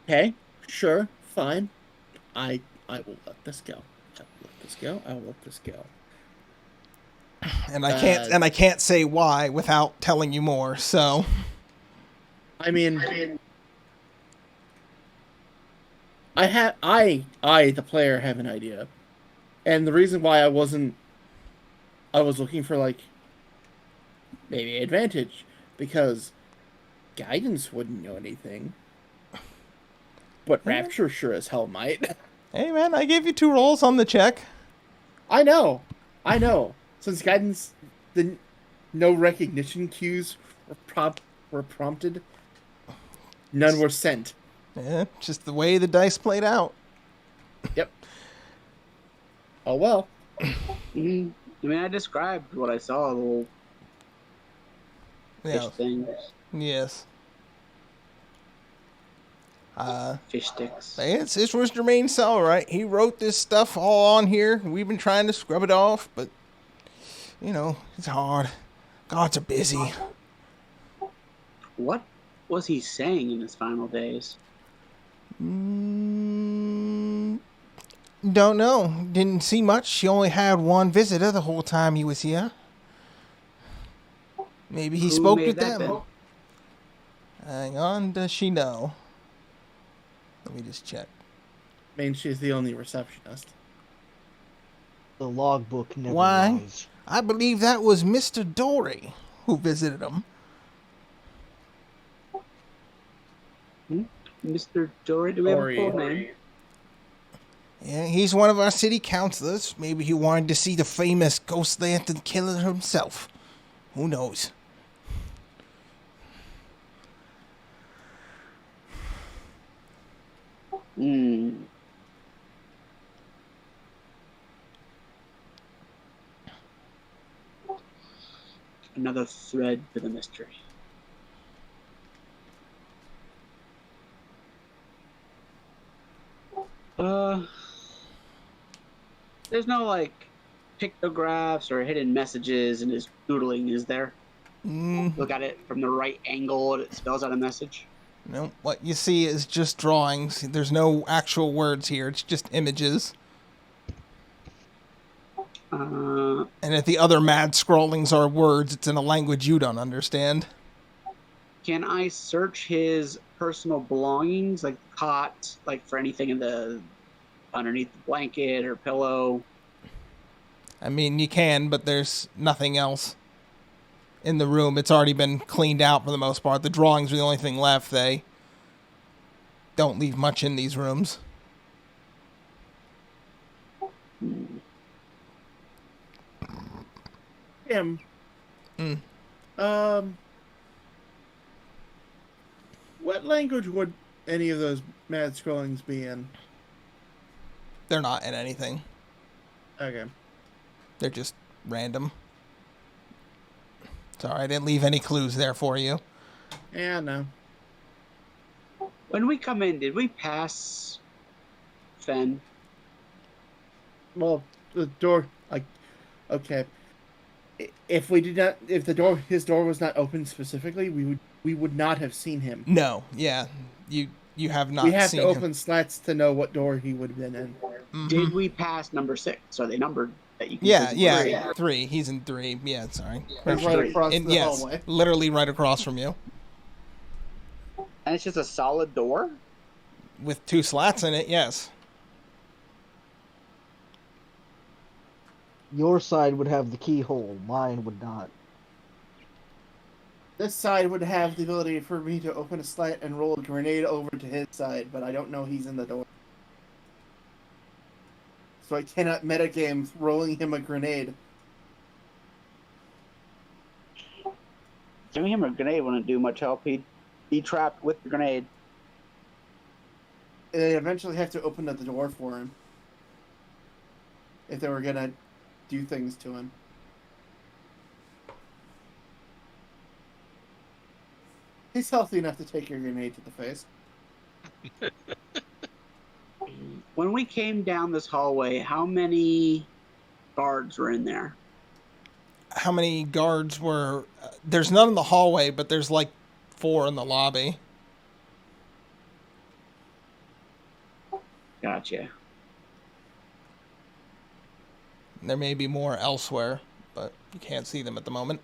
Okay, sure, fine. I will let this go. I will let this go. I will let this go. And I can't say why without telling you more. So, I mean, I the player have an idea, and the reason why I was looking for like maybe advantage because guidance wouldn't know anything, but Rapture sure as hell might. hey man, I gave you 2 rolls on the check. I know. Since guidance, no recognition cues were prompted. None were sent. Yeah, just the way the dice played out. Yep. Oh well. I mean, I described what I saw, the little fish Yeah. things, Yes. fish sticks. It was Jermaine Sell, right? He wrote this stuff all on here. We've been trying to scrub it off, but you know, it's hard. Gods are busy. What was he saying in his final days? Don't know. Didn't see much. She only had one visitor the whole time he was here. Maybe he Who spoke may with that them. been? Hang on, does she know? Let me just check. I mean, she's the only receptionist. The logbook never Why? lies. I believe that was Mr. Dory who visited him. Mr. Dory, do we have a full name? Yeah, he's one of our city councilors. Maybe he wanted to see the famous Ghost Lantern Killer himself. Who knows? Another thread to the mystery. There's no like pictographs or hidden messages in his doodling, is there? Look at it from the right angle and it spells out a message. No, what you see is just drawings. There's no actual words here. It's just images. And if the other mad scrawlings are words, it's in a language you don't understand. Can I search his personal belongings, like the cot, like for anything in the underneath the blanket or pillow? I mean, you can, but there's nothing else in the room. It's already been cleaned out for the most part. The drawings are the only thing left. They don't leave much in these rooms. Him. What language would any of those mad scrollings be in? They're not in anything. Okay. They're just random. Sorry, I didn't leave any clues there for you. Yeah, no. When we come in, did we pass Fen? Well, the door. Okay. If we did not, if his door was not open specifically, we would not have seen him. No, yeah, you have not. We have seen to open him. slats to know what door he would have been in. Mhm. Did we pass number 6? Are they numbered that you can Yeah, physically yeah, see? 3. He's in 3. Yeah, sorry. It's right across the Yes, hallway. literally right across from you, And it's just a solid door? with 2 slats in it. Yes. Your side would have the keyhole. Mine would not. This side would have the ability for me to open a slat and roll a grenade over to his side, but I don't know he's in the door. So I cannot metagame rolling him a grenade. Giving him a grenade wouldn't do much help. He'd be trapped with the grenade. They eventually have to open the door for him. If they were gonna do things to him. He's healthy enough to take your grenade to the face. When we came down this hallway, how many guards were in there? How many guards were? There's none in the hallway, but there's like 4 in the lobby. Gotcha. There may be more elsewhere, but you can't see them at the moment.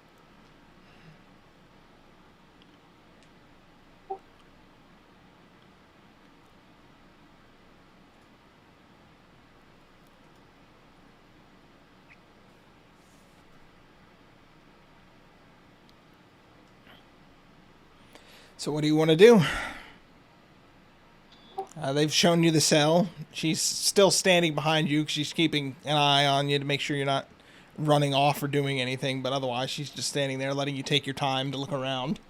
So what do you want to do? They've shown you the cell. She's still standing behind you. She's keeping an eye on you to make sure you're not running off or doing anything. But otherwise, she's just standing there letting you take your time to look around.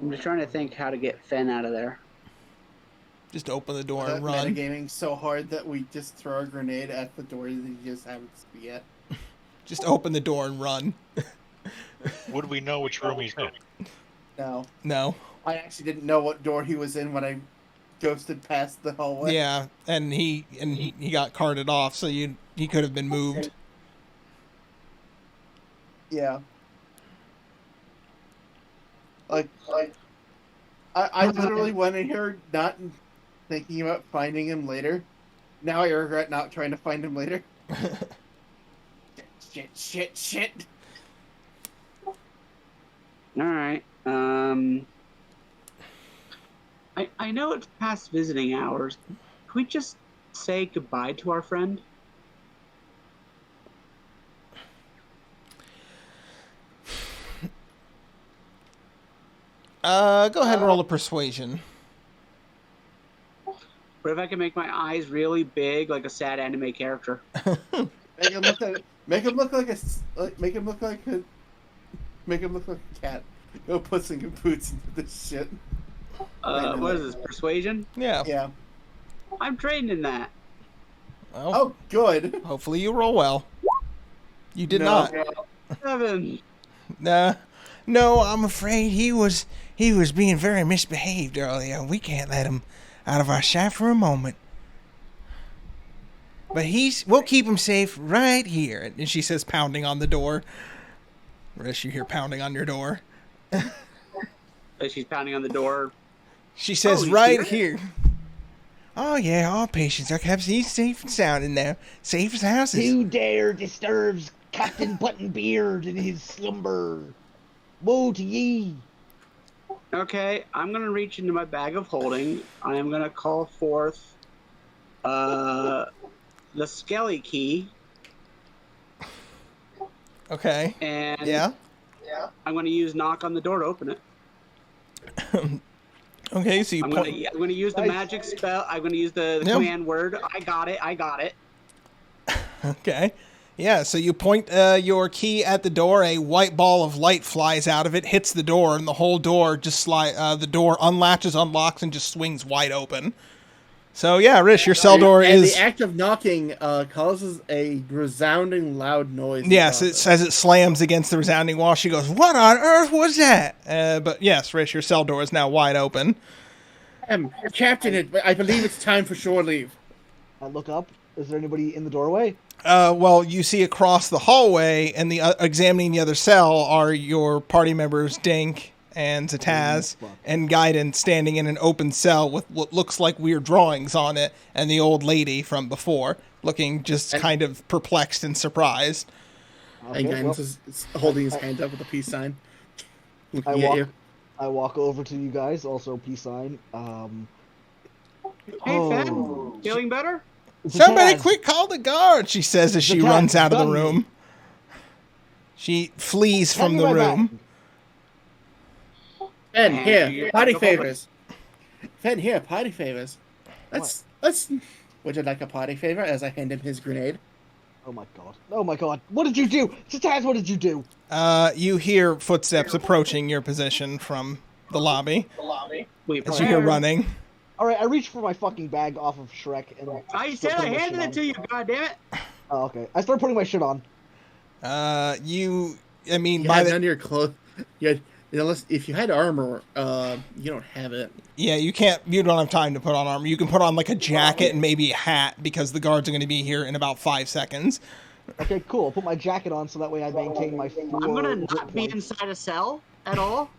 I'm just trying to think how to get Fen out of there. Just open the door That and run. metagaming so hard that we just throw a grenade at the door that you just haven't seen yet. Just open the door and run. Would we know which room he's in? No. No. I actually didn't know what door he was in when I ghosted past the hallway. Yeah, and he got carted off, so he could have been moved. Yeah. I literally went in here not thinking about finding him later. Now I regret not trying to find him later. Shit. Alright. I know it's past visiting hours. Can we just say goodbye to our friend? Go ahead and roll a persuasion. What if I can make my eyes really big like a sad anime character? Make him look like a cat. Go put some good boots into this shit. What is this, persuasion? Yeah. Yeah. I'm trained in that. Well, Oh, good. hopefully you roll well. You did No. not. 7. No, I'm afraid he was being very misbehaved earlier. We can't let him out of our sight for a moment. But we'll keep him safe right here. And she says, pounding on the door. Rish, you hear pounding on your door. She's pounding on the door. She says, he's right here? here. Oh yeah, all patients are kept safe and sound in there. Safe as houses. Who dare disturbs Captain Buttonbeard in his slumber? Woe to ye! Okay, I'm gonna reach into my bag of holding. I am gonna call forth the Skelly key. Okay. And Yeah. I'm gonna use knock on the door to open it. Okay, so you I'm point. gonna use the magic spell. I'm gonna use the Yep. command word. I got it. Okay. Yeah, so you point your key at the door, a white ball of light flies out of it, hits the door, and the whole door just the door unlatches, unlocks, and just swings wide open. So yeah, Rish, your cell door and is... the act of knocking causes a resounding loud noise. Yes, it says it slams against the resounding wall. She goes, "What on earth was that?" But yes, Rish, your cell door is now wide open. Captain, I believe it's time for shore leave. I look up. Is there anybody in the doorway? Well, you see across the hallway, and examining the other cell are your party members, Dink and Zataz, and Gaiden standing in an open cell with what looks like weird drawings on it, and the old lady from before, looking just kind of perplexed and surprised. And Gaiden's is holding his hand up with a peace sign. I walk over to you guys, also peace sign. Hey, Fenn, feeling better? Somebody quick call the guard, she says as she runs out of the room. She flees from the room. Fenn, here, party favors. Fenn, here, party favors. Let's. Would you like a party favor? As I hand him his grenade. Oh my god! Oh my god! What did you do, Zataz? What did you do? You hear footsteps approaching your position from the lobby. As you hear running. All right, I reach for my fucking bag off of Shrek and. I said I handed it to you. goddammit! Oh, okay. I start putting my shit on. I mean, by none of your clothes. Unless if you had armor, you don't have it. Yeah, you don't have time to put on armor. You can put on like a jacket and maybe a hat because the guards are going to be here in about 5 seconds. Okay, cool. I'll put my jacket on so that way I maintain my. I'm gonna not be inside a cell at all.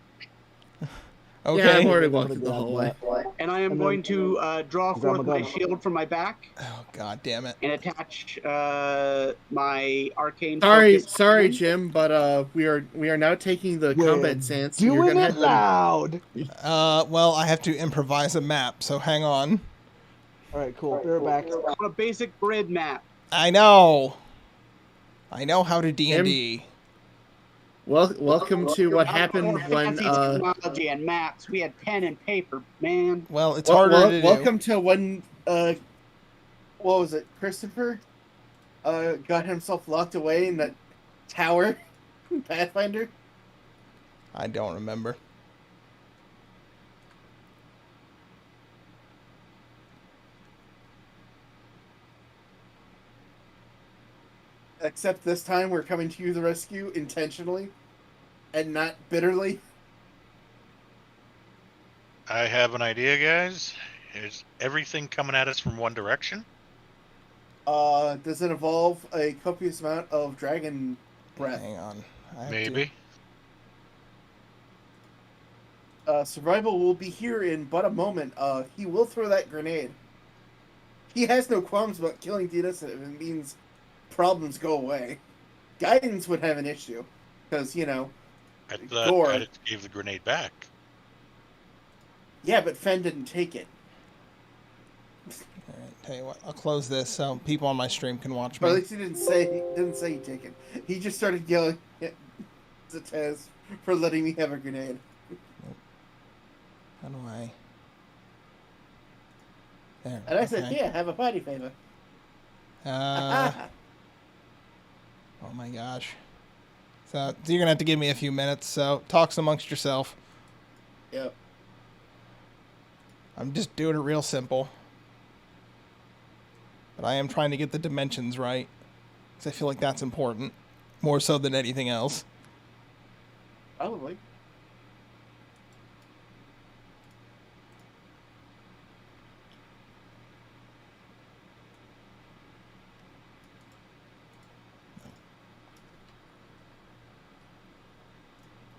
Okay. Yeah, I've already walked through the hallway. And I am going to draw forth my shield from my back. Oh god damn it! And attach my arcane. Sorry, Jim, but we are now taking the combat stance. Doing it loud. Well, I have to improvise a map, so hang on. All right, cool. Bear back. On a basic grid map. I know how to D&D. Well, welcome to what happened when technology and maps. We had pen and paper, man. Well, it's harder to do. Welcome to when what was it? Christopher got himself locked away in that tower, Pathfinder. I don't remember. Except this time we're coming to you the rescue intentionally and not bitterly. I have an idea, guys. Is everything coming at us from one direction? Does it involve a copious amount of dragon breath? Hang on. Maybe. Survival will be here in but a moment. He will throw that grenade. He has no qualms about killing the innocent if it means problems go away. Guidance would have an issue because I thought I just gave the grenade back. Yeah, but Fenn didn't take it. All right, tell you what, I'll close this so people on my stream can watch me. But at least he didn't say he take it. He just started yelling at Zataz for letting me have a grenade. How do I? There. And I said, "Yeah, have a party favor." Oh my gosh. So you're gonna have to give me a few minutes. So talks amongst yourself. Yep. I'm just doing it real simple. But I am trying to get the dimensions right. Because I feel like that's important. More so than anything else. Probably.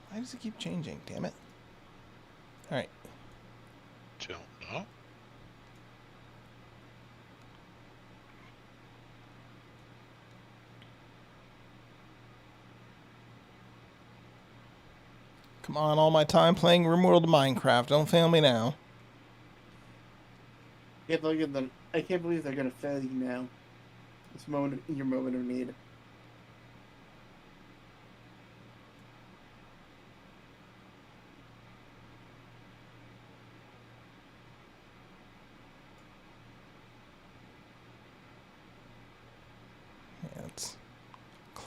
Why does it keep changing? Damn it. Alright. Don't know. Come on, all my time playing RimWorld Minecraft. Don't fail me now. I can't believe they're gonna fail you now. Your moment of need. Yeah, it's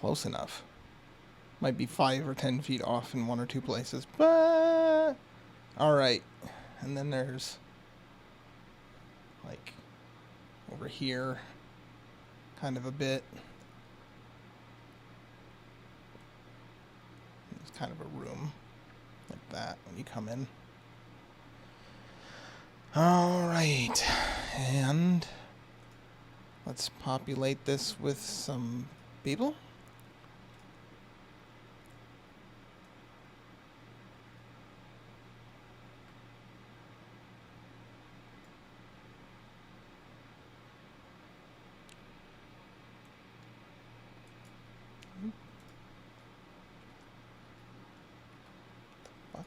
close enough. Might be 5 or 10 feet off in one or two places, but all right. And then there's like over here, kind of a bit. It's kind of a room like that when you come in. All right, and let's populate this with some people. Fuck.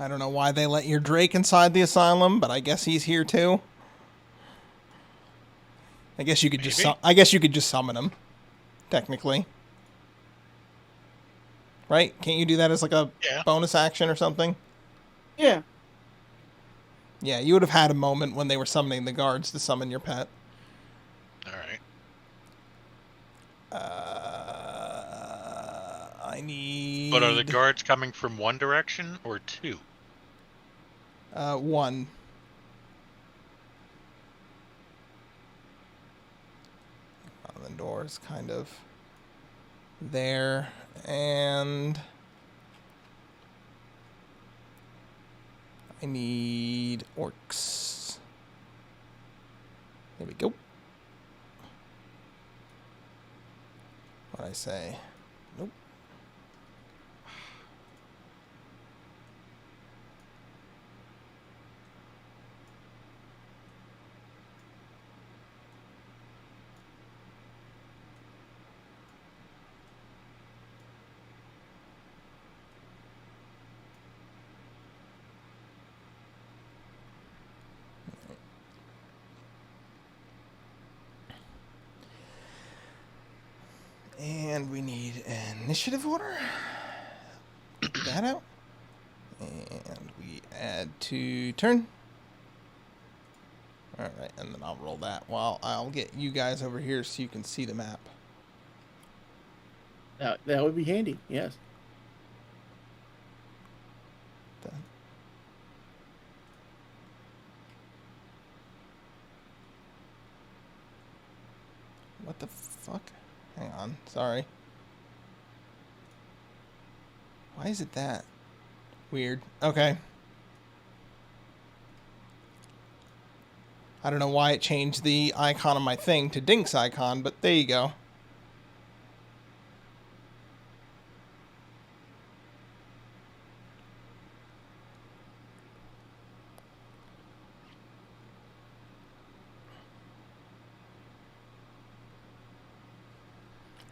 I don't know why they let your Drake inside the asylum, but I guess he's here too. I guess you could just Maybe. I guess you could just summon him, technically. Right? Can't you do that as like a Yeah. bonus action or something? Yeah. Yeah, you would have had a moment when they were summoning the guards to summon your pet. All right. I need. But are the guards coming from one direction or two? One. The door's kind of there, and I need orcs. There we go. What'd I say? Nope. And we need an initiative order. Get that out. And we add to turn. Alright, and then I'll roll that. Well, I'll get you guys over here so you can see the map. That would be handy, yes. Done. What the fuck? Hang on, sorry. Why is it that? Weird. Okay. I don't know why it changed the icon on my thing to Dink's icon, but there you go.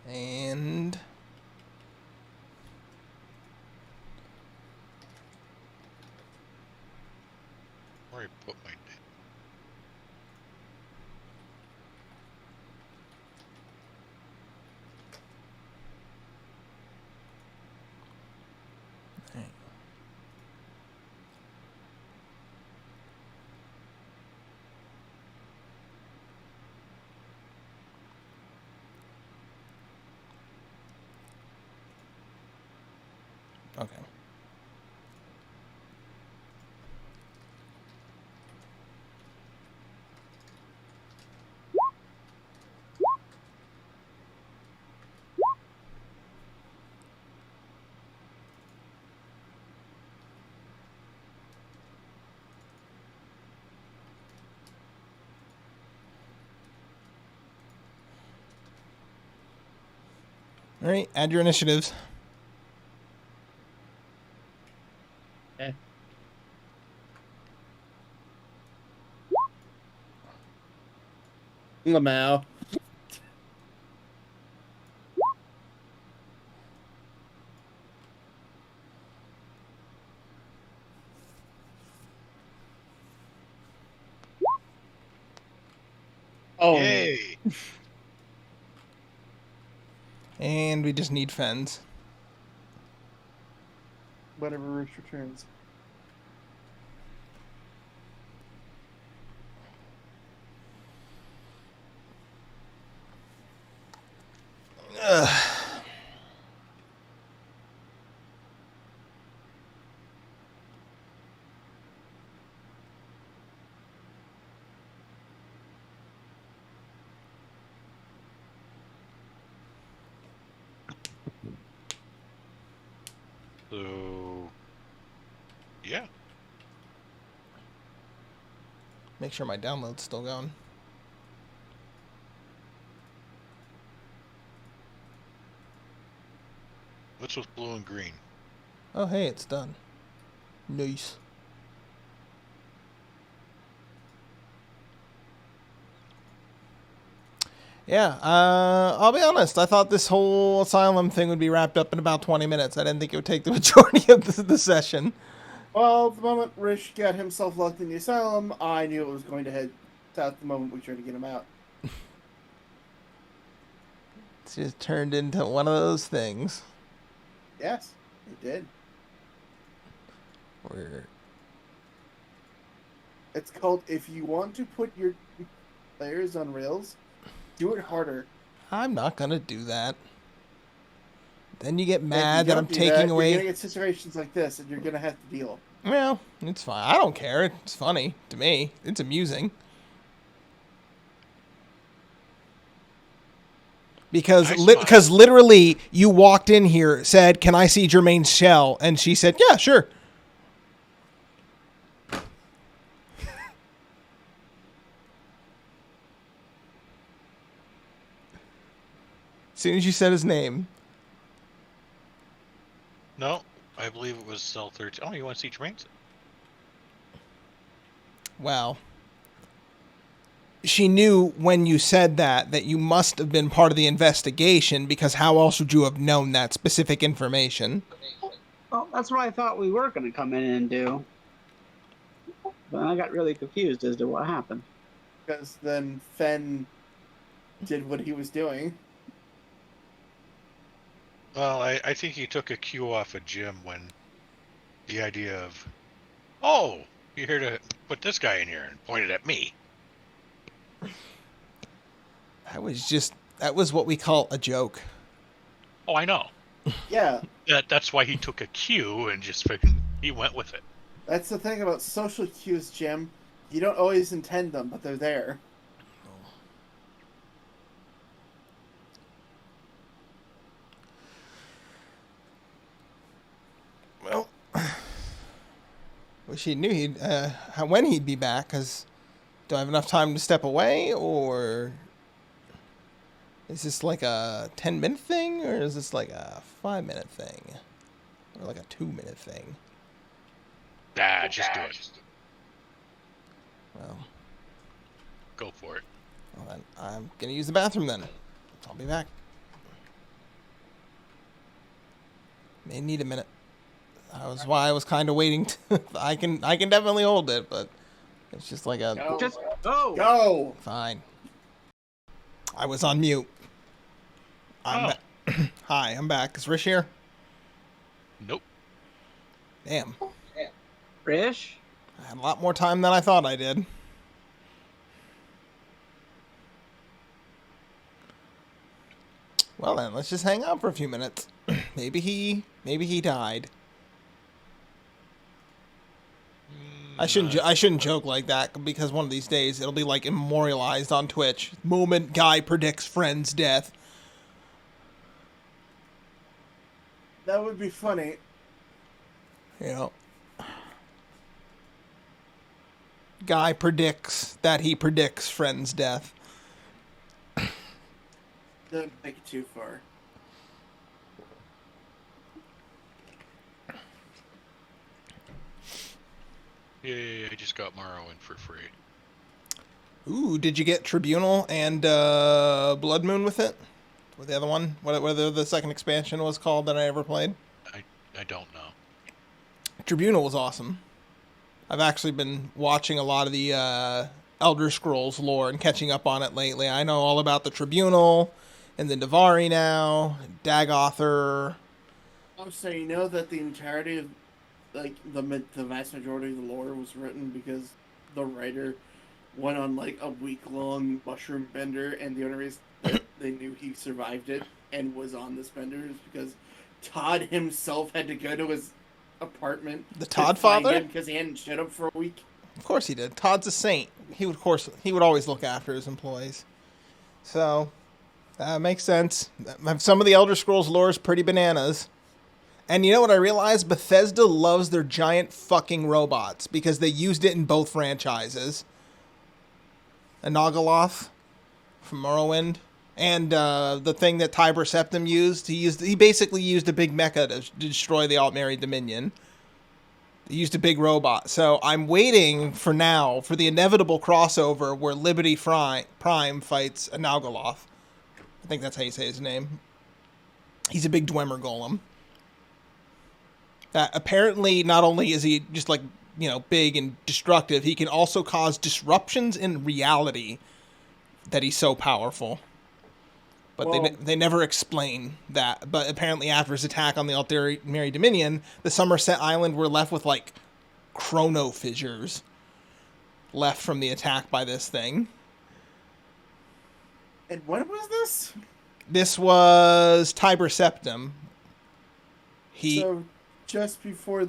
And Where I put my okay. All right, add your initiatives. Okay. Lamau. Oh, Yay! And we just need Fens. whenever Roosh returns. Ugh. So, yeah. Make sure my download's still going. What's with blue and green? Oh, hey, it's done. Nice. Yeah, I'll be honest. I thought this whole asylum thing would be wrapped up in about 20 minutes. I didn't think it would take the majority of the session. Well, the moment Rish got himself locked in the asylum, I knew it was going to head south the moment we tried to get him out. It's just turned into one of those things Yes, it did. where It's called, if you want to put your players on rails, do it harder. I'm not going to do that. Then you get If mad you that I'm don't do taking that, away... You're going to get situations like this, and you're going to have to deal. Well, it's fine. I don't care. It's funny to me. It's amusing. Because literally, you walked in here, said, "Can I see Jermaine's shell?" And she said, "Yeah, sure." As soon as you said his name. No, I believe it was cell 13. Oh, you want to see Jermaine's? Well, she knew when you said that you must have been part of the investigation, because how else would you have known that specific information? Well, that's what I thought we were going to come in and do. But I got really confused as to what happened. Because then Fen did what he was doing. Well, I think he took a cue off of Jim when the idea of, oh, you're here to put this guy in here, and pointed at me. That was what we call a joke. Oh, I know. Yeah, That's why he took a cue and just he went with it. that's the thing about social cues, Jim. You don't always intend them, but they're there. Well, wish he knew when he'd be back, because do I have enough time to step away, or is this like a 10-minute thing, or is this like a 5-minute thing, or like a 2-minute thing? Just do it. Well, Go for it. then I'm gonna use the bathroom then. I'll be back. May need a minute. That was why I was kind of waiting. I can definitely hold it, but it's just like a... Go. Just go! Go! Fine. I was on mute. Hi, I'm back. Is Rish here? Nope. Damn. Rish? I had a lot more time than I thought I did. Well then, let's just hang out for a few minutes. Maybe he died. I shouldn't joke like that, because one of these days it'll be like immemorialized on Twitch. Moment guy predicts friend's death. That would be funny. You know. Guy predicts that he predicts friend's death. Don't take it too far. Yay, I just got Morrowind for free. Ooh, did you get Tribunal and Blood Moon with it? With the other one? Whether the second expansion was called that I ever played? I don't know. Tribunal was awesome. I've actually been watching a lot of the Elder Scrolls lore and catching up on it lately. I know all about the Tribunal and the Navari now, Dagothar. So you know that the entirety of, like, the vast majority of the lore was written because the writer went on, like, a week-long mushroom bender, and the only reason that they knew he survived it and was on this bender is because Todd himself had to go to his apartment. The Todd father? Because he hadn't shut up for a week. Of course he did. Todd's a saint. He would always look after his employees. So, that makes sense. Some of the Elder Scrolls lore is pretty bananas. And you know what I realized? Bethesda loves their giant fucking robots because they used it in both franchises. Anagaloth from Morrowind, and the thing that Tiber Septim used. He basically used a big mecha to destroy the Altmeri Dominion. He used a big robot. So I'm waiting for the inevitable crossover where Liberty Prime fights Anagaloth. I think that's how you say his name. He's a big Dwemer golem. That apparently not only is he just like, big and destructive, he can also cause disruptions in reality that he's so powerful. But they never explain that. But apparently after his attack on the Altmeri Dominion, the Somerset Island were left with, like, chrono fissures left from the attack by this thing. And when was this? This was Tiber Septim. So just before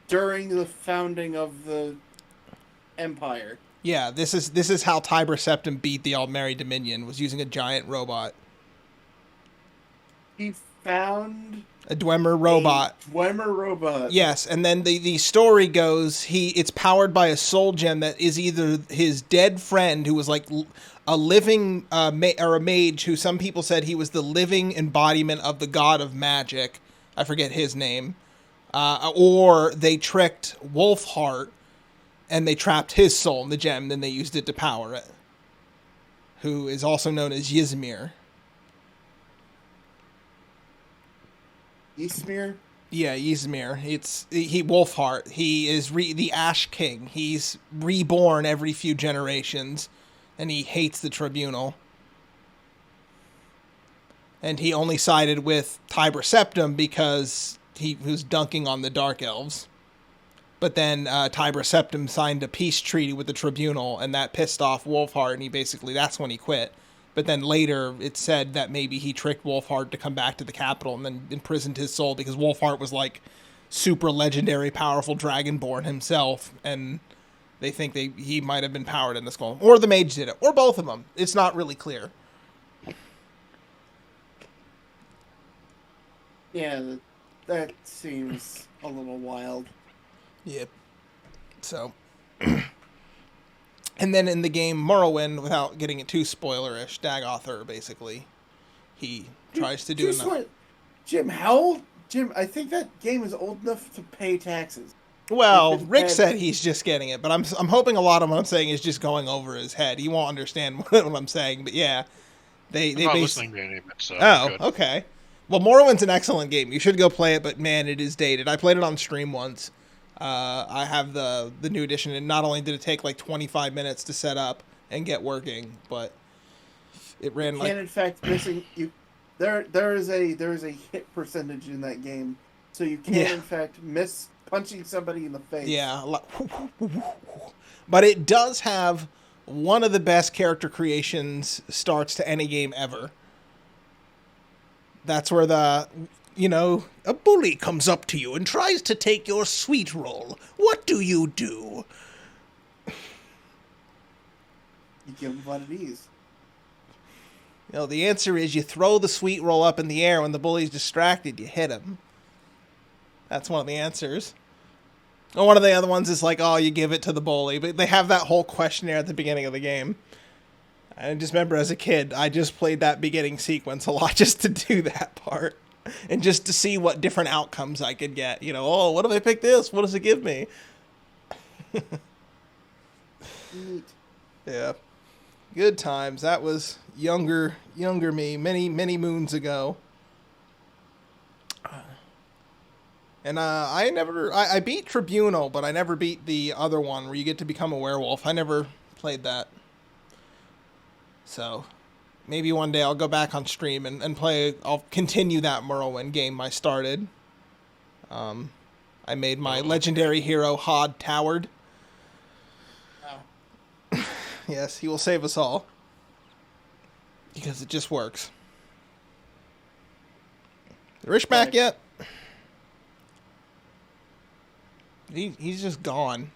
during the founding of the Empire. Yeah, this is how Tiber Septim beat the Altmeri Dominion, was using a giant robot. He found a Dwemer robot. Yes, and then the story goes it's powered by a soul gem that is either his dead friend, who was like a living or a mage, who some people said he was the living embodiment of the god of magic. I forget his name. Or they tricked Wolfheart and they trapped his soul in the gem, then they used it to power it. Who is also known as Ysmir. Ysmir? Yeah, Ysmir. He Wolfheart. He is the Ash King. He's reborn every few generations, and he hates the Tribunal. And he only sided with Tiber Septim because he was dunking on the Dark Elves. But then Tiber Septim signed a peace treaty with the Tribunal, and that pissed off Wolfheart, and that's when he quit. But then later it said that maybe he tricked Wolfheart to come back to the capital and then imprisoned his soul, because Wolfheart was like super legendary, powerful Dragonborn himself, and they think he might have been powered in the skull. Or the mage did it, or both of them. It's not really clear. Yeah, that seems a little wild. Yep. So, and then in the game Morrowind, without getting it too spoilerish, Dagothar basically, he tries to do enough. Jim, how old? Jim, I think that game is old enough to pay taxes. Well, Rick said he's just getting it, but I'm hoping a lot of what I'm saying is just going over his head. He won't understand what I'm saying, but yeah, I'm not listening to any of it. So okay. Well, Morrowind's an excellent game. You should go play it, but man, it is dated. I played it on stream once. I have the new edition, and not only did it take like 25 minutes to set up and get working, but it ran like. And in fact, missing you, there is a hit percentage in that game, so you can in fact miss punching somebody in the face. Yeah, but it does have one of the best character creations starts to any game ever. That's where a bully comes up to you and tries to take your sweet roll. What do? You give him one of these. The answer is you throw the sweet roll up in the air when the bully's distracted, you hit him. That's one of the answers. And one of the other ones is like, you give it to the bully. But they have that whole questionnaire at the beginning of the game. I just remember as a kid, I just played that beginning sequence a lot just to do that part. And just to see what different outcomes I could get. What if I pick this? What does it give me? Neat. Yeah. Good times. That was younger me, many, many moons ago. Younger me, many, many moons ago. And I beat Tribunal, but I never beat the other one where you get to become a werewolf. I never played that. So maybe one day I'll go back on stream and play. I'll continue that Morrowind game I started. I made my legendary hero Hod Toward. Wow. Yes, he will save us all. Because it just works. Is Rich back Right. yet? He's just gone.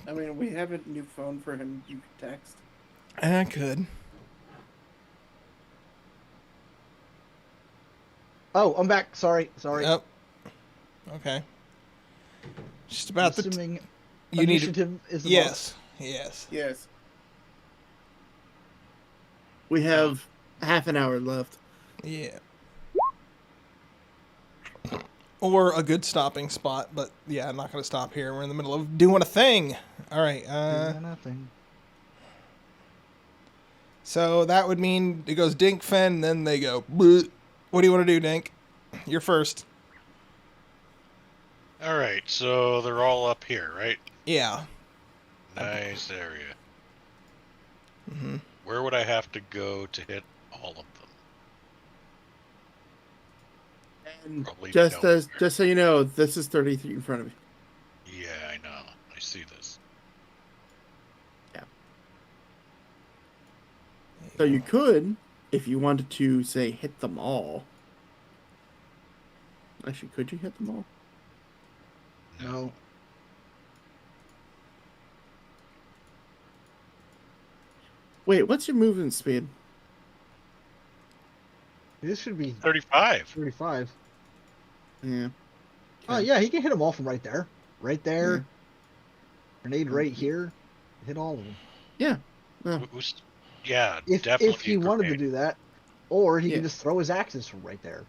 I mean, we have a new phone for him. You can text. I could. Oh, I'm back. Sorry. Yep. Okay. Just about Assuming you need to, initiative is the yes. Yes. Yes. We have half an hour left. Yeah. Or a good stopping spot, but yeah, I'm not going to stop here. We're in the middle of doing a thing. All right. nothing. So that would mean it goes Dink Fen, then they go. Bleh. What do you want to do, Dink? You're first. All right, so they're all up here, right? Yeah. Nice area. Mm-hmm. Where would I have to go to hit all of them? And Probably just nowhere. so you know, this is 33 in front of me. Yeah, I know. I see this. So you could, if you wanted to, say, hit them all. Actually, could you hit them all? No. Wait, what's your movement speed? This should be 35. 35. Yeah. Oh, yeah, he can hit them all from right there. Right there. Yeah. Grenade right here. Hit all of them. Yeah. Yeah, If definitely. he wanted to grenade. do that. Or he Yeah. can just throw his axes from right there.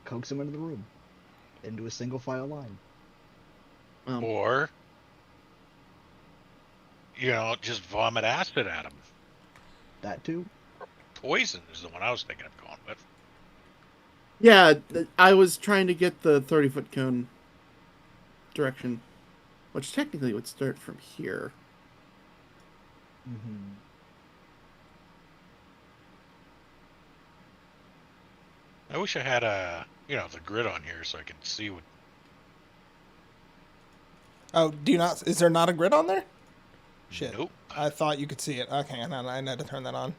Coax them into the room. Into a single file line. Or, just vomit acid at them. That too. Poison is the one I was thinking of going with. Yeah, I was trying to get the 30-foot cone direction, which technically would start from here. Mm-hmm. I wish I had the grid on here so I could see what. Oh, is there not a grid on there? Shit. Nope. I thought you could see it. Okay, I had to turn that on.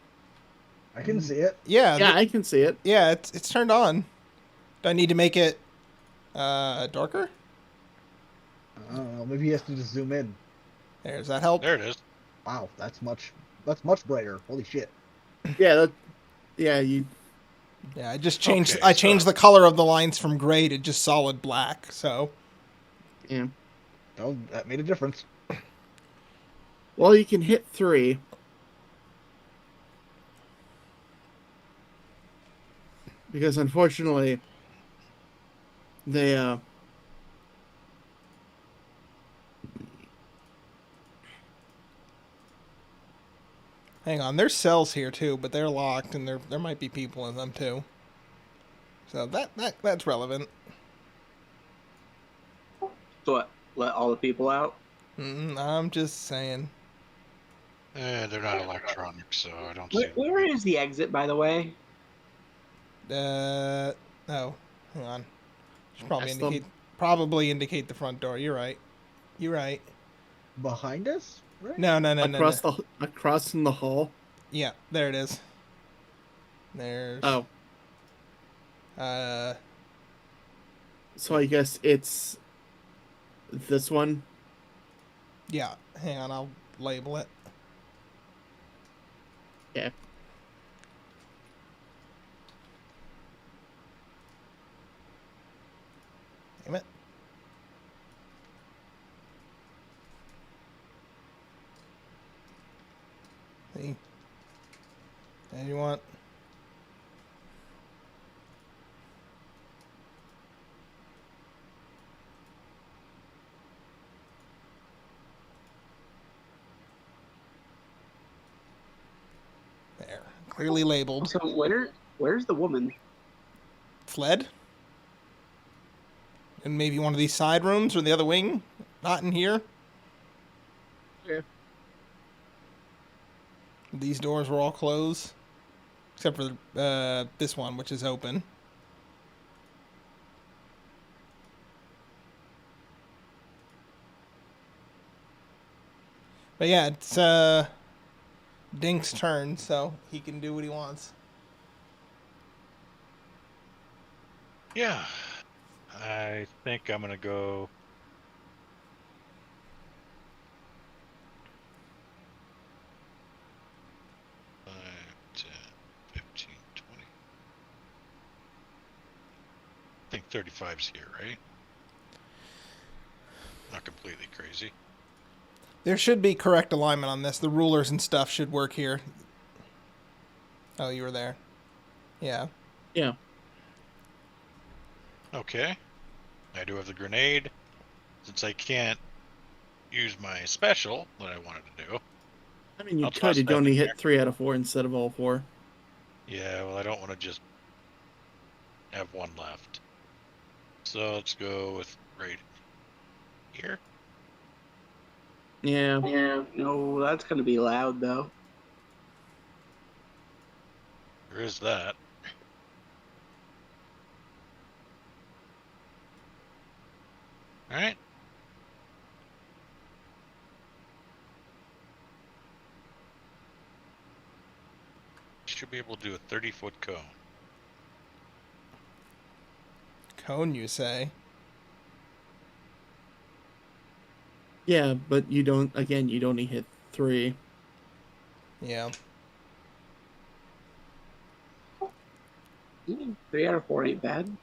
I can see it. Yeah. Yeah, I can see it. Yeah, it's turned on. Do I need to make it darker? I don't know. Maybe he has to just zoom in. Does that help? There it is. Wow, that's much brighter. Holy shit. Yeah, you. Yeah, I just changed. Okay, I changed the color of the lines from gray to just solid black. So. Yeah. Oh, that made a difference. Well, you can hit 3. Because unfortunately, they Hang on, there's cells here too, but they're locked, and there might be people in them too. So that's relevant. So what? Let all the people out? I'm just saying. They're not electronic, so I don't see. Where is the exit, by the way? No, hang on. Should probably That's probably indicate the front door. You're right. You're right. Behind us? Right? No. across in the hall. Yeah, there it is. There's. Oh, so I guess it's this one. Yeah, hang on, I'll label it. Yeah. Damn it. See? And you want. There. Clearly labeled. So where's the woman? Fled? in maybe one of these side rooms or the other wing. Not in here. Yeah. These doors were all closed. Except for this one, which is open. But yeah, it's Dink's turn, so he can do what he wants. Yeah. I think I'm gonna go. Five, 10, 15, 20. I think 35's here, right? Not completely crazy. There should be correct alignment on this. The rulers and stuff should work here. Oh, you were there. Yeah. Yeah. Okay. I do have the grenade. Since I can't use my special that I wanted to do. I mean, you I'll could. toss You'd that only in hit there. 3 out of 4 instead of all 4. Yeah, well, I don't want to just have one left. So let's go with right here. Yeah. No, that's gonna be loud though. There is that. All right. Should be able to do a 30-foot cone. Cone, you say? Yeah, but you don't. Again, you'd only hit 3. Yeah. 3 out of 4 ain't bad.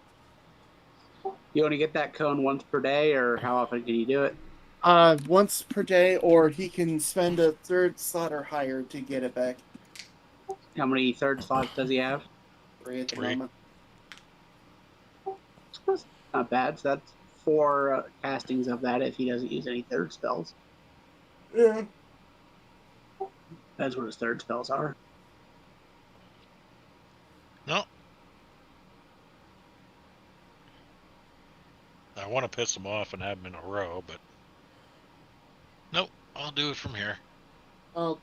You only get that cone once per day, or how often can you do it? Once per day, or he can spend a 3rd slot or higher to get it back. How many third slots does he have? 3 at the 3. moment. That's not bad. So that's 4 castings of that if he doesn't use any third spells. Yeah. That's what his third spells are. No. I want to piss them off and have them in a row, but nope. I'll do it from here. Well,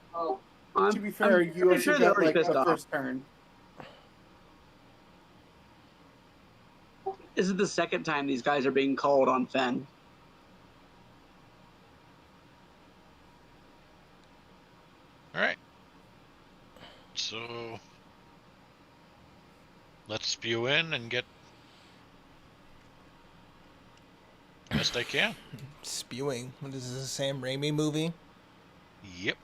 I'm, to be fair, I'm you pretty also sure they're got already like pissed the off. first turn. This is the second time these guys are being called on Fen. All right. So let's spew in and get best I can. Spewing. What is this, a Sam Raimi movie? Yep.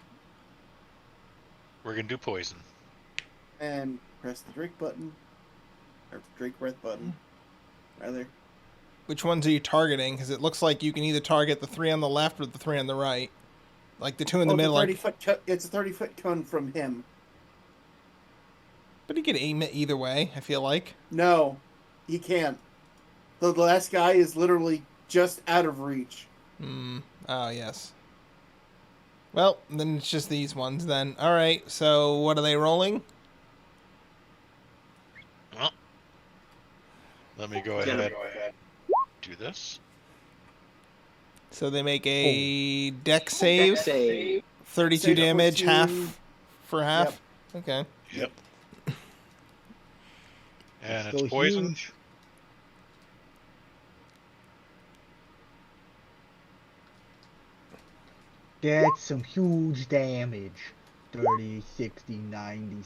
We're gonna do poison. And press the drink button. Or drink breath button. Rather. Which ones are you targeting? Because it looks like you can either target the 3 on the left or the 3 on the right. Like the 2 in the middle. It's a 30-foot cone from him. But he could aim it either way, I feel like. No, he can't. The last guy is literally just out of reach. Oh, yes. Well, then it's just these ones then. Alright, so what are they rolling? Well, let me go ahead. Do this. So they make a deck save. Save. 32 Save damage, 42. half for half. Okay. Yep. And Still it's poison. huge. That's some huge damage. 30, 60, 90,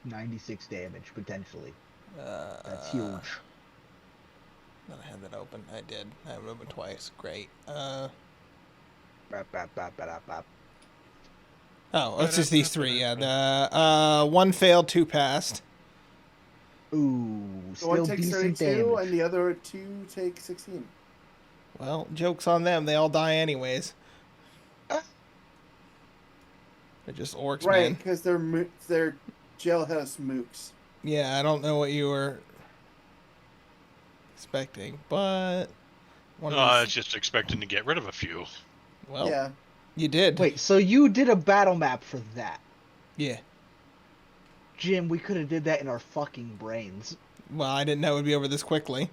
96 damage, potentially. That's huge. Thought I had that open. I did. I have it open twice. Great. Bap, bap, bap, bap, bap. Oh, it's just these 3. Yeah. The 1 failed, 2 passed. Ooh, The still one takes decent 32, damage. and the other 2 take 16. Well, joke's on them. They all die anyways. They're just orcs, Right, man. because they're jailhouse mooks. Yeah, I don't know what you were expecting, but one No, of I these- was just expecting to get rid of a few. well, Yeah. you did. Wait, so you did a battle map for that? Yeah. Jim, we could have did that in our fucking brains. Well, I didn't know it would be over this quickly.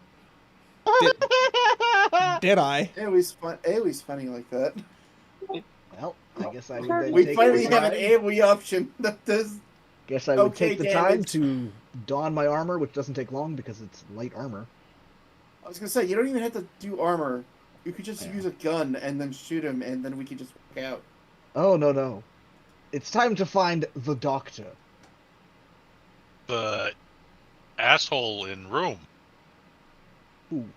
Did I? AoE's fun. AoE's funny like that. Well, I guess I would then We take finally the have an time. AoE option that does. Guess I would okay take the time damage. to don my armor, which doesn't take long because it's light armor. I was gonna say you don't even have to do armor. You could just Yeah. use a gun and then shoot him, and then we could just walk out. Oh, no. It's time to find the doctor. The asshole in room. Ooh.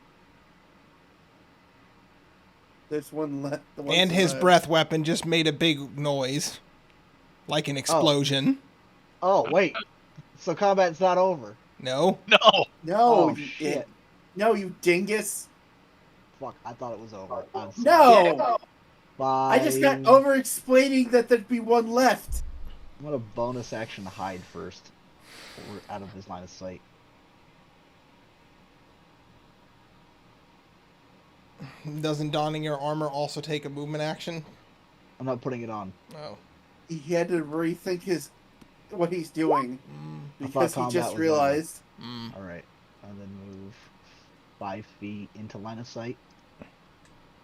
There's one left. And his breath weapon just made a big noise. Like an explosion. Oh, wait. So combat's not over. No? No. No, Oh, you shit. no, you dingus. Fuck, I thought it was over. I'm sorry. No, Bye. I just got over explaining that there'd be one left. I'm gonna bonus action hide first. We're out of his line of sight. Doesn't donning your armor also take a movement action? I'm not putting it on. No. He had to rethink what he's doing I because thought he just combat was realized. Alright. And then move 5 feet into line of sight.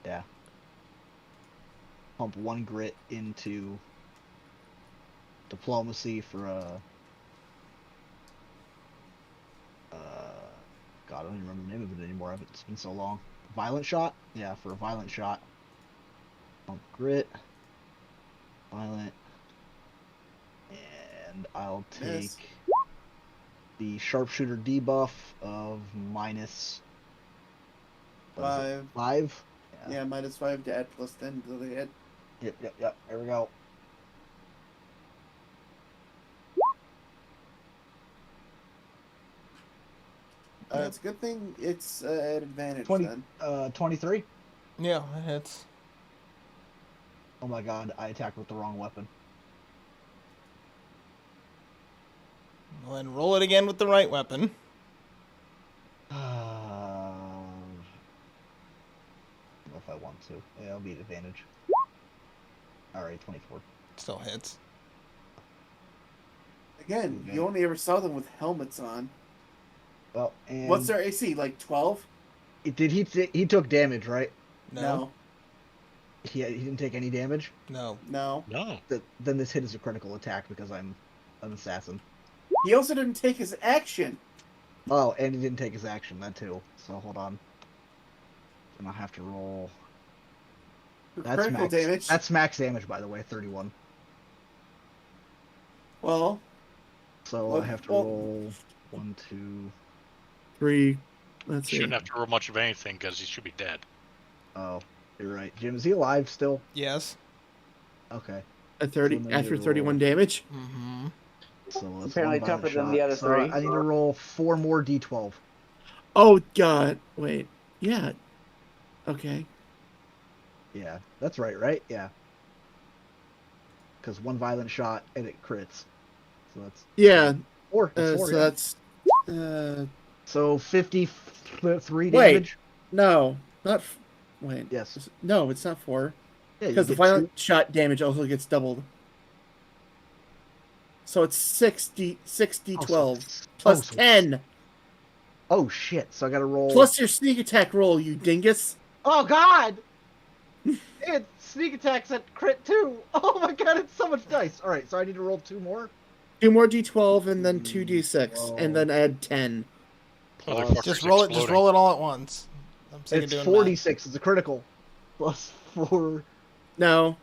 Yeah. Pump 1 grit into diplomacy for a... God, I don't even remember the name of it anymore. It's been so long. Violent shot? Yeah, for a violent shot. Pump grit. Violent. And I'll take Yes. the sharpshooter debuff of minus... what is it, 5. 5? Yeah, -5 to add +10 to the hit. Yep. There we go. It's a good thing it's at advantage 20, then. 23? Yeah, it hits. Oh my god, I attacked with the wrong weapon. Well, then roll it again with the right weapon. I don't know if I want to. Yeah, I'll be at advantage. Alright, 24. Still hits. Again, Okay. you only ever saw them with helmets on. Well, and What's their AC? Like 12? he took damage, right? No. He didn't take any damage? No. No. No. Then this hit is a critical attack because I'm an assassin. He also didn't take his action. Oh, and he didn't take his action, that too. So hold on. And I'll have to roll. For That's critical max. damage. That's max damage, by the way, 31. Well, So Well, I have to well- roll 1, 2. 3. Let's see. Shouldn't have to roll much of anything because he should be dead. Oh, you're right. Jim, is he alive still? Yes. Okay. A 30 So then after you 31 roll- damage. Mm-hmm. So that's Apparently one violent tougher than the shot. other So three. I need to roll 4 more d12. Oh god. Wait. Yeah. Okay. Yeah, that's right? Yeah. Because 1 violent shot and it crits. So that's Yeah. 4. That's 4, So yeah. that's So 53 Wait. damage. no, not wait. Yes. No, it's not 4 Yeah, you because the get violent shot damage also gets doubled. So it's 60 Oh, 12 so- plus oh, so- 10 Oh shit! So I gotta roll. plus your sneak attack roll, you dingus. Oh god! It's sneak attacks at crit too. Oh my god! It's so much dice. All right, so I need to roll 2 more. 2 more d12 and then 2d6 and then add 10. Motherfucker's Just roll it. Just exploding. roll it all at once. I'm sick of It's doing 46. It's a critical. Plus 4. No,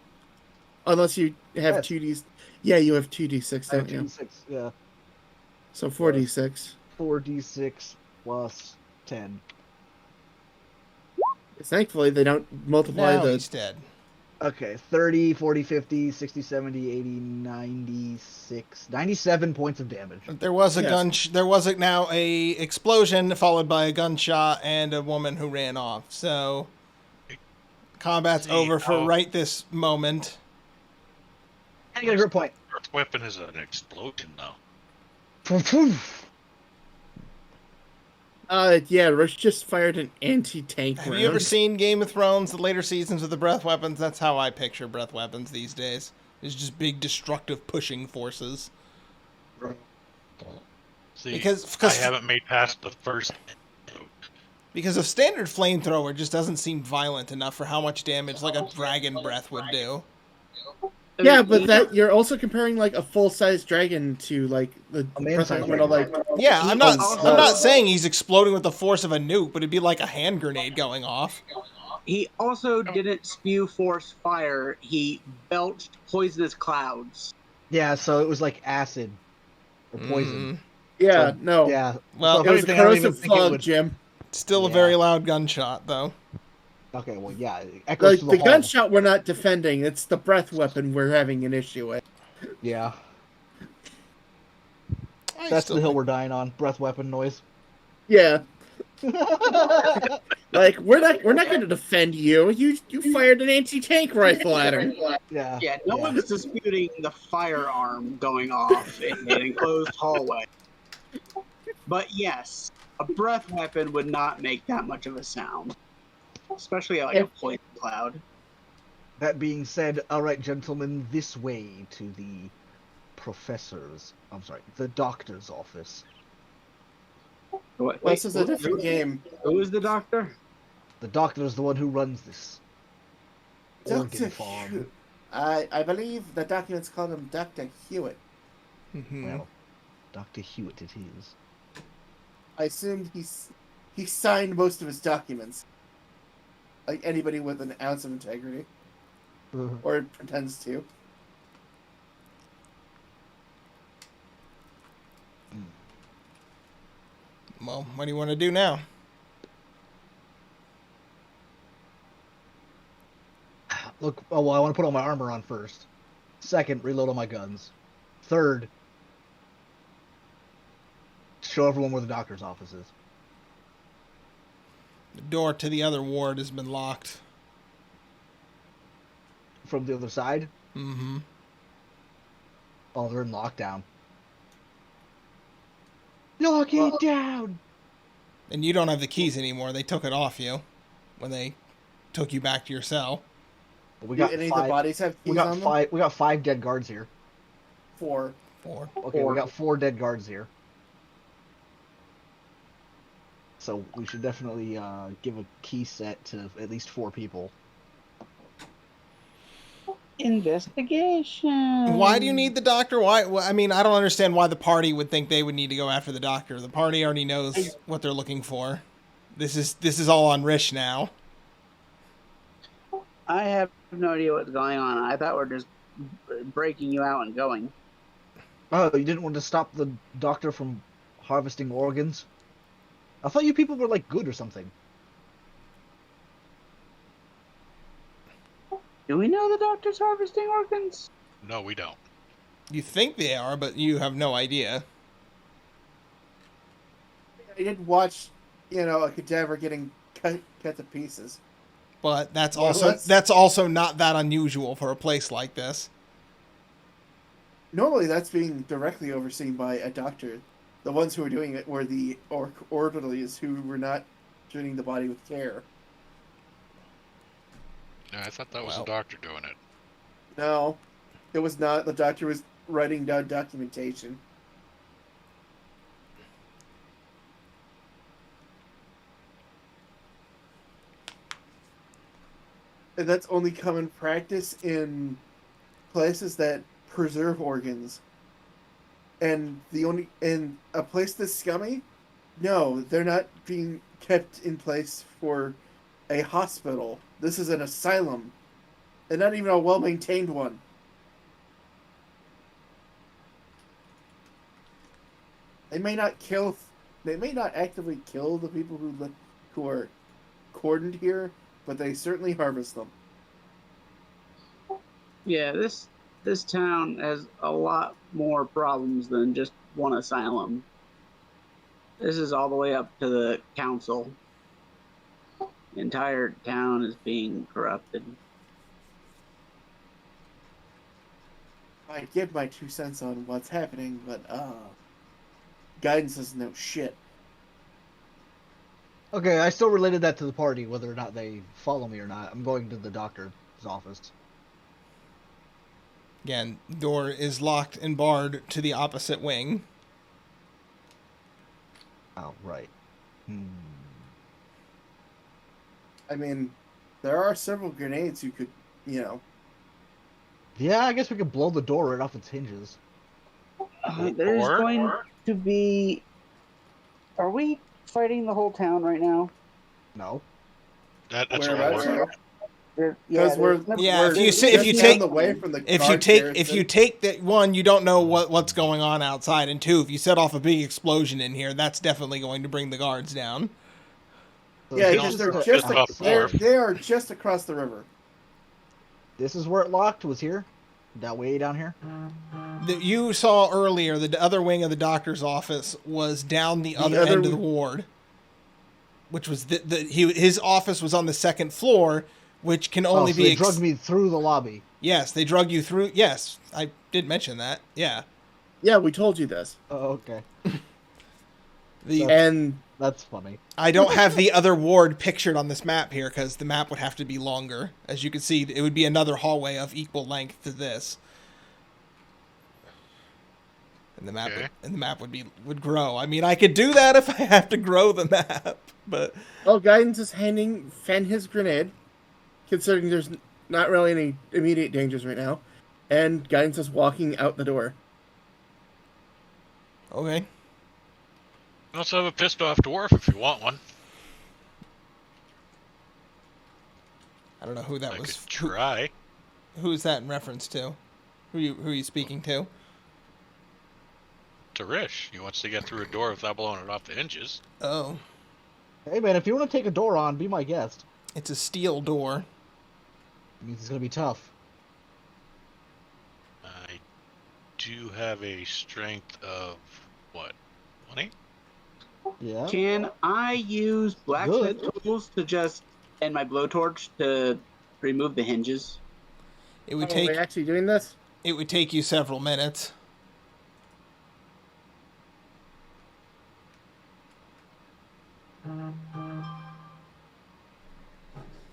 unless you have Yes. 2d. Yeah, you have 2d6, I have don't you? 2d6. Yeah. So 4d6. 4d6 plus 10. Thankfully, they don't that. multiply Now the. he's dead. Okay, 30, 40, 50, 60, 70, 80, 96, 97 points of damage. There was a Yes. there was now a explosion followed by a gunshot and a woman who ran off. So combat's See, over for oh. right this moment. And you get a grip point. Earth weapon is an explosion now. Yeah, Rush just fired an anti-tank Have round. you ever seen Game of Thrones, the later seasons of the breath weapons? That's how I picture breath weapons these days. It's just big destructive pushing forces. See, Because I haven't made past the first. Because a standard flamethrower just doesn't seem violent enough for how much damage like a dragon breath would do. Yeah, but that you're also comparing like a full-size dragon to like the A breath man-sized weapon of like. Yeah, I'm not. Oh, I'm not saying he's exploding with the force of a nuke, but it'd be like a hand grenade going off. He also didn't spew force fire. He belched poisonous clouds. Yeah, so it was like acid or poison. Yeah, So, no. Yeah. Well, so if It was anything, I don't even corrosive think it fog, would. Jim. Still a Yeah. very loud gunshot, though. Okay, well, yeah, it echoes Like to the hall. gunshot, we're not defending. It's the breath weapon we're having an issue with. Yeah, I that's still the hill think- we're dying on. Breath weapon noise. Yeah, like we're not going to defend you. You fired an anti-tank rifle at him. Yeah. Yeah, no one's disputing the firearm going off in an enclosed hallway. But yes, a breath weapon would not make that much of a sound, especially like a poison cloud. That being said, all right, gentlemen, this way to the the doctor's office. What, This is a different game. Who is the doctor? The doctor's the one who runs this organ Dr. farm. I believe the documents called him Dr. Hewitt. Mhm. Well, Dr. Hewitt it is. I assumed he signed most of his documents. Like anybody with an ounce of integrity. Or pretends to. Well, what do you want to do now? Look, oh, well, I want to put all my armor on first. Second, reload all my guns. Third, show everyone where the doctor's office is. The door to the other ward has been locked. From the other side? Mm-hmm. Oh, they're in lockdown. Lock it down! And you don't have the keys anymore. They took it off you when they took you back to your cell. We Do got any of the five. bodies have keys We got on them? five. We got 5 dead guards here. 4. Okay, we got 4 dead guards here. So we should definitely give a key set to at least 4 people. Investigation. Why do you need the doctor? Why? I mean, I don't understand why the party would think they would need to go after the doctor. The party already knows what they're looking for. This is all on Rish now. I have no idea what's going on. I thought we're just breaking you out and going. Oh, you didn't want to stop the doctor from harvesting organs? I thought you people were like good or something. Do we know the doctor's harvesting organs? No, we don't. You think they are, but you have no idea. I did watch, a cadaver getting cut to pieces. But that's Well, also not that unusual for a place like this. Normally, that's being directly overseen by a doctor. The ones who were doing it were the orderlies who were not treating the body with care. No, I thought that was Well. the doctor doing it. No, it was not. The doctor was writing down documentation. And that's only common practice in places that preserve organs. And in a place this scummy, no, they're not being kept in place for a hospital. This is an asylum, and not even a well-maintained one. They may not actively kill the people who are cordoned here, but they certainly harvest them. Yeah, this town has a lot more problems than just one asylum. This is all the way up to the council. The entire town is being corrupted. I give my 2 cents on what's happening, but guidance doesn't know shit. Okay, I still related that to the party, whether or not they follow me or not. I'm going to the doctor's office. Again, door is locked and barred to the opposite wing. Oh, right. I mean, there are several grenades you could, you know. Yeah, I guess we could blow the door right off its hinges. There's Or- going to be. Are we fighting the whole town right now? No. That's what Whereabouts? we're. Because we're Yeah, if you just say, if you down take the way from the if you guard take garrison. if you take that one, you don't know what's going on outside, and two, if you set off a big explosion in here, that's definitely going to bring the guards down. So Yeah, this because is they're the just outside. they are just across the river. This is where it locked. Was here. That way down here. That you saw earlier, the other wing of the doctor's office was down the other other end of the ward, which was his office was on the second floor, which can only so be. they drugged me through the lobby. Yes, they drug you through. Yes, I did mention that. Yeah. Yeah, we told you this. Oh, okay. And That's funny. I don't have the other ward pictured on this map here because the map would have to be longer. As you can see, it would be another hallway of equal length to this. And the map would grow. I mean, I could do that if I have to grow the map, but Guidance is handing Fen his grenade, considering there's not really any immediate dangers right now, and Guidance is walking out the door. okay. You also have a pissed off dwarf if you want one. I don't know who that I was. could try. Who's that in reference to? Who are you speaking to? To Rish. He wants to get through a door without blowing it off the hinges. Oh, Hey man, if you want to take a door on, be my guest. it's a steel door. It means it's gonna be tough. I do have a strength of, what, 20? Yeah. Can I use blacksmith tools to and my blowtorch to remove the hinges? It would Are we take actually doing this? it would take you several minutes.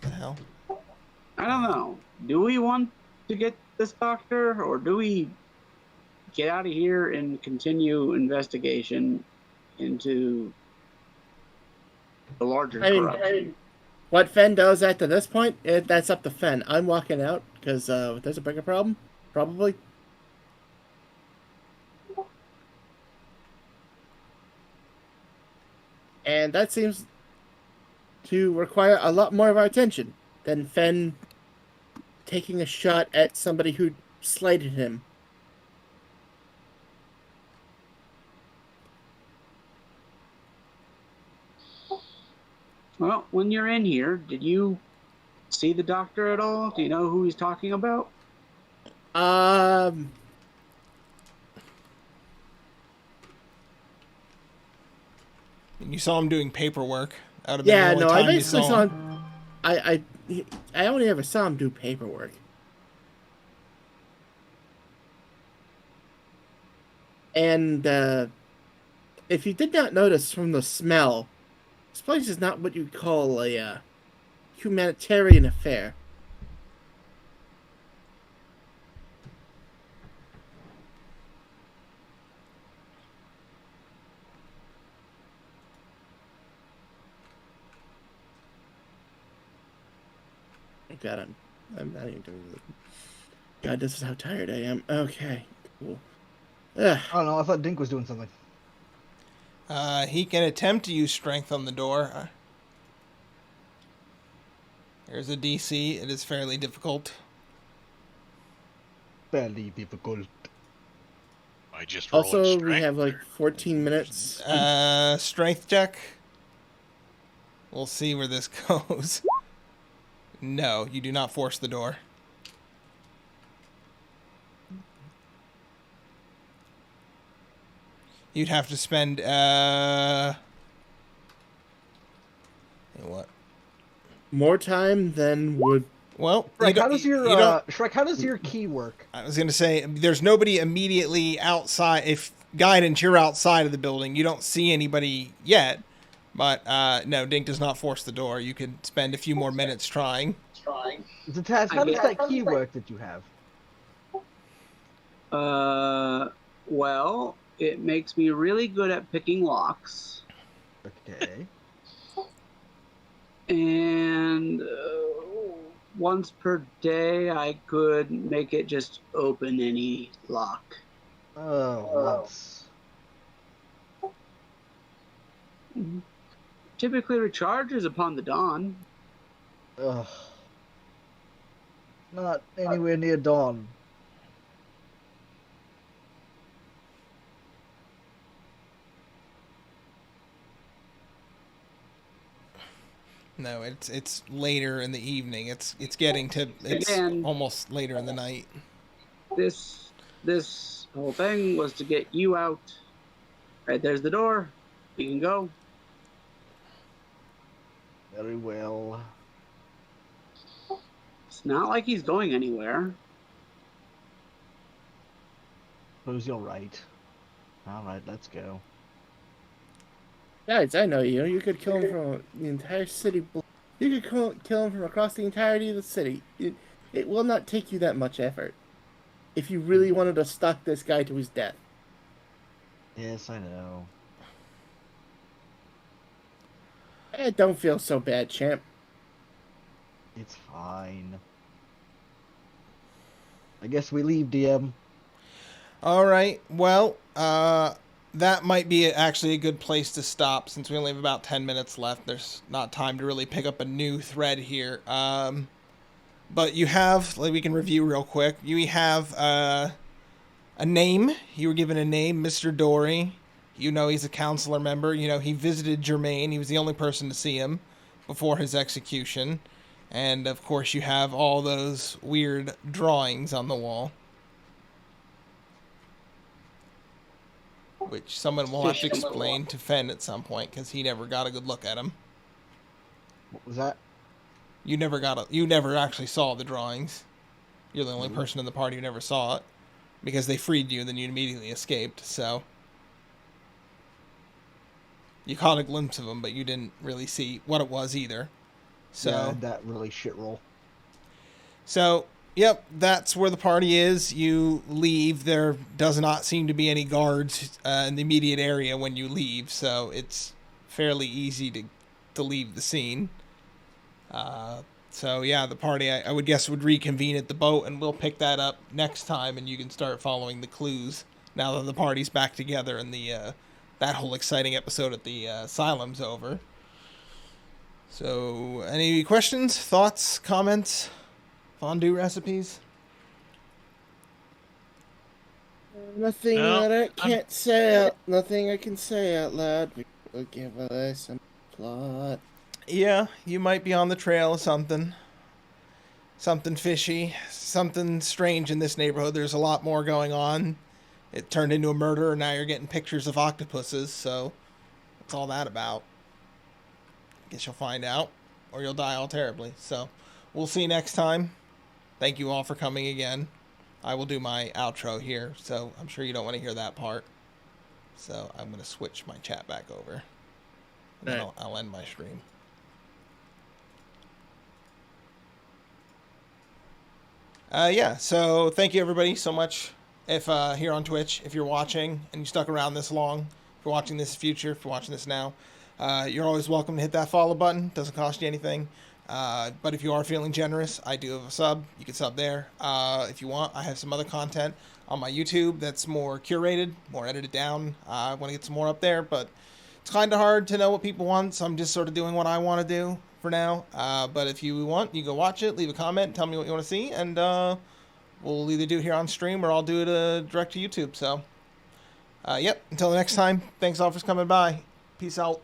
The hell? I don't know. Do we want to get this doctor, or do we get out of here and continue investigation into the larger corruption? What Fen does after this point, that's up to Fen. I'm walking out because there's a bigger problem, probably. And that seems to require a lot more of our attention than Fen taking a shot at somebody who slighted him. Well, when you're in here, did you see the doctor at all? Do you know who he's talking about? You saw him doing paperwork. That would have been Yeah, the only no, I time you basically saw saw him. him. I only ever saw him do paperwork. And if you did not notice from the smell, this place is not what you'd call a humanitarian affair. God, I'm not even doing it. God, this is how tired I am. Okay, cool. Ugh. I don't know. I thought Dink was doing something. He can attempt to use strength on the door. There's a DC. It is fairly difficult. Fairly difficult. I just rolled Also, strength. we have like 14 minutes. Strength check. We'll see where this goes. No, you do not force the door. You'd have to spend, what? More time than would. Well, Shrek, how does your Shrek? How does your key work? I was gonna say there's nobody immediately outside. If Guidance, you're outside of the building, you don't see anybody yet. But no, Dink does not force the door. You could spend a few more minutes trying. Zataz, how does that key work that you have? Well, it makes me really good at picking locks. Okay. And once per day, I could make it just open any lock. Once. Typically recharges upon the dawn. Ugh. Not anywhere near dawn. No, it's later in the evening. It's Again, almost later in the night. This whole thing was to get you out. Right, there's the door. You can go. Very well. It's not like he's going anywhere. Suppose you're right. Alright, let's go. Guys, I know you. You could kill him from the entire city. You could kill him from across the entirety of the city. It will not take you that much effort. If you really wanted to stalk this guy to his death. Yes, I know. Don't feel so bad, champ. It's fine. I guess we leave, DM. All right. Well, that might be actually a good place to stop since we only have about 10 minutes left. There's not time to really pick up a new thread here. But you have, like, we can review real quick. You have a name. You were given a name, Mr. Dory. You know he's a counselor member. You know he visited Germain. He was the only person to see him before his execution. And, of course, you have all those weird drawings on the wall. Which someone will have to explain to Fen at some point, because he never got a good look at him. What was that? You never actually saw the drawings. You're the only person in the party who never saw it, because they freed you and then you immediately escaped, so... You caught a glimpse of them, but you didn't really see what it was either. So Yeah, that really shit roll. So, yep, that's where the party is. You leave. There does not seem to be any guards in the immediate area when you leave, so it's fairly easy to leave the scene. So, yeah, the party, I would guess, would reconvene at the boat, and we'll pick that up next time, and you can start following the clues now that the party's back together and that whole exciting episode at the asylum's over. So, any questions, thoughts, comments, fondue recipes? Nothing that I can't say out. Nothing I can say out loud. We'll give us some plot. Yeah, you might be on the trail of something. Something fishy, something strange in this neighborhood. There's a lot more going on. It turned into a murder, and now you're getting pictures of octopuses, so what's all that about? Guess you'll find out, or you'll die all terribly. So, we'll see you next time. Thank you all for coming again. I will do my outro here, so I'm sure you don't want to hear that part. So, I'm going to switch my chat back over. And then I'll end my stream. Yeah, so thank you everybody so much. If here on Twitch, if you're watching and you stuck around this long, if you're watching this future, if you're watching this now, you're always welcome to hit that follow button. Doesn't cost you anything. But if you are feeling generous, I do have a sub. You can sub there. If you want, I have some other content on my YouTube that's more curated, more edited down. I want to get some more up there, but it's kind of hard to know what people want, so I'm just sort of doing what I want to do for now. But if you want, you go watch it, leave a comment, tell me what you want to see, and we'll either do it here on stream or I'll do it direct to YouTube. So, yep, until the next time, thanks all for coming by. Peace out.